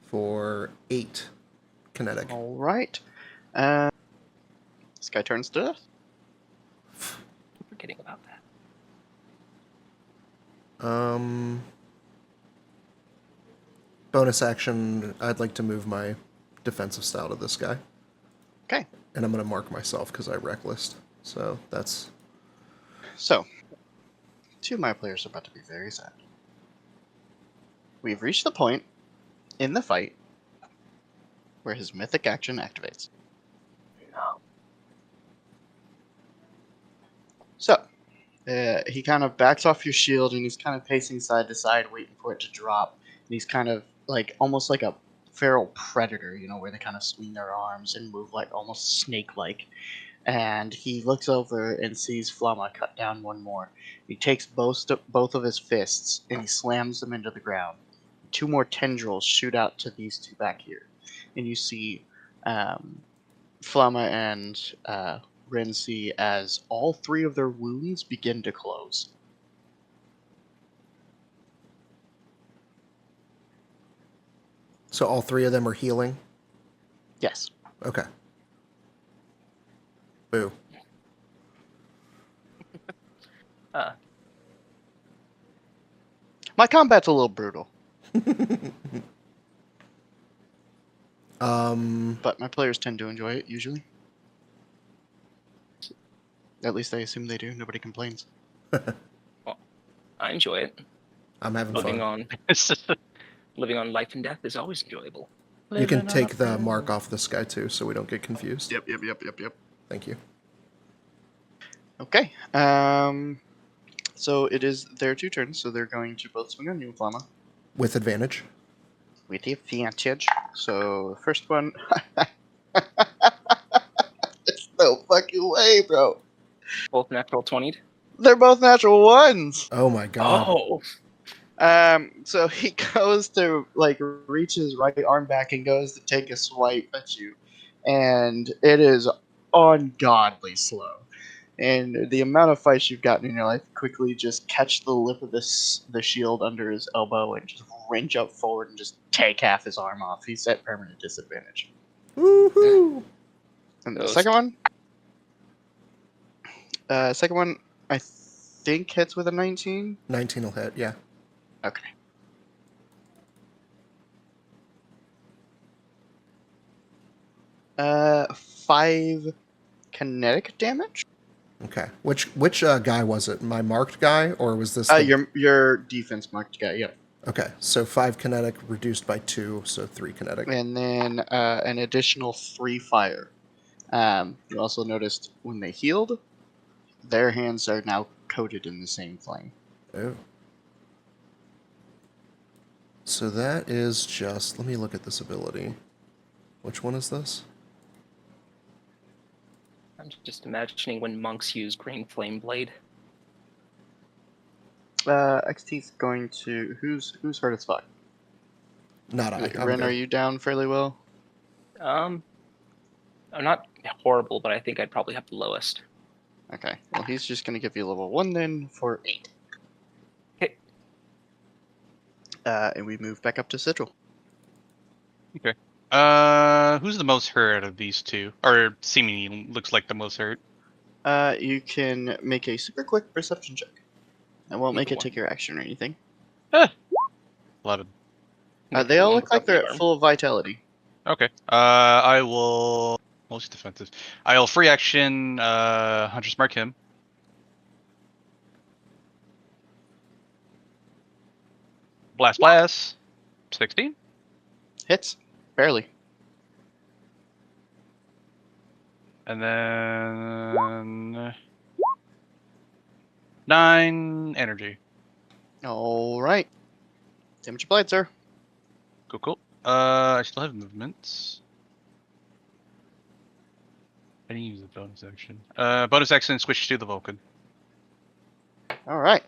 For 8 kinetic. All right. This guy turns to death. I'm forgetting about that. Bonus action, I'd like to move my defensive style to this guy. Okay. And I'm going to mark myself because I reckless. So that's... So, 2 of my players are about to be very sad. We've reached the point in the fight where his mythic action activates. No. So, he kind of backs off your shield and he's kind of pacing side to side, waiting for it to drop. And he's kind of like almost like a feral predator, where they kind of swing their arms and move like almost snake-like. And he looks over and sees Flamma cut down one more. He takes both of his fists and he slams them into the ground. 2 more tendrils shoot out to these 2 back here. And you see Flamma and Ren see as all 3 of their wounds begin to close. So all 3 of them are healing? Yes. Okay. Boo. My combat's a little brutal, but my players tend to enjoy it usually. At least I assume they do. Nobody complains. I enjoy it. I'm having Living fun. on life and death is always enjoyable. You can take the mark off this guy too, so we don't get confused. Yep. Thank you. Okay. So it is their 2 turns, so they're going to both swing on you, Flama. With advantage. With the advantage. So the first one. There's no fucking way, bro. Both natural 20'd. They're both natural ones. Oh my god. Oh, So he goes to like reach his right arm back and goes to take a swipe at you, and it is ungodly slow. And the amount of fights you've gotten in your life, quickly just catch the lip of the shield under his elbow and just wrench up forward and just take half his arm off. He's at permanent disadvantage. Woohoo! And the Those- second one, I think hits with a 19. 19 will hit, yeah. Okay. Uh, 5 kinetic damage. Okay. Which guy was it? My marked guy, or was this? the- Your defense marked guy. Yep. Okay, so 5 kinetic reduced by 2, so 3 kinetic. And then an additional 3 fire. You also noticed when they healed, their hands are now coated in the same flame. Oh. So that is just. Let me look at this ability. Which one is this? I'm just imagining when monks use green flame blade. XT's going to who's hurt as fuck. Not I. I'm Ren, good. are you down fairly well? I'm not horrible, but I think I'd probably have the lowest. Okay. Well, he's just going to give you a level 1 then for 8. Okay. And we move back up to Sigil. Who's the most hurt out of these two? Or seemingly looks like the most hurt. You can make a super quick perception check. I won't make Either it one. take your action or anything. 11. They all One look like with the they're arm. full of vitality. Okay. I will most defensive. I'll free action Hunter's Mark him. Blast. 16. Hits. Barely. And then 9 energy. Alright. Damage applied, sir. Cool. I still have movements. I didn't use the bonus action. Bonus action switch to the Vulcan. Alright.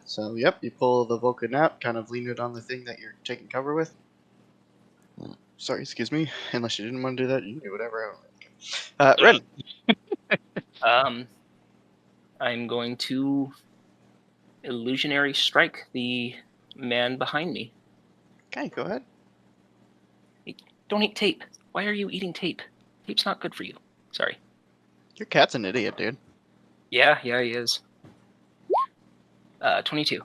So, yep, you pull the Vulcan out, kind of lean it on the thing that you're taking cover with. Sorry, excuse me. Unless you didn't want to do that, you can do whatever. Ren. I'm going to illusionary strike the man behind me. Okay, go ahead. Don't eat tape. Why are you eating tape? Tape's not good for you. Sorry. Your cat's an idiot, dude. Yeah, he is. 22.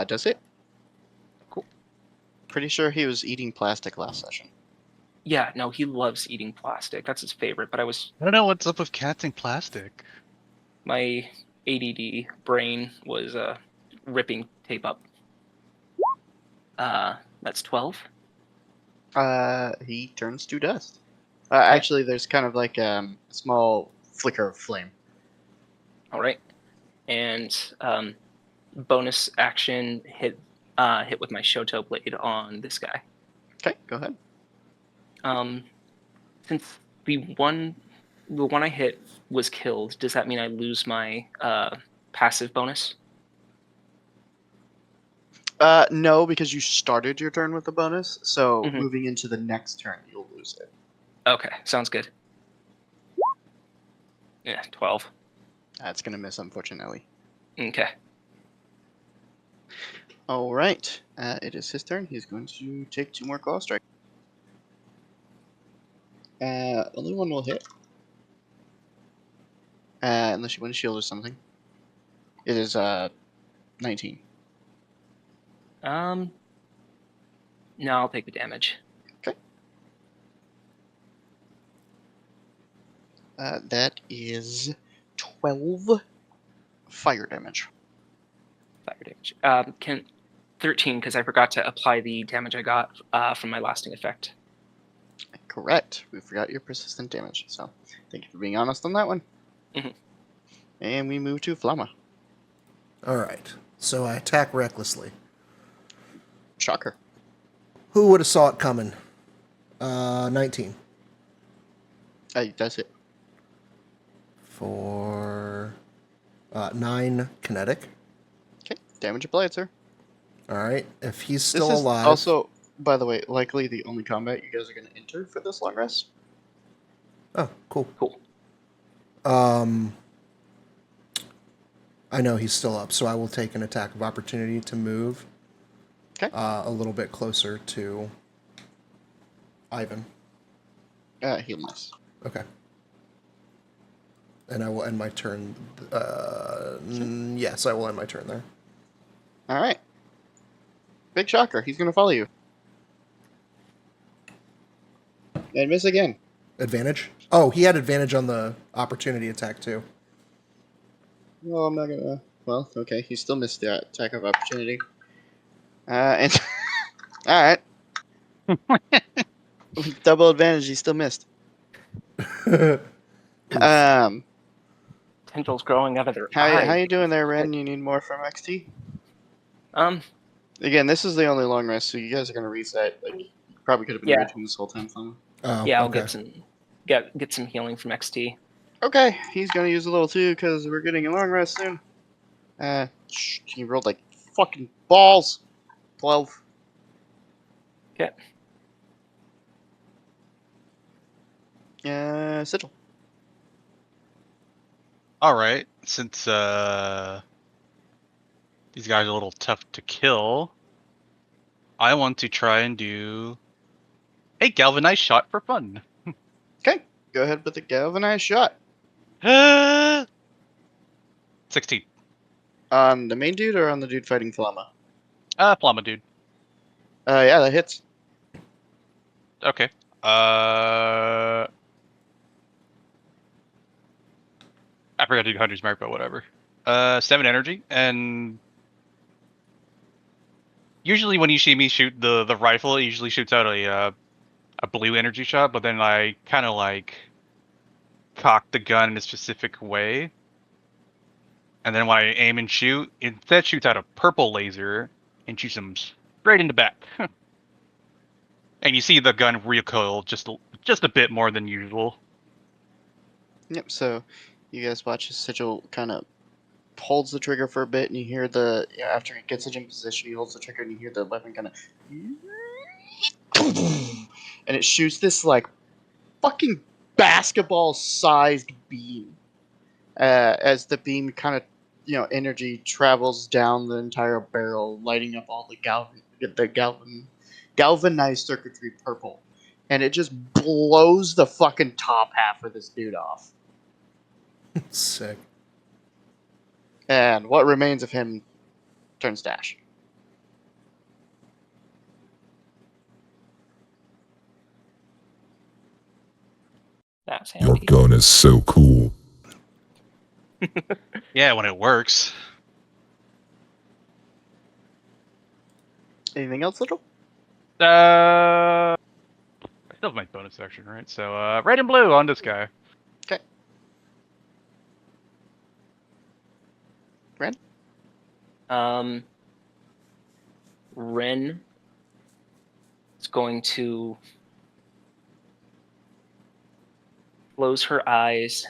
Does it? Cool. Pretty sure he was eating plastic last session. Yeah, no, he loves eating plastic. That's his favorite. But I don't know what's up with cats and plastic. my ADD brain was ripping tape up. That's 12. He turns to dust. Actually, there's kind of like a small flicker of flame. All right, and bonus action hit with my Shoto blade on this guy. Okay, go ahead. Since the one I hit was killed, does that mean I lose my passive bonus? No, because you started your turn with a bonus, so Mhm. moving into the next turn, you'll lose it. Okay, sounds good. Yeah, 12. That's gonna miss, unfortunately. Okay. All right, it is his turn. He's going to take 2 more claw strikes. Only one will hit. Unless you windshield or something. It is 19. No, I'll take the damage. That is 12 fire damage. Fire damage. Can 13 because I forgot to apply the damage I got from my lasting effect. Correct. We forgot your persistent damage, so thank you for being honest on that one. Mhm. And we move to Flamma. All right. So I attack recklessly. Shocker. Who would have saw it coming? 19. That's it. For 9 kinetic. Okay, damage applied, sir. All right. If he's still This is alive. also, by the way, likely the only combat you guys are going to enter for this long rest. Oh, cool. Cool. I know he's still up, so I will take an attack of opportunity to move. Okay. A little bit closer to Ivan. He'll miss. Okay. And I will end my turn. Yes, I will end my turn there. All right. Big shocker. He's going to follow you. And miss again. Advantage? Oh, he had advantage on the opportunity attack, too. Well, I'm not going to... Well, okay. He still missed the attack of opportunity. And... All right. With double advantage, he still missed. Tendrils growing out of their eyes. How you doing there, Ren? You need more from XT? Um, Again, this is the only long rest, so you guys are going to reset. Like, you probably could have been Yeah. raging this whole time. So. Oh, yeah, I'll okay. get some healing from XT. Okay, he's going to use a little too, because we're getting a long rest soon. He rolled like fucking balls. 12. Okay. Sigil. All right, since these guys are a little tough to kill, I want to try and do a galvanized shot for fun. Okay, go ahead with the galvanized shot. 16. On the main dude or on the dude fighting Flamma? Plama dude. Yeah, that hits. Okay. I forgot to do Hunter's Mark, but whatever. 7 energy, and usually when you see me shoot the rifle, it usually shoots out a blue energy shot, but then I kind of like cock the gun in a specific way, and then when I aim and shoot, it instead shoots out a purple laser and shoots him straight in the back. And you see the gun recoil just a bit more than usual. Yep, so you guys watch as Sigil kind of holds the trigger for a bit, and you hear after he gets it in position, he holds the trigger, and you hear the weapon kind of... And it shoots this, like, fucking basketball-sized beam. As the beam kind of, energy travels down the entire barrel, lighting up all the galvanized circuitry purple. And it just blows the fucking top half of this dude off. Sick. And what remains of him turns to ash. That's Your handy. gun is so cool. Yeah, when it works. Anything else, Little? I still have my bonus action, right? So, red and blue on this guy. Okay. Ren? Ren is going to close her eyes,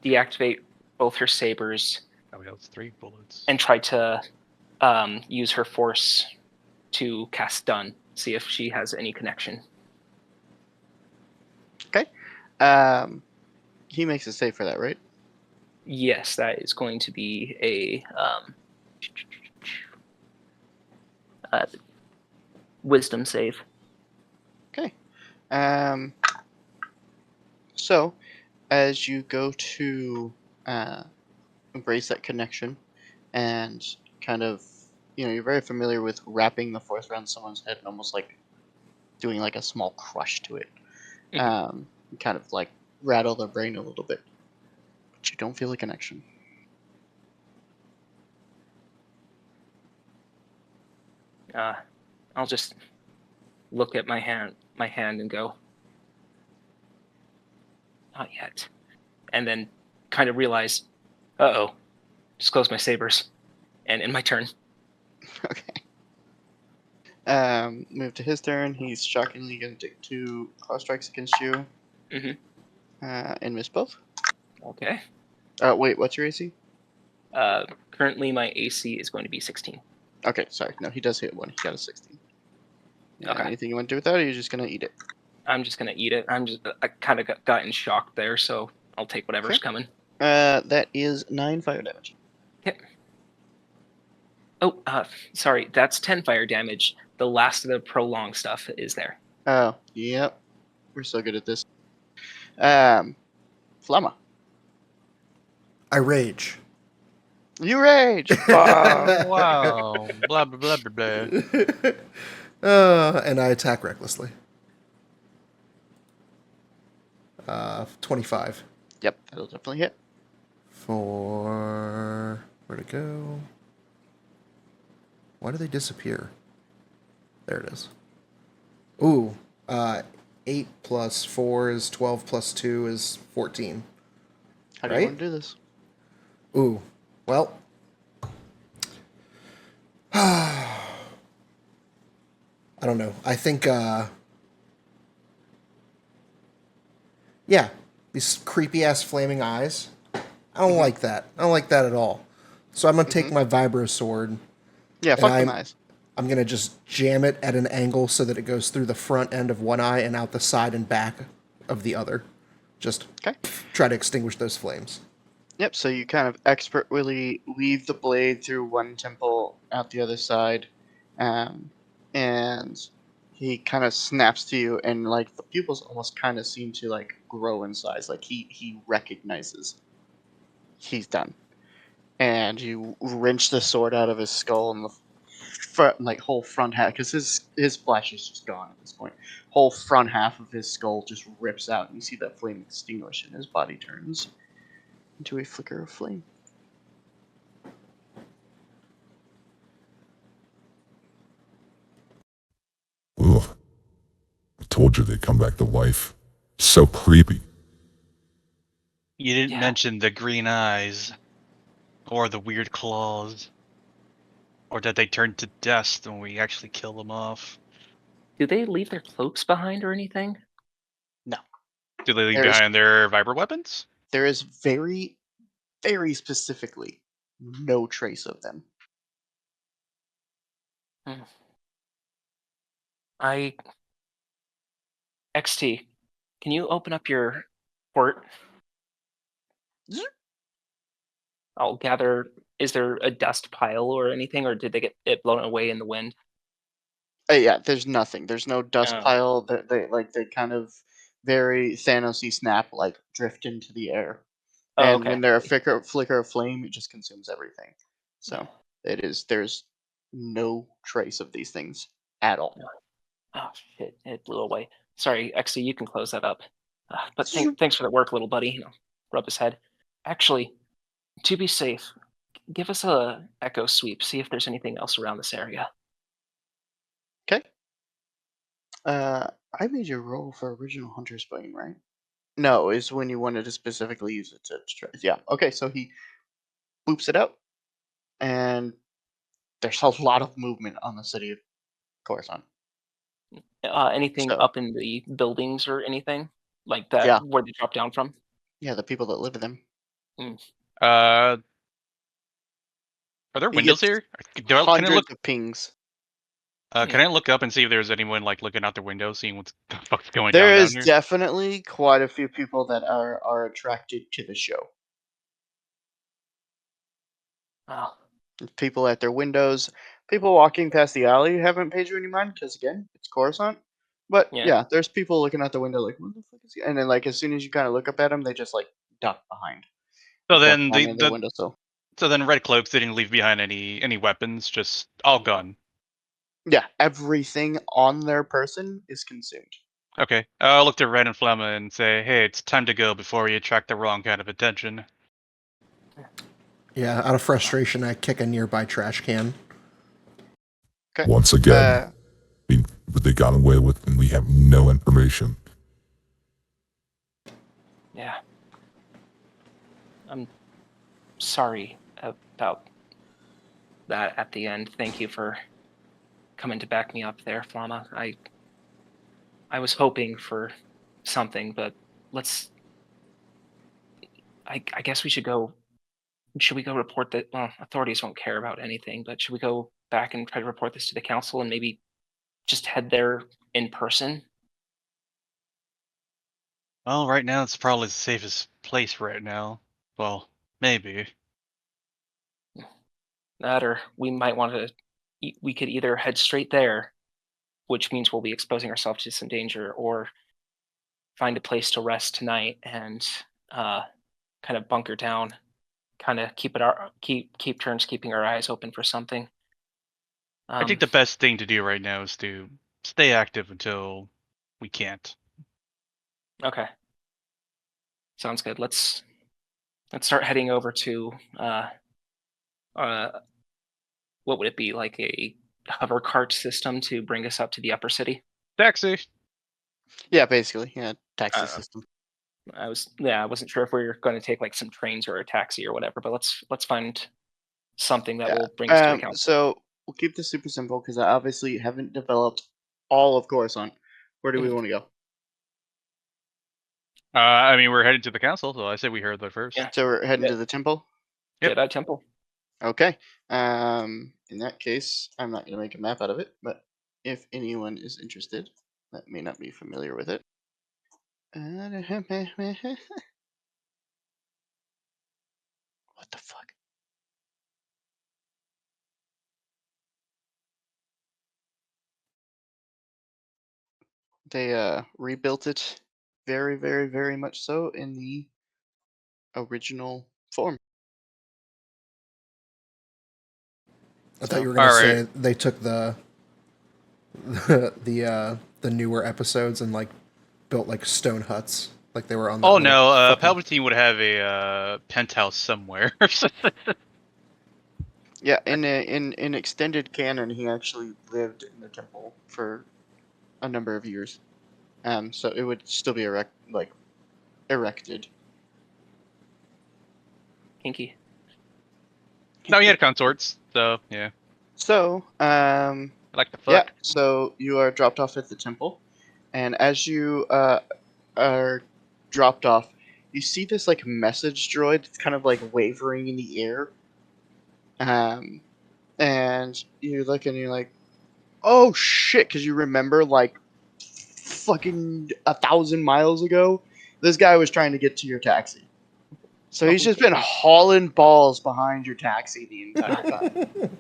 deactivate both her sabers, Oh, yeah, that's 3 bullets. and try to use her force to cast stun. See if she has any connection. Okay. He makes a save for that, right? Yes, that is going to be a wisdom save. Okay. So, as you go to embrace that connection, and kind of, you're very familiar with wrapping the force around someone's head and almost like doing like a small crush to it, kind of like rattle their brain a little bit, but you don't feel a connection. I'll just look at my hand and go, not yet, and then kind of realize, uh-oh, just close my sabers, and in my turn. Okay. Move to his turn. He's shockingly going to take 2 claw strikes against you. And miss both. Okay. Wait, what's your AC? Currently my AC is going to be 16. Okay, sorry. No, he does hit 1. He got a 16. Okay. Anything you want to do with that, or you're just going to eat it? I'm just gonna eat it. I kind of got in shock there, so I'll take whatever's coming. That is 9 fire damage. Okay. Oh, sorry, that's 10 fire damage. The last of the prolonged stuff is there. Oh, yep. We're so good at this. Flamma. I rage. You rage! Wow. Blah, blah, blah, blah, blah. And I attack recklessly. 25. Yep, that'll definitely hit. Where'd it go? Why do they disappear? There it is. Ooh, 8 plus 4 is 12 plus 2 is 14. How do you want to do this? Ooh, well. I don't know. I think, yeah, these creepy ass flaming eyes. I don't like that. I don't like that at all. So I'm going to take my vibro sword. Yeah, fuck them eyes. I'm going to just jam it at an angle so that it goes through the front end of one eye and out the side and back of the other. Just try to extinguish those flames. Yep, so you kind of expertly weave the blade through one temple, out the other side, and he kind of snaps to you, and like the pupils almost kind of seem to like grow in size. Like he recognizes he's done, and you wrench the sword out of his skull, and the whole front half, because his flesh is just gone at this point. Whole front half of his skull just rips out, and you see that flame extinguish, and his body turns into a flicker of flame. Ugh. I told you they'd come back to life. So creepy. You didn't mention the green eyes, or the weird claws, or that they turn to dust when we actually kill them off. Do they leave their cloaks behind or anything? No. Do they leave behind their vibro weapons? There is very, very specifically no trace of them. XT, can you open up your port? I'll gather. Is there a dust pile or anything, or did they get it blown away in the wind? Yeah, there's nothing. There's no dust pile. They kind of very Thanos-y snap, like drift into the air. And when they're a flicker of flame, it just consumes everything. So there's no trace of these things at all. Oh shit! It blew away. Sorry, XT, you can close that up. But thanks for the work, little buddy. Rub his head. Actually, to be safe, give us a echo sweep. See if there's anything else around this area. Okay. I made you roll for original Hunter's Bane, right? No, is when you wanted to specifically use it to try. Yeah. Okay, so he boops it out, and there's a lot of movement on the city of Coruscant. Anything up in the buildings or anything like that? Yeah. Where they drop down from? Yeah, the people that live in them. Are there windows here? Hundreds of pings. Can I look up and see if there's anyone like looking out their window, seeing what the fuck's going There down is here? definitely quite a few people that are attracted to the show. Wow. People at their windows, people walking past the alley haven't paid you any mind because again, it's Coruscant. But yeah, there's people looking out the window like, what the fuck is he? And then like as soon as you kind of look up at them, they just like duck behind. So then the window. So So then Red Cloaks didn't leave behind any weapons, just all gone. Yeah, everything on their person is consumed. Okay, I'll look to Red and Flemma and say, hey, it's time to go before we attract the wrong kind of attention. Yeah, out of frustration, I kick a nearby trash can. Okay. Once again, what they got away with, and we have no information. Yeah. I'm sorry about that at the end. Thank you for coming to back me up there, Flamma. I was hoping for something, but I guess we should go. Should we go report that? Well, authorities won't care about anything, but should we go back and try to report this to the council and maybe just head there in person? Well, right now it's probably the safest place right now. Well, maybe. That, or we might want to. We could either head straight there, which means we'll be exposing ourselves to some danger, or find a place to rest tonight and kind of bunker down, kind of keep turns, keeping our eyes open for something. I think the best thing to do right now is to stay active until we can't. Okay, sounds good. Let's start heading over to what would it be, like a hover cart system to bring us up to the upper city? Taxi. Yeah, basically. Yeah, taxi Uh, system. I wasn't sure if we were going to take like some trains or a taxi or whatever, but let's find something that Yeah. will bring us to the council. So we'll keep this super simple because I obviously haven't developed all of Coruscant. Where do we want to go? I mean, we're headed to the council, so I say we heard that first. Yeah. So we're heading Yeah. to the temple. Yep. Jedi Temple. Okay. In that case, I'm not going to make a map out of it, but if anyone is interested, that may not be familiar with it. What the fuck? They rebuilt it very, very, very much so in the original form. I thought you were All gonna right. say they took the newer episodes and like built like stone huts, like they were on. That Oh little no, fucking- Palpatine would have a penthouse somewhere. Yeah, in extended canon, he actually lived in the temple for a number of years. So it would still be erected. Kinky. No, he had consorts, so yeah. So, I like the fuck. yeah. So you are dropped off at the temple, and as you are dropped off, you see this like message droid that's kind of like wavering in the air. And you look and you're like, oh shit, because you remember like fucking 1,000 miles ago, this guy was trying to get to your taxi. So he's just been hauling balls behind your taxi the entire time.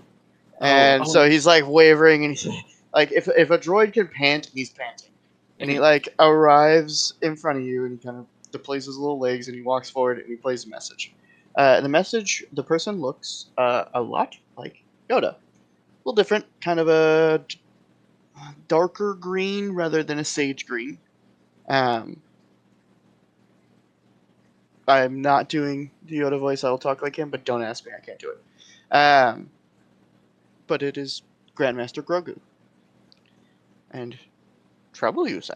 And so he's like wavering, and he's like, if a droid can pant, he's panting. And he like arrives in front of you, and he kind of deploys his little legs, and he walks forward, and he plays a message. The person looks a lot like Yoda. A little different, kind of a darker green rather than a sage green. I'm not doing the Yoda voice. I'll talk like him, but don't ask me. I can't do it. But it is Grandmaster Grogu. And trouble, you say?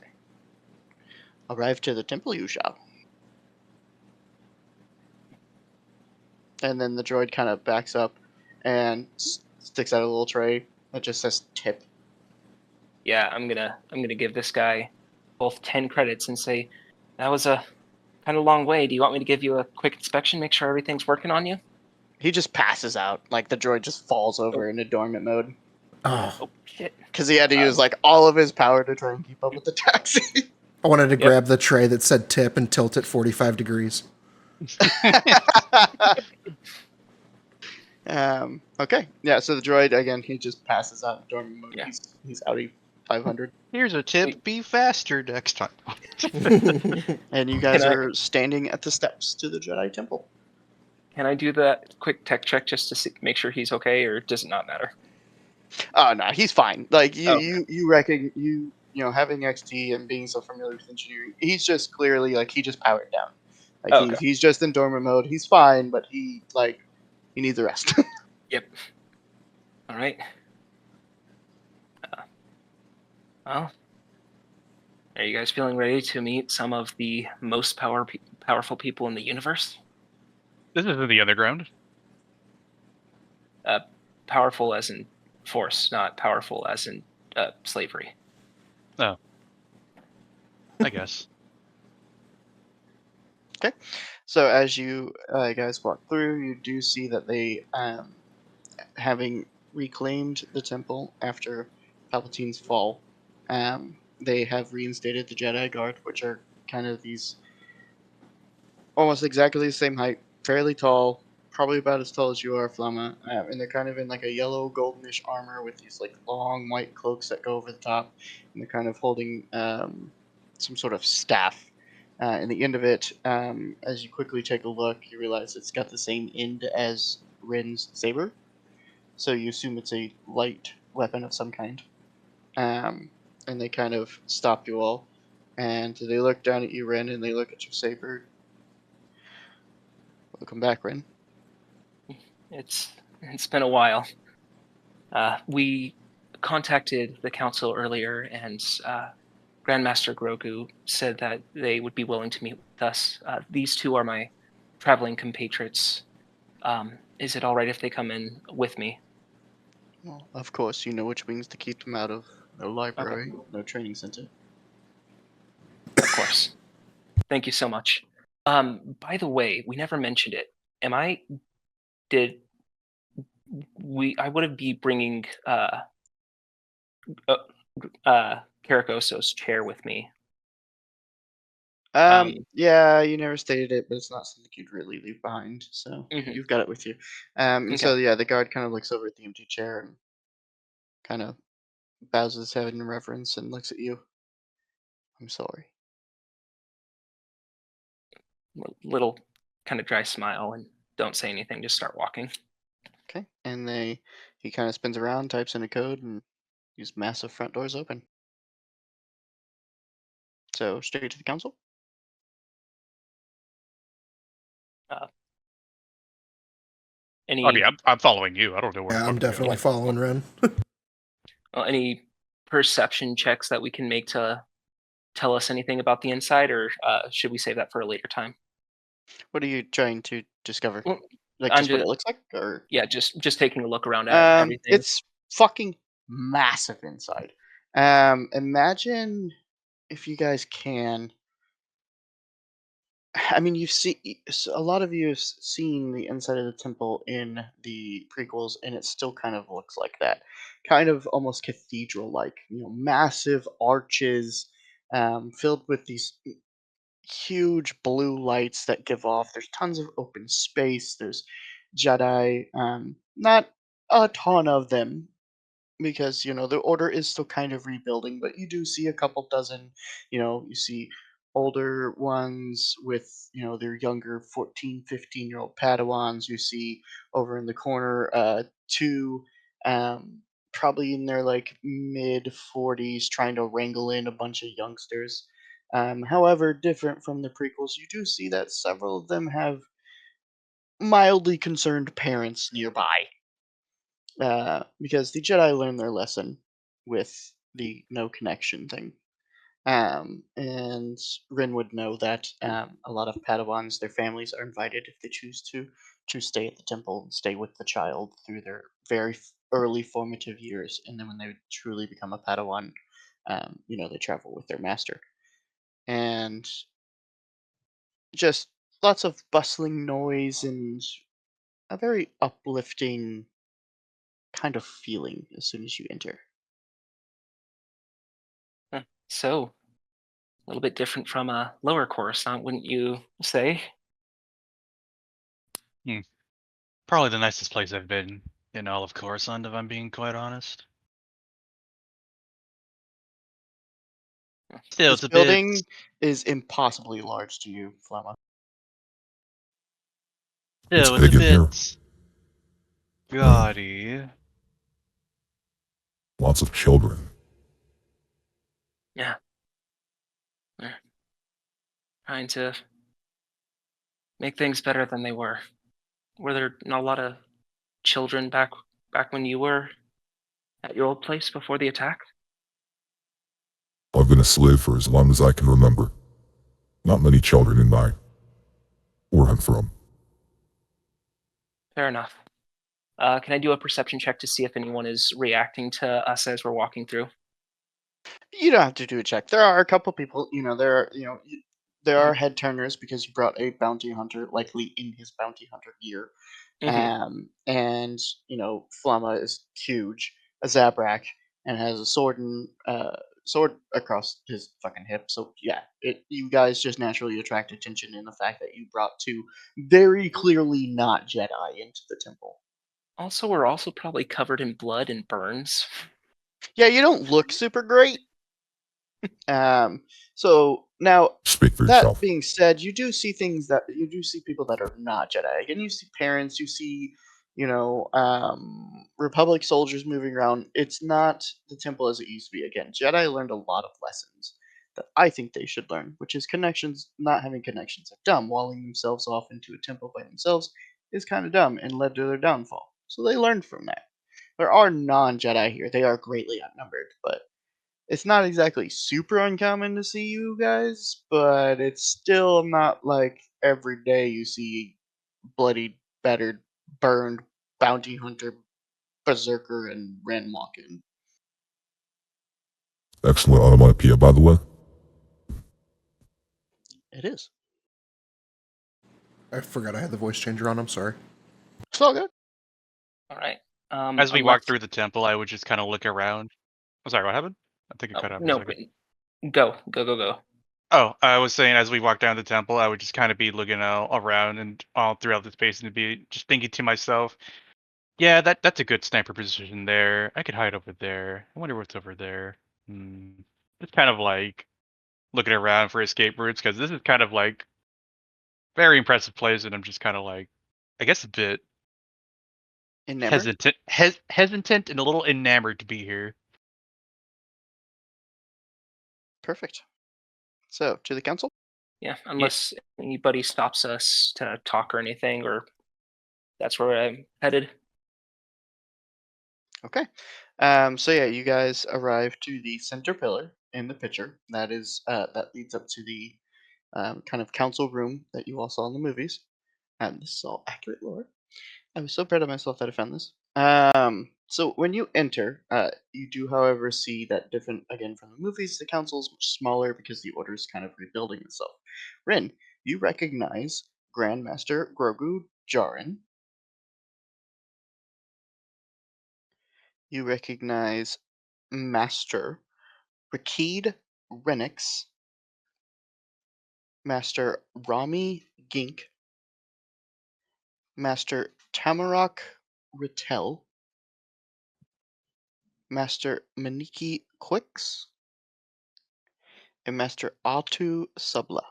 Arrive to the temple, you shall. And then the droid kind of backs up and sticks out a little tray that just says tip. Yeah, I'm gonna give this guy both 10 credits and say, that was a kind of long way. Do you want me to give you a quick inspection, make sure everything's working on you? He just passes out. Like the droid just falls over into dormant mode. Oh shit! Because he had to use like all of his power to try and keep up with the taxi. I wanted to grab the tray that said tip and tilt it 45 degrees. Okay. Yeah, so the droid, again, he just passes out in dormant mode. Yeah. He's Audi 500. Here's a tip: be faster next time. And you guys Can I- are standing at the steps to the Jedi Temple. Can I do that quick tech check just to make sure he's okay, or does it not matter? Oh no, he's fine. Like you, Okay. you reckon you know having XT and being so familiar with engineering, he's just clearly like he just powered down. Like Oh, okay. he's just in dormant mode. He's fine, but he needs a rest. Yep. All right. Well, are you guys feeling ready to meet some of the most powerful people in the universe? This is in the underground. Powerful as in force, not powerful as in slavery. Oh. I guess. So as you guys walk through, you do see that they, having reclaimed the temple after Palpatine's fall, they have reinstated the Jedi Guard, which are kind of these almost exactly the same height, fairly tall, probably about as tall as you are, Flamma, and they're kind of in like a yellow goldenish armor with these like long white cloaks that go over the top, and they're kind of holding some sort of staff. And the end of it, as you quickly take a look, you realize it's got the same end as Rin's saber, so you assume it's a light weapon of some kind. And they kind of stop you all, and they look down at you, Rin, and they look at your saber. Welcome back, Rin. It's been a while. We contacted the council earlier, and Grandmaster Grogu said that they would be willing to meet with us. These two are my traveling compatriots. Is it all right if they come in with me? Well, of course, you know which wings to keep them out of. No library, no training center. Of course. Thank you so much. By the way, we never mentioned it. I would be bringing Karakoso's chair with me. Yeah, you never stated it, but it's not something you'd really leave behind, so Mhm. you've got it with you. And so yeah, the guard kind of looks over at the empty chair and kind of bows his head in reverence and looks at you. I'm sorry. Little kind of dry smile and don't say anything, just start walking. Okay, and he kind of spins around, types in a code, and these massive front doors open. So straight to the council. Uh, I mean, any I'm following you. I don't know where the Yeah, fuck I'm to go. definitely following Ren. any perception checks that we can make to tell us anything about the inside, or should we save that for a later time? What are you trying to discover? Well, Like I'm just what just it looks like, or yeah, just taking a look around at everything. it's fucking massive inside. Imagine if you guys can. I mean, you've seen a lot of you have seen the inside of the temple in the prequels, and it still kind of looks like that, kind of almost cathedral-like. You know, massive arches, filled with these huge blue lights that give off. There's tons of open space. There's Jedi, not a ton of them, because the order is still kind of rebuilding, but you do see a couple dozen. You see older ones with their younger 14, 15-year-old padawans. You see over in the corner two, probably in their like mid 40s, trying to wrangle in a bunch of youngsters. However, different from the prequels, you do see that several of them have mildly concerned parents nearby, because the Jedi learned their lesson with the no connection thing. And Rin would know that a lot of Padawans, their families are invited if they choose to stay at the temple and stay with the child through their very early formative years, and then when they truly become a Padawan, they travel with their master, and just lots of bustling noise and a very uplifting kind of feeling as soon as you enter. So a little bit different from a lower Coruscant, wouldn't you say? Probably the nicest place I've been in all of Coruscant, if I'm being quite honest. Still, This it's a bit. building is impossibly large to you, Flamma. It's Still, it's a big in here. bit gaudy. Lots of children. Yeah. We're trying to make things better than they were. Were there not a lot of children back when you were at your old place before the attack? I've been a slave for as long as I can remember. Not many children in my... where I'm from. Fair enough. Can I do a perception check to see if anyone is reacting to us as we're walking through? You don't have to do a check. There are a couple people, there are Mhm. head turners because you brought a bounty hunter, likely in his bounty hunter gear. And Flamma is huge, a Zabrak, and has a sword across his fucking hip. So yeah, you guys just naturally attract attention in the fact that you brought two very clearly not Jedi into the temple. Also, we're also probably covered in blood and burns. Yeah, you don't look super great. So now, Speak for that yourself. being said, you do see people that are not Jedi. Again, you see parents, you see, Republic soldiers moving around. It's not the temple as it used to be. Again, Jedi learned a lot of lessons that I think they should learn, which is connections. Not having connections are dumb. Walling themselves off into a temple by themselves is kind of dumb and led to their downfall. So they learned from that. There are non-Jedi here. They are greatly outnumbered, but it's not exactly super uncommon to see you guys, but it's still not like every day you see bloody, battered, burned bounty hunter, berserker, and Ren walk in. Excellent onomatopoeia, by the way. It is. I forgot I had the voice changer on. I'm sorry. It's all good. All right. As we Unless... walk through the temple, I would just kind of look around. Oh, sorry, what happened? I think it cut out for a No, second. go. Oh, I was saying as we walk down the temple, I would just kind of be looking around and all throughout the space and be just thinking to myself, yeah, that's a good sniper position there. I could hide over there. I wonder what's over there. It's kind of like looking around for escape routes because this is kind of like very impressive place, and I'm just kind of like, I guess a bit Enamored. hesitant and a little enamored to be here. Perfect. So, to the council? Yeah, unless anybody stops us to talk or anything, or that's where I'm headed. Okay. So yeah, you guys arrive to the center pillar in the picture. That leads up to the kind of council room that you all saw in the movies. And this is all accurate lore. I was so proud of myself that I found this. So when you enter, you do, however, see that different again from the movies. The council is much smaller because the order is kind of rebuilding itself. Rin, you recognize Grandmaster Grogu Jaren. You recognize Master Rakid Renix, Master Rami Gink, Master Tamarok Rittel, Master Maniki Quix, and Master Atu Subla.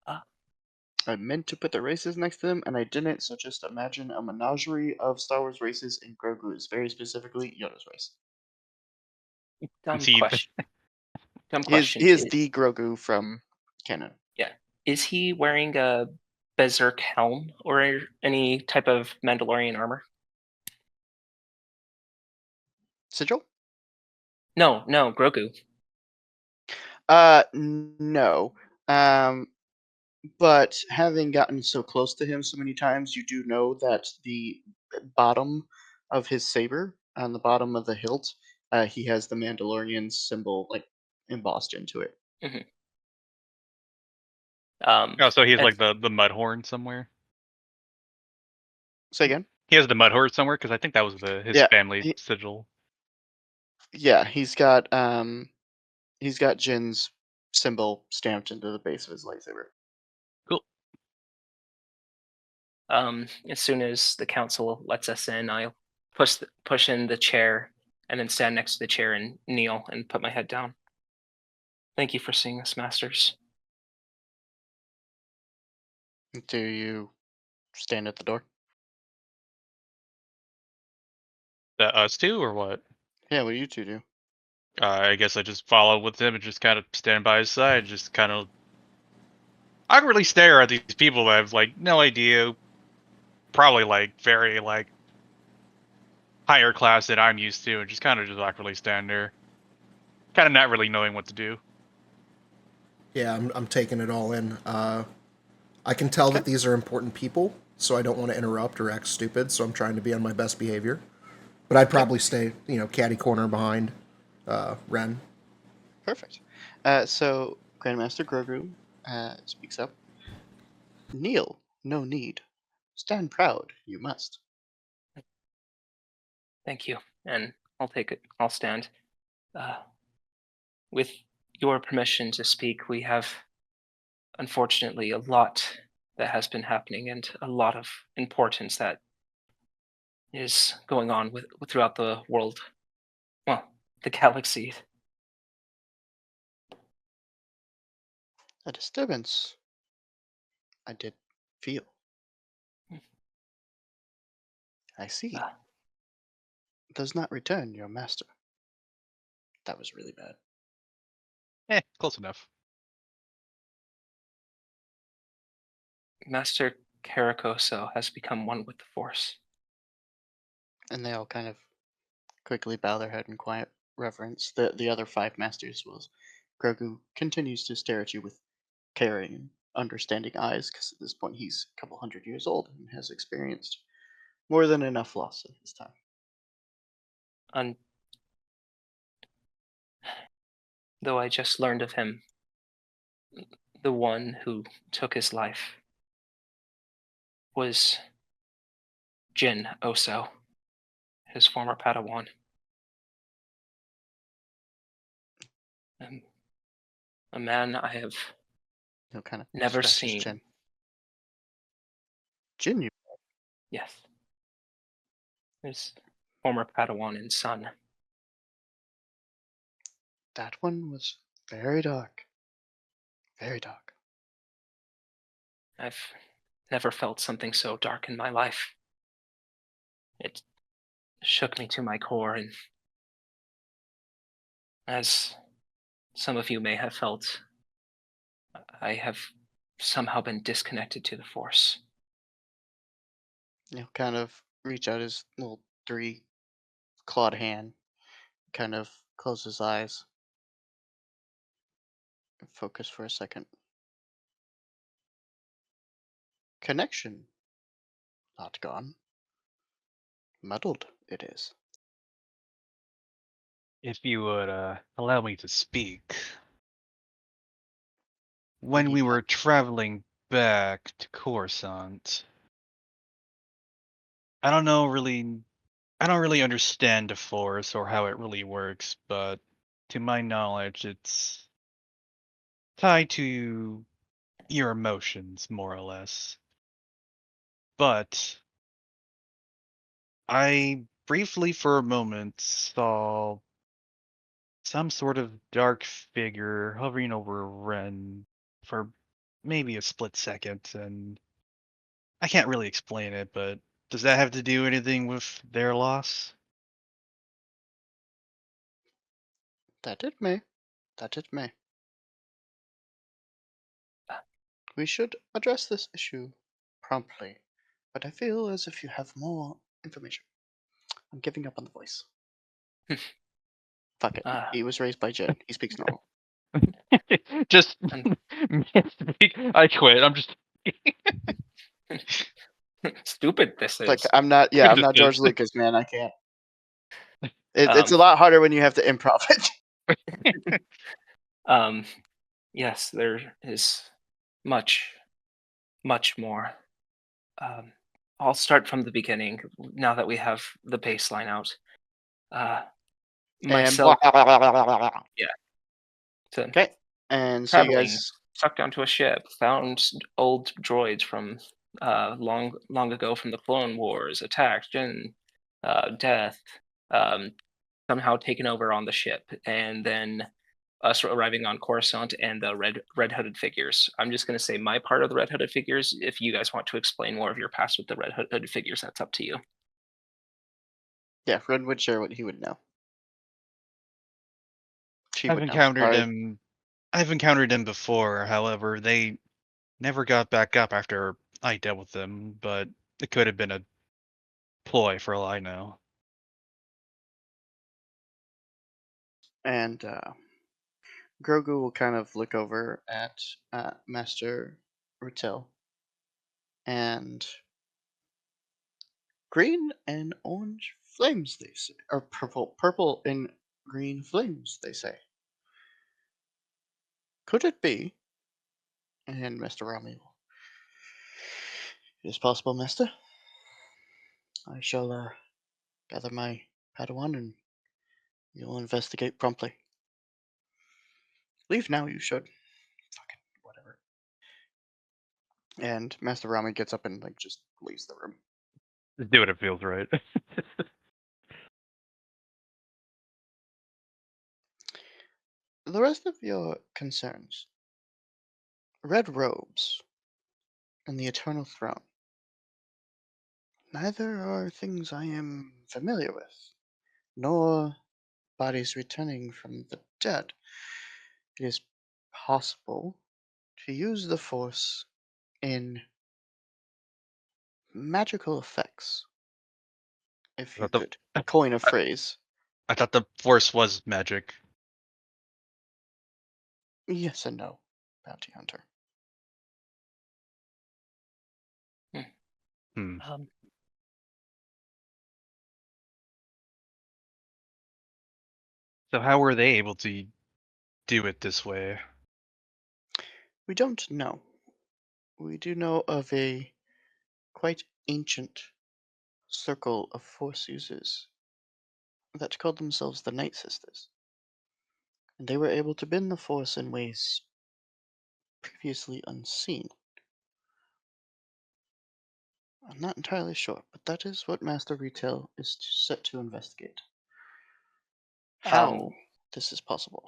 Ah. I meant to put the races next to them, and I didn't, so just imagine a menagerie of Star Wars races, and Grogu is very specifically Yoda's race. Dumb See, question. Dumb He is, question. he is the Grogu from canon. Yeah. Is he wearing a berserk helm or any type of Mandalorian armor? Sigil? No, Grogu. No. But having gotten so close to him so many times, you do know that the bottom of his saber, on the bottom of the hilt, he has the Mandalorian symbol like embossed into it. Mm-hmm. oh, so he has And like the mud horn somewhere. Say again? He has the mud horn somewhere because I think that was his Yeah, family he, sigil. yeah, he's got Jin's symbol stamped into the base of his lightsaber. Cool. as soon as the council lets us in, I'll push in the chair and then stand next to the chair and kneel and put my head down. Thank you for seeing us, masters. Do you stand at the door? Us two or what? Yeah, what do you two do? I guess I just follow with him and just kind of stand by his side, just kind of. I don't really stare at these people that have like no idea, probably like very like higher class than I'm used to, and just kind of just awkwardly stand there, kind of not really knowing what to do. Yeah, I'm taking it all in. I can tell that Okay. these are important people, so I don't want to interrupt or act stupid, so I'm trying to be on my best behavior. But I'd probably stay, catty corner behind Ren. Perfect. So Grandmaster Grogu speaks up. Kneel, no need. Stand proud, you must. Thank you, and I'll take it. I'll stand. With your permission to speak, we have unfortunately a lot that has been happening and a lot of importance that is going on with throughout the world. Well, the galaxy. A disturbance I did feel. I see. Uh, Does not return your master. That was really bad. Close enough. Master Caracoso has become one with the Force. And they all kind of quickly bow their head in quiet reverence. The other five masters will. Grogu continues to stare at you with caring, understanding eyes, because at this point he's a couple hundred years old and has experienced more than enough loss in his time. Though I just learned of him, the one who took his life was Jin Oso, his former Padawan. A man I have He'll kind of never scratch his seen. chin. Jin, you. Yes. His former Padawan and son. That one was very dark. Very dark. I've never felt something so dark in my life. It shook me to my core, and as some of you may have felt, I have somehow been disconnected to the Force. He'll kind of reach out his little three clawed hand, kind of close his eyes, and focus for a second. Connection. Not gone. Muddled it is. If you would allow me to speak. When we were traveling back to Coruscant, I don't really understand the Force or how it really works, but to my knowledge, it's tied to your emotions, more or less. But I briefly, for a moment, saw some sort of dark figure hovering over Ren for maybe a split second, and I can't really explain it, but does that have to do anything with their loss? That it may. That it may. We should address this issue promptly, but I feel as if you have more information. I'm giving up on the voice. Fuck it. He was raised by Jin. He speaks normal. Just And- I quit. I'm just Stupid this is. Like I'm not. Yeah, I'm not George Lucas, man. I can't. It's a lot harder when you have to improv it. Yes, there is much, much more. I'll start from the beginning now that we have the baseline out. Myself, to Okay. And so you traveling, guys. sucked onto a ship, found old droids from long ago from the Clone Wars, attacked, Jin, death, somehow taken over on the ship, and then us arriving on Coruscant and the red hooded figures. I'm just going to say my part of the red hooded figures. If you guys want to explain more of your past with the red hooded figures, that's up to you. Yeah, Red would share what he would know. She I've would know. encountered Sorry. him. I've encountered him before. However, they never got back up after I dealt with them. But it could have been a ploy for all I know. And Grogu will kind of look over at Master Rutel, and green and orange flames, they say, or purple and green flames, they say. Could it be? And Mr. Rami will. It is possible, Master. I shall gather my Padawan and we will investigate promptly. Leave now, you should. Fucking whatever. And Master Rami gets up and like just leaves the room. Just do what it feels right. The rest of your concerns, red robes and the eternal throne, neither are things I am familiar with, nor bodies returning from the dead. It is possible to use the Force in magical effects, if I you thought the could coin a phrase. I thought the Force was magic. Yes and no, bounty hunter. Hmm. So how were they able to do it this way? We don't know. We do know of a quite ancient circle of Force users that called themselves the Night Sisters. And they were able to bend the Force in ways previously unseen. I'm not entirely sure, but that is what Master Retail is set to investigate. How this is possible.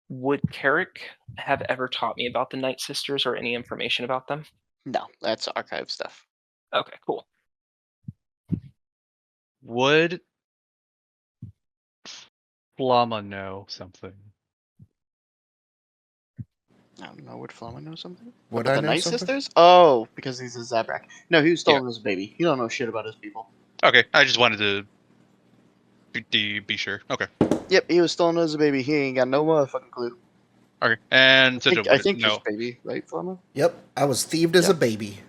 Would Carrick have ever taught me about the Night Sisters or any information about them? No, that's archive stuff. Okay, cool. Would Flama know something? I don't know. Would Flama know something? Would about I the know Night something? Sisters? Oh, because he's a Zabrak. No, he was Yeah. stolen as a baby. He don't know shit about his people. Okay, I just wanted to be sure. Okay. Yep, he was stolen as a baby. He ain't got no motherfucking clue. Okay. And Sigil I wouldn't think know. just baby, right, Flama? Yep, I was thieved as Yeah. a baby.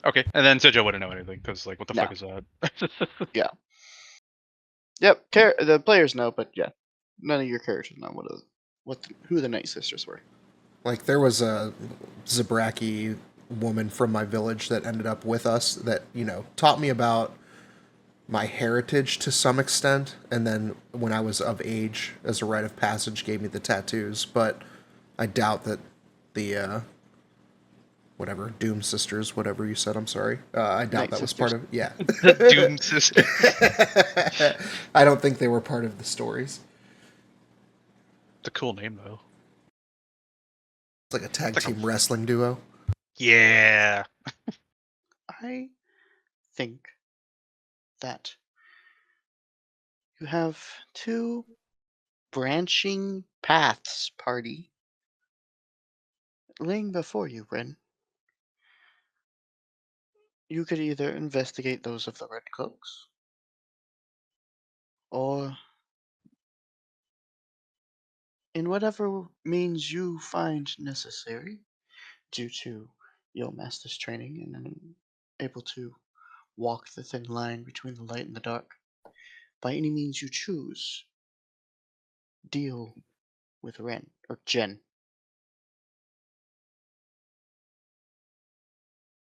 Okay, and then Sigil wouldn't know anything because, like, what the No. fuck is that? Yeah. Yep, the players know, but yeah, none of your characters know who the Night Sisters were. Like, there was a Zabraki woman from my village that ended up with us that, taught me about my heritage to some extent, and then when I was of age, as a rite of passage, gave me the tattoos. But I doubt that the whatever Doom Sisters, whatever you said, I'm sorry. I doubt Night that was Sisters. part of yeah. The Doom Sister. I don't think they were part of the stories. It's a cool name though. It's like a tag It's like team wrestling duo. Yeah. I think that you have two branching paths, party, laying before you, Ren. You could either investigate those of the Red Cloaks, or in whatever means you find necessary, due to your master's training and able to walk the thin line between the light and the dark, by any means you choose, deal with Ren or Jen.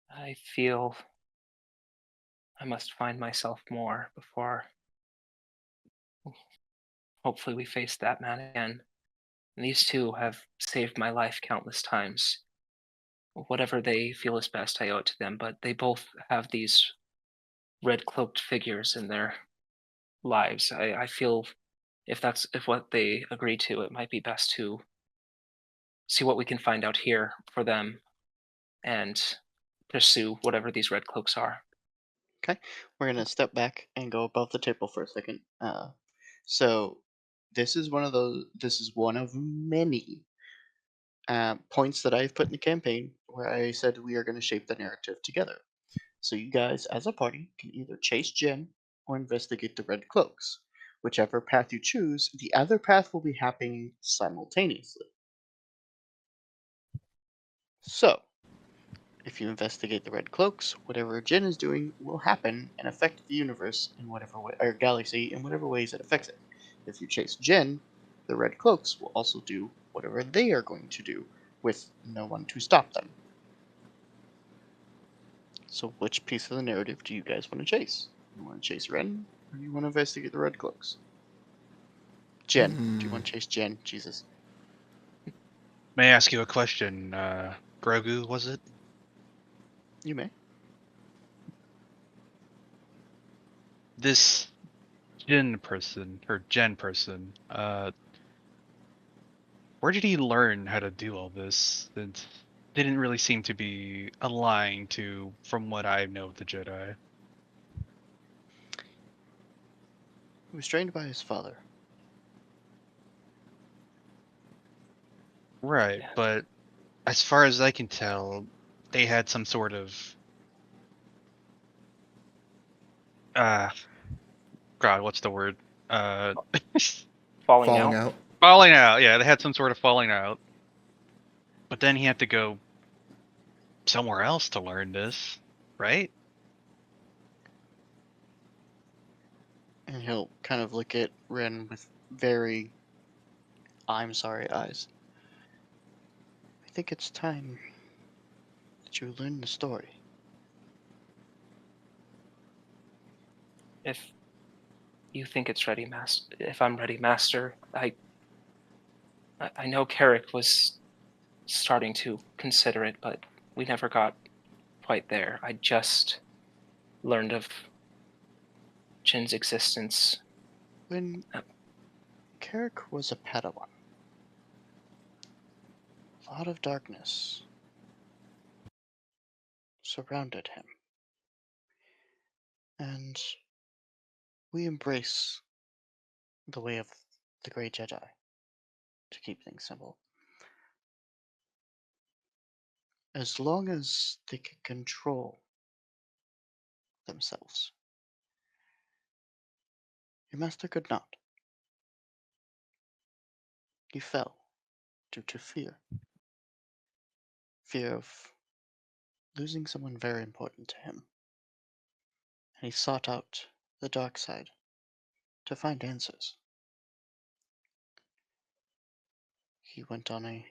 I feel I must find myself more before hopefully we face that man again. And these two have saved my life countless times. Whatever they feel is best, I owe it to them, but they both have these red cloaked figures in their lives. I feel if what they agree to, it might be best to see what we can find out here for them and pursue whatever these red cloaks are. Okay, we're gonna step back and go above the table for a second. So this is one of those. This is one of many points that I've put in the campaign where I said we are going to shape the narrative together. So you guys, as a party, can either chase Jen or investigate the red cloaks. Whichever path you choose, the other path will be happening simultaneously. So, if you investigate the red cloaks, whatever Jen is doing will happen and affect the universe in whatever way, or galaxy in whatever ways it affects it. If you chase Jen, the red cloaks will also do whatever they are going to do, with no one to stop them. So, which piece of the narrative do you guys want to chase? You want to chase Ren, or do you want to investigate the red cloaks? Jen, do you want to chase Jen? Jesus. May I ask you a question? Grogu, was it? You may. This Jen person, where did he learn how to do all this? It didn't really seem to be aligned to from what I know of the Jedi. He was trained by his father. Right, Yeah. but as far as I can tell, they had some sort of God, what's the word? Falling Falling out. out. Falling out. Yeah, they had some sort of falling out. But then he had to go somewhere else to learn this, right? And he'll kind of look at Ren with very I'm sorry eyes. I think it's time that you learn the story. If you think it's ready, Master. If I'm ready, Master, I know Carrick was starting to consider it, but we never got quite there. I just learned of Jin's existence. When Carrick was a Padawan, a lot of darkness surrounded him. And we embrace the way of the Grey Jedi, to keep things simple. As long as they can control themselves. Your master could not. He fell due to fear. Fear of losing someone very important to him. And he sought out the dark side to find answers. He went on a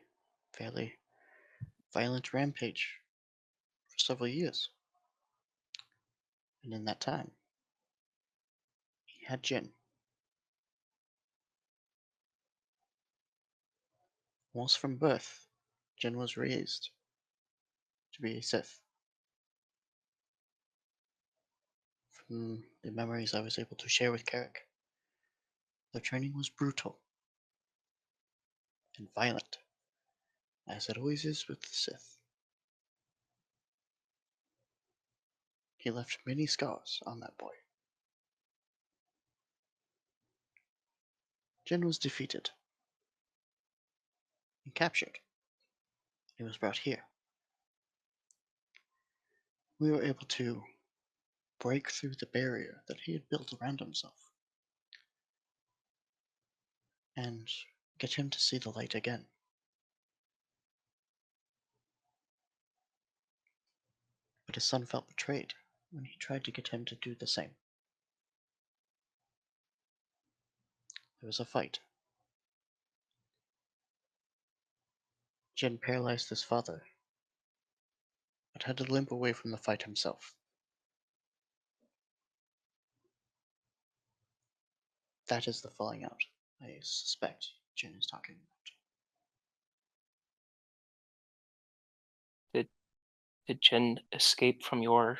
fairly violent rampage for several years. And in that time, he had Jin. Almost from birth, Jin was raised to be a Sith. From the memories I was able to share with Carrick, their training was brutal and violent, as it always is with the Sith. He left many scars on that boy. Jin was defeated and captured. He was brought here. We were able to break through the barrier that he had built around himself and get him to see the light again. But his son felt betrayed when he tried to get him to do the same. There was a fight. Jin paralyzed his father, but had to limp away from the fight himself. That is the falling out I suspect Jin is talking about. Did Jin escape from your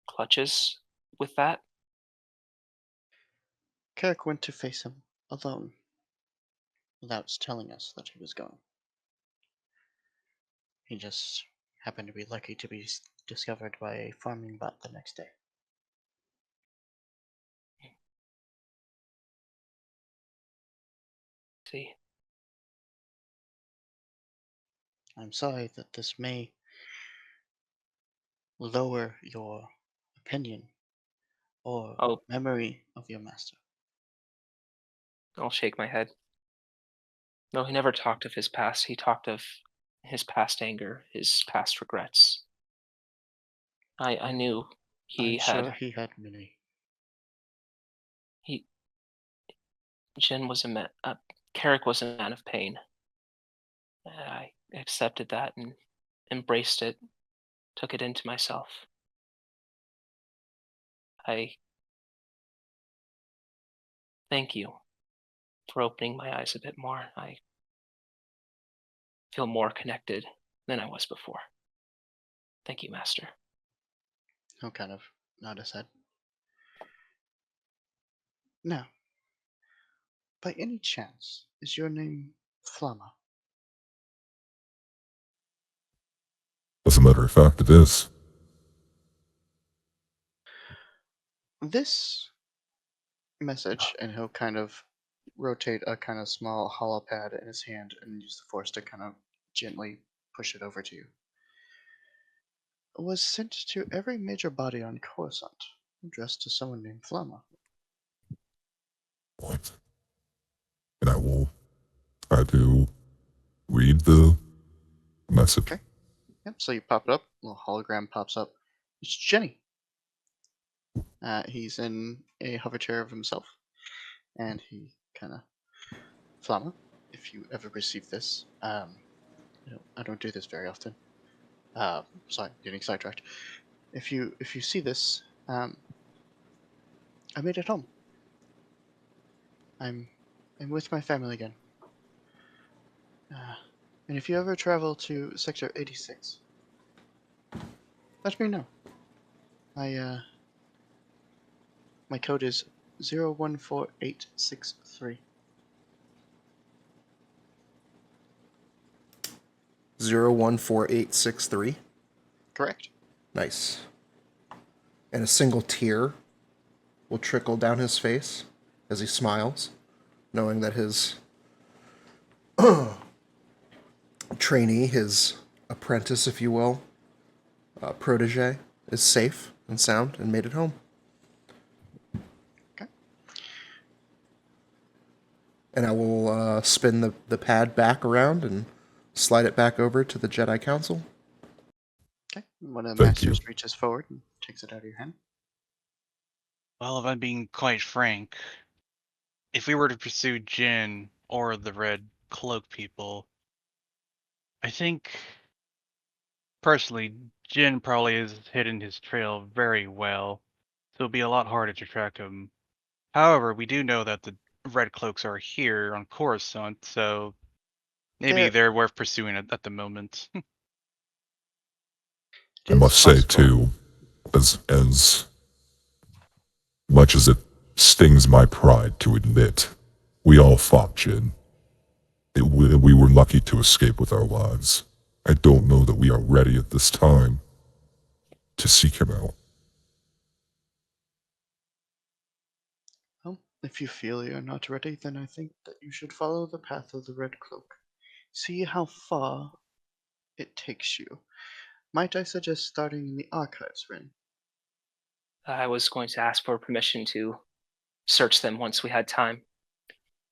clutches with that? Carrick went to face him alone without telling us that he was going. He just happened to be lucky to be discovered by a farming bot the next day. See, I'm sorry that this may lower your opinion or Oh. memory of your master. I'll shake my head. No, he never talked of his past. He talked of his past anger, his past regrets. I knew he I'm sure had. he had many. He Jin was a man. Carrick was a man of pain. I accepted that and embraced it, took it into myself. I thank you for opening my eyes a bit more. I feel more connected than I was before. Thank you, Master. He'll kind of nod his head. Now, by any chance, is your name Flamma? As a matter of fact, it is. This message, and he'll kind of rotate a kind of small hollow pad in his hand and use the force to kind of gently push it over to you, was sent to every major body on Coruscant, addressed to someone named Flamma. What? And I will try to read the message. Okay. Yep, so you pop it up, a little hologram pops up. It's Jenny. He's in a hover chair of himself, and he kind of, Flamma, if you ever receive this, I don't do this very often. Sorry, getting sidetracked. If you see this, I made it home. I'm with my family again. And if you ever travel to Sector 86, let me know. My code is 014863. 014863. Correct. Nice. And a single tear will trickle down his face as he smiles, knowing that his trainee, his apprentice, if you will, protege, is safe and sound and made it home. Okay. And I will spin the pad back around and slide it back over to the Jedi Council. Okay. One of the Thank you. masters reaches forward and takes it out of your hand. Well, if I'm being quite frank, if we were to pursue Jin or the Red Cloak people, I think, personally, Jin probably has hidden his trail very well, so it'll be a lot harder to track him. However, we do know that the Red Cloaks are here on Coruscant, so maybe they're worth pursuing at the moment. I must say, too, as much as it stings my pride to admit, we all fought Jin. We were lucky to escape with our lives. I don't know that we are ready at this time to seek him out. Well, if you feel you're not ready, then I think that you should follow the path of the Red Cloak. See how far it takes you. Might I suggest starting in the archives, Rin? I was going to ask for permission to search them once we had time.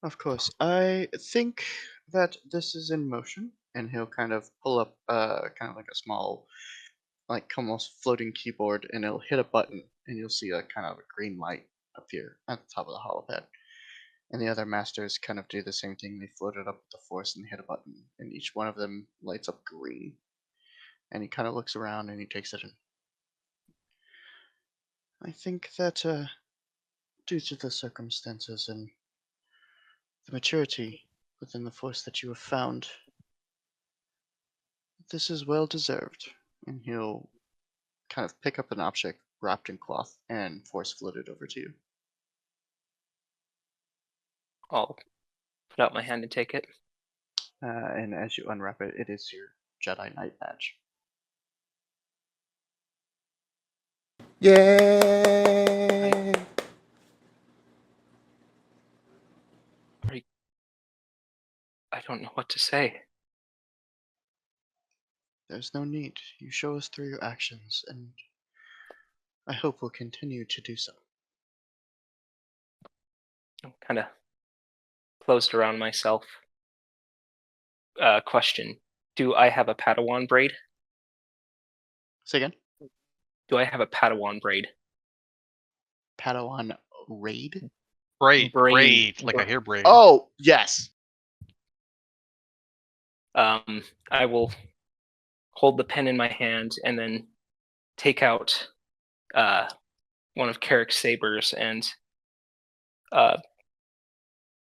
Of course. I think that this is in motion, and he'll kind of pull up kind of like a small, like almost floating keyboard, and it'll hit a button, and you'll see a kind of a green light appear at the top of the holopad. And the other masters kind of do the same thing. They float it up with the force and they hit a button, and each one of them lights up green. And he kind of looks around and he takes it in. I think that due to the circumstances and the maturity within the force that you have found, this is well deserved. And he'll kind of pick up an object wrapped in cloth and force float it over to you. I'll put out my hand and take it. And as you unwrap it, it is your Jedi Knight badge. Yay! I don't know what to say. There's no need. You show us through your actions, and I hope will continue to do so. I'm kind of closed around myself. Question: do I have a Padawan braid? Say again? Do I have a Padawan braid? Padawan raid? Braid, like a hair braid. Oh, yes. I will hold the pen in my hand and then take out one of Carrick's sabers and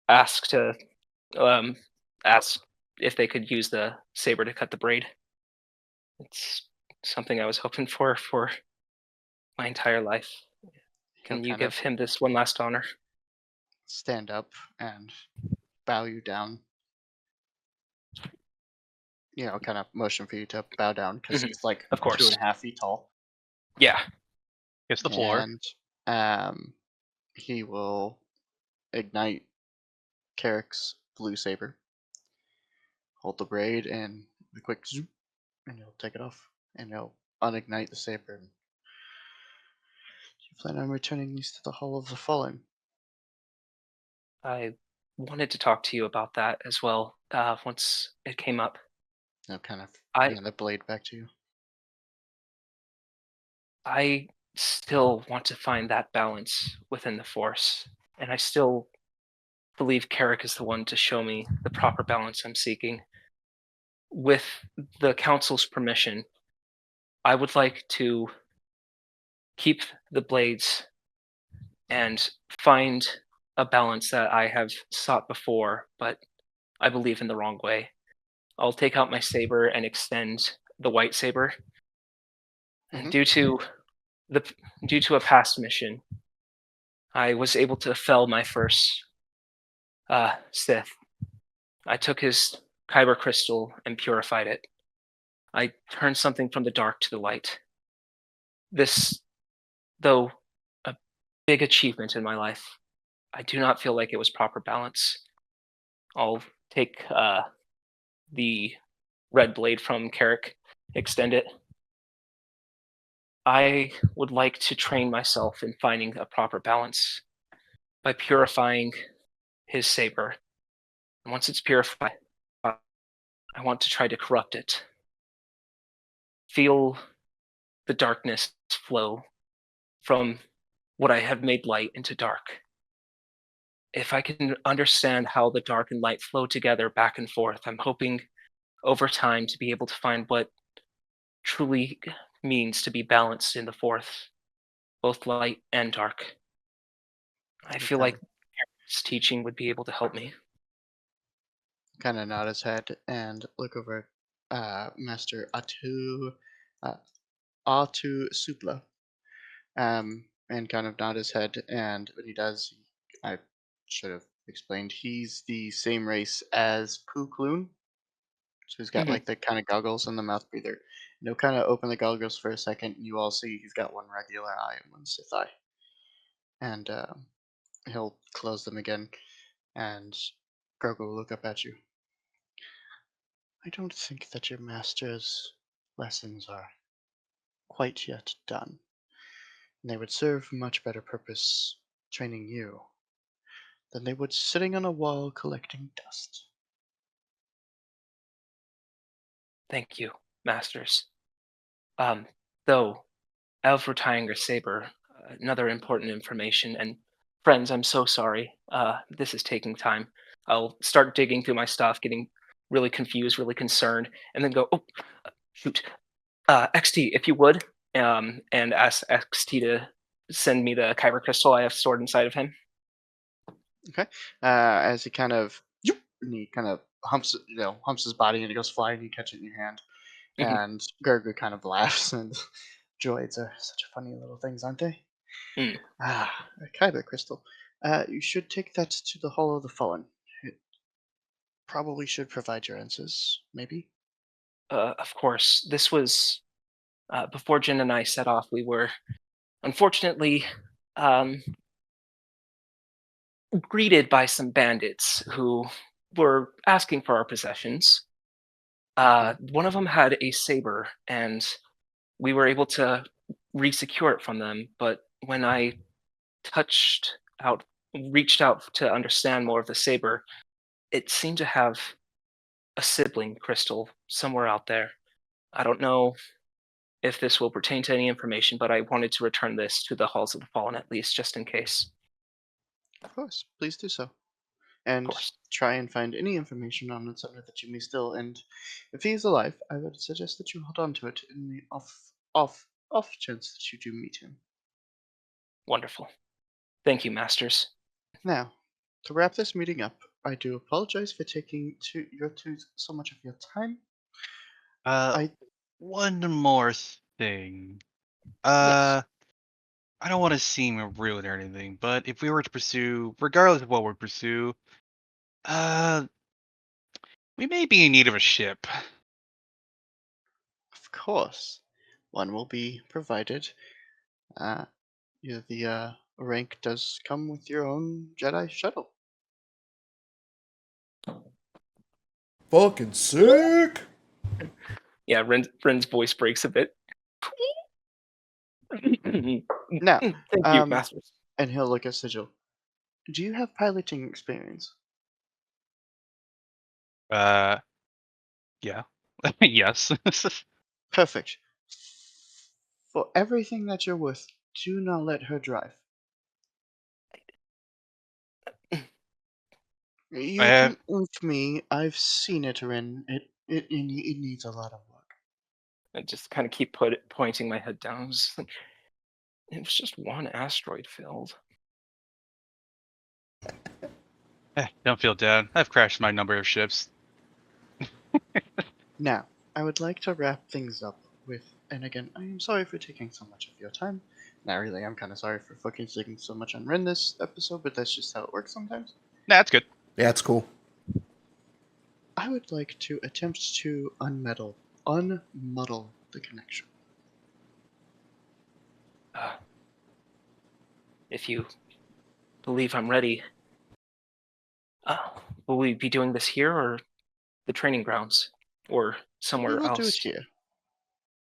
ask if they could use the saber to cut the braid. It's something I was hoping for my entire life. Can you give him this one last honor? Stand up and bow you down. You know, kind of motion for you to bow down because he's like Of course. 2.5 feet tall. Yeah. Hits the floor. And he will ignite Carrick's blue saber. Hold the braid and a quick zoom, and he'll take it off. And he'll unignite the saber. And you plan on returning these to the Hall of the Fallen? I wanted to talk to you about that as well once it came up. He'll kind of I- hand the blade back to you. I still want to find that balance within the Force, and I still believe Carrick is the one to show me the proper balance I'm seeking. With the Council's permission, I would like to keep the blades and find a balance that I have sought before, but I believe in the wrong way. I'll take out my saber and extend the white saber. And due to a past mission, I was able to fell my first Sith. I took his kyber crystal and purified it. I turned something from the dark to the light. This, though a big achievement in my life, I do not feel like it was proper balance. I'll take the red blade from Carrick, extend it. I would like to train myself in finding a proper balance by purifying his saber. And once it's purified, I want to try to corrupt it. Feel the darkness flow from what I have made light into dark. If I can understand how the dark and light flow together back and forth, I'm hoping over time to be able to find what truly means to be balanced in the Force, both light and dark. I feel like Eric's teaching would be able to help me. Kind of nod his head and look over at Master Atu Supla. And kind of nod his head, and when he does, I should have explained, he's the same race as Pukloon. So he's got like the kind of goggles and the mouth breather. And he'll kind of open the goggles for a second, and you all see he's got one regular eye and one Sith eye. And he'll close them again, and Grogu will look up at you. I don't think that your master's lessons are quite yet done. And they would serve much better purpose training you than they would sitting on a wall collecting dust. Thank you, masters. Though, of retiring your saber, another important information, and friends, I'm so sorry. This is taking time. I'll start digging through my stuff, getting really confused, really concerned, and then go, oh, shoot. XT, if you would, and ask XT to send me the kyber crystal I have stored inside of him. Okay. As he kind of humps his body, and he goes flying, and you catch it in your hand. And Gurgu kind of laughs, and droids are such funny little things, aren't they? A kyber crystal. You should take that to the Hall of the Fallen. It probably should provide your answers, maybe? Of course, this was before Jin and I set off. We were unfortunately um, greeted by some bandits who were asking for our possessions. One of them had a saber, and we were able to re-secure it from them. But when I touched out, reached out to understand more of the saber, it seemed to have a sibling crystal somewhere out there. I don't know if this will pertain to any information, but I wanted to return this to the Halls of the Fallen at least, just in case. Of course, please do so. Of And course. try and find any information on Unsumner that you may still. And if he is alive, I would suggest that you hold on to it in the off chance that you do meet him. Wonderful. Thank you, Masters. Now, to wrap this meeting up, I do apologize for taking so much of your time. I One more thing. Yes. I don't want to seem rude or anything, but if we were to pursue, regardless of what we pursue, uh, we may be in need of a ship. Of course, one will be provided. Uh, the rank does come with your own Jedi shuttle. Fucking sick. Yeah, Ren's voice breaks a bit. Now, Thank you, Masters. and he'll look at Sigil. Do you have piloting experience? Yeah. Yes. Perfect. For everything that you're worth, do not let her drive. I You have, can ink me. I've seen it, Ren. It needs a lot of work. I just kind of keep pointing my head down. It was just one asteroid filled. don't feel bad. I've crashed my number of ships. Now, I would like to wrap things up with, and again, I am sorry for taking so much of your time. Now, really, I'm kind of sorry for focusing so much on Ren this episode, but that's just how it works sometimes. Nah, that's good. Yeah, it's cool. I would like to attempt to unmuddle the connection. If you believe I'm ready, will we be doing this here or the training grounds or We somewhere will do it else? here.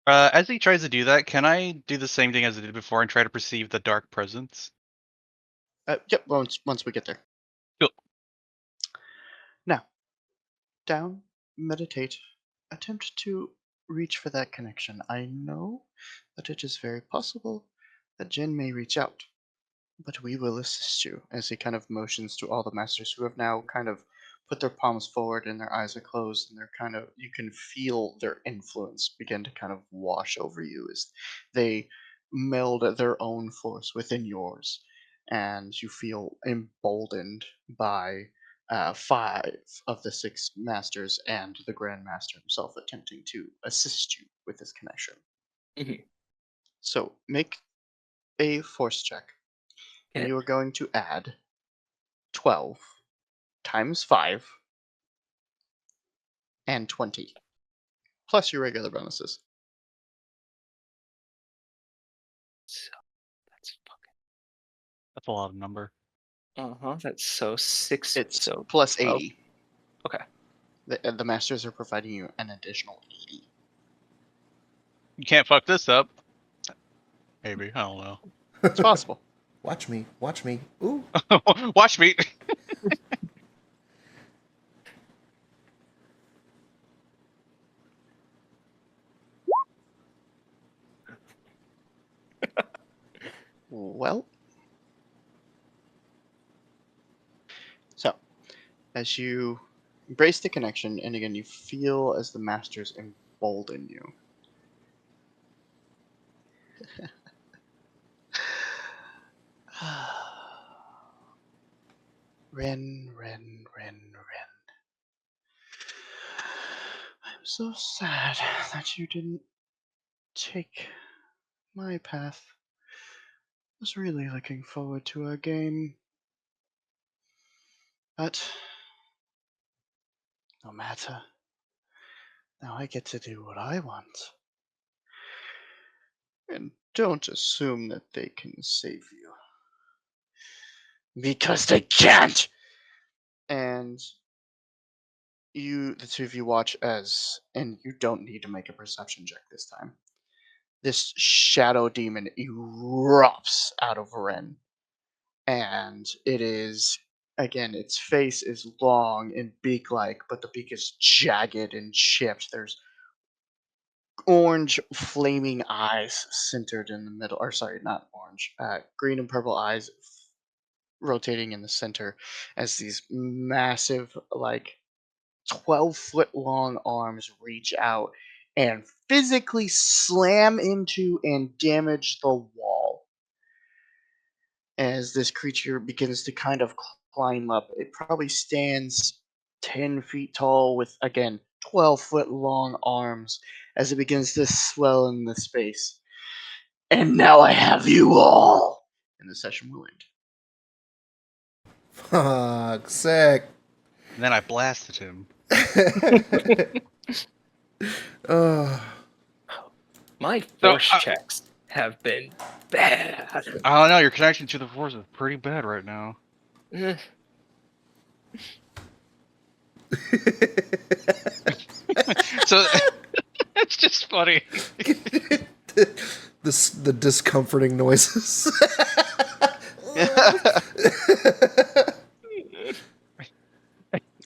As he tries to do that, can I do the same thing as I did before and try to perceive the dark presence? Yep, once we get there. Cool. Now, down, meditate, attempt to reach for that connection. I know that it is very possible that Jin may reach out, but we will assist you, as he kind of motions to all the masters who have now kind of put their palms forward and their eyes are closed, and they're kind of, you can feel their influence begin to kind of wash over you as they meld their own force within yours, and you feel emboldened by five of the six masters and the Grand Master himself attempting to assist you with this connection. Mhm. So make a force check, and Okay. you are going to add 12 times 5 and 20, plus your regular bonuses. So that's That's a lot of number. That's so six. It's So plus 12. 80. Okay. The masters are providing you an additional 80. You can't fuck this up. Maybe. I don't know. It's possible. Watch me. Watch me. Ooh. Watch me. Well, so as you embrace the connection, and again, you feel as the masters embolden you. Ren. I'm so sad that you didn't take my path. I was really looking forward to our game. But no matter. Now I get to do what I want. And don't assume that they can save you. Because they can't! And the two of you watch as, and you don't need to make a perception check this time. This shadow demon erupts out of Ren. And it is, again, its face is long and beak-like, but the beak is jagged and chipped. There's orange flaming eyes centered in the middle, or sorry, not orange, green and purple eyes rotating in the center as these massive, like 12-foot long arms reach out and physically slam into and damage the wall. As this creature begins to kind of climb up, it probably stands 10 feet tall with, again, 12-foot long arms as it begins to swell in the space. And now I have you all! And the session will end. Fuck, sick. And then I blasted him. Oh, My So, force checks have been bad. I don't know. Your connection to the force is pretty bad right now. Eh, So it's just funny. the discomforting noises.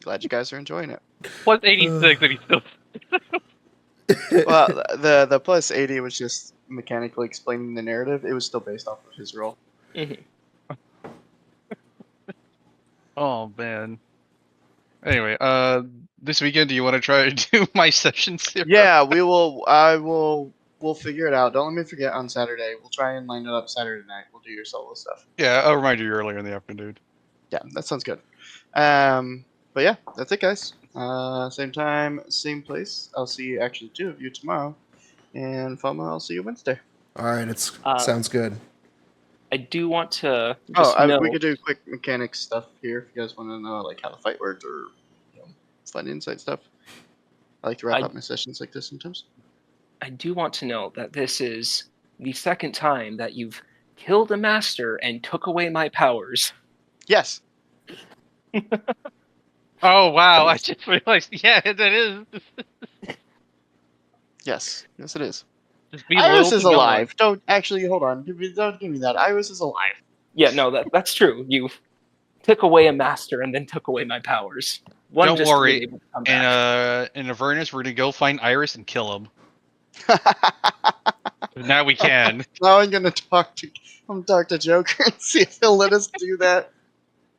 Glad you guys are enjoying it. Plus 86, and he's still. Well, the plus 80 was just mechanically explaining the narrative. It was still based off of his roll. mhm. Oh man. Anyway, this weekend, do you want to try to do my session 0? Yeah, we'll figure it out. Don't let me forget on Saturday. We'll try and line it up Saturday night. We'll do your solo stuff. Yeah, I'll remind you earlier in the afternoon. Yeah, that sounds good. But yeah, that's it, guys. Same time, same place. I'll see actually two of you tomorrow. And Foma, I'll see you Wednesday. All right, sounds good. I do want to just know. We could do quick mechanics stuff here if you guys want to know like how the fight works or fun insight stuff. I like to wrap up my sessions like this sometimes. I do want to know that this is the second time that you've killed a master and took away my powers. Yes. Oh wow! I just realized. Yeah, that is. Yes, it is. Just be Iris loyal is to no one. alive. Don't actually hold on. Don't give me that. Iris is alive. Yeah, no, that's true. You took away a master and then took away my powers. One Don't just worry. to be able to come back. In Avernus, we're gonna go find Iris and kill him. Now we can. Now I'm gonna talk to Joker and see if he'll let us do that.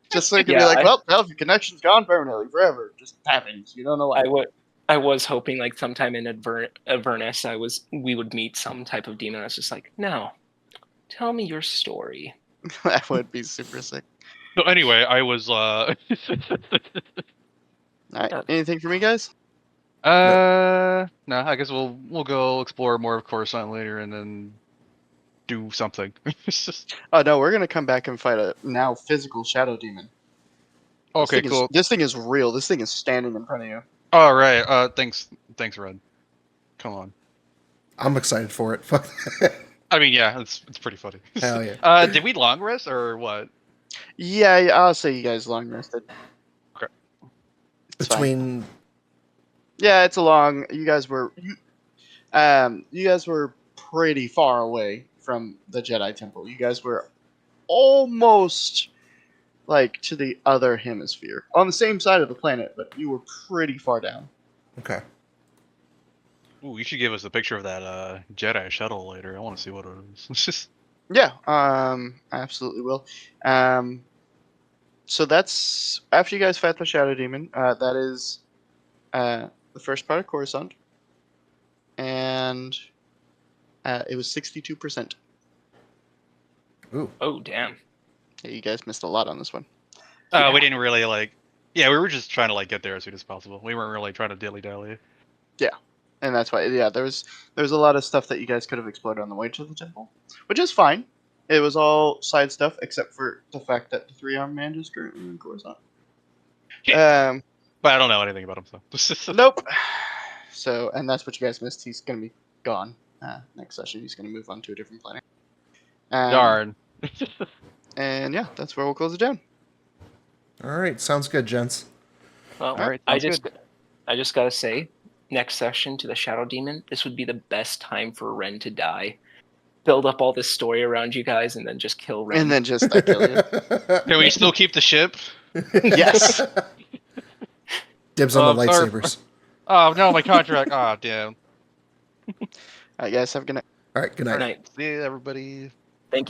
Just so he can be Yeah, like, well, your connection's gone permanently, forever. Just happens. You don't know why. I was hoping like sometime in Avernus we would meet some type of demon. I was just like, no, tell me your story. That would be super sick. So anyway, I was All right. Anything for me, guys? no, I guess we'll go explore more of Coruscant later and then do something. It's just... Oh no, we're gonna come back and fight a now physical shadow demon. Okay, cool. This thing is real. This thing is standing in front of you. All right. Thanks, Red. Come on. I'm excited for it. Fuck that. I mean, yeah, it's pretty funny. Hell yeah. Did we long rest or what? Yeah, I'll say you guys long rested. Okay. It's fine. Between Yeah, it's a long. You guys were pretty far away from the Jedi Temple. You guys were almost like to the other hemisphere, on the same side of the planet, but you were pretty far down. okay. Ooh, you should give us a picture of that Jedi shuttle later. I want to see what it is. It's just... Yeah, I absolutely will. So that's after you guys fight the Shadow Demon. That is the first part of Coruscant, and it was 62%. Ooh. Oh damn. Yeah, you guys missed a lot on this one. Oh, we didn't really like. Yeah, we were just trying to like get there as soon as possible. We weren't really trying to dilly dally. Yeah, and that's why. Yeah, there was a lot of stuff that you guys could have explored on the way to the temple, which is fine. It was all side stuff except for the fact that the 3-armed man is currently in Coruscant. But I don't know anything about him, so. Nope. So, and that's what you guys missed. He's going to be gone next session. He's going to move on to a different planet. Darn. And yeah, that's where we'll close it down. All right, sounds good, gents. Well, All right, I sounds just gotta say, next session to the Shadow Demon, this would be the best time for Ren to die. Build up all this story around you guys, and then just kill Ren. And then just I kill you. Can we still keep the ship? Yes. Dibs on the or- lightsabers. Oh no, my contract. Oh damn. All right, guys, have a good night. All right, good night. Good night. See you, everybody.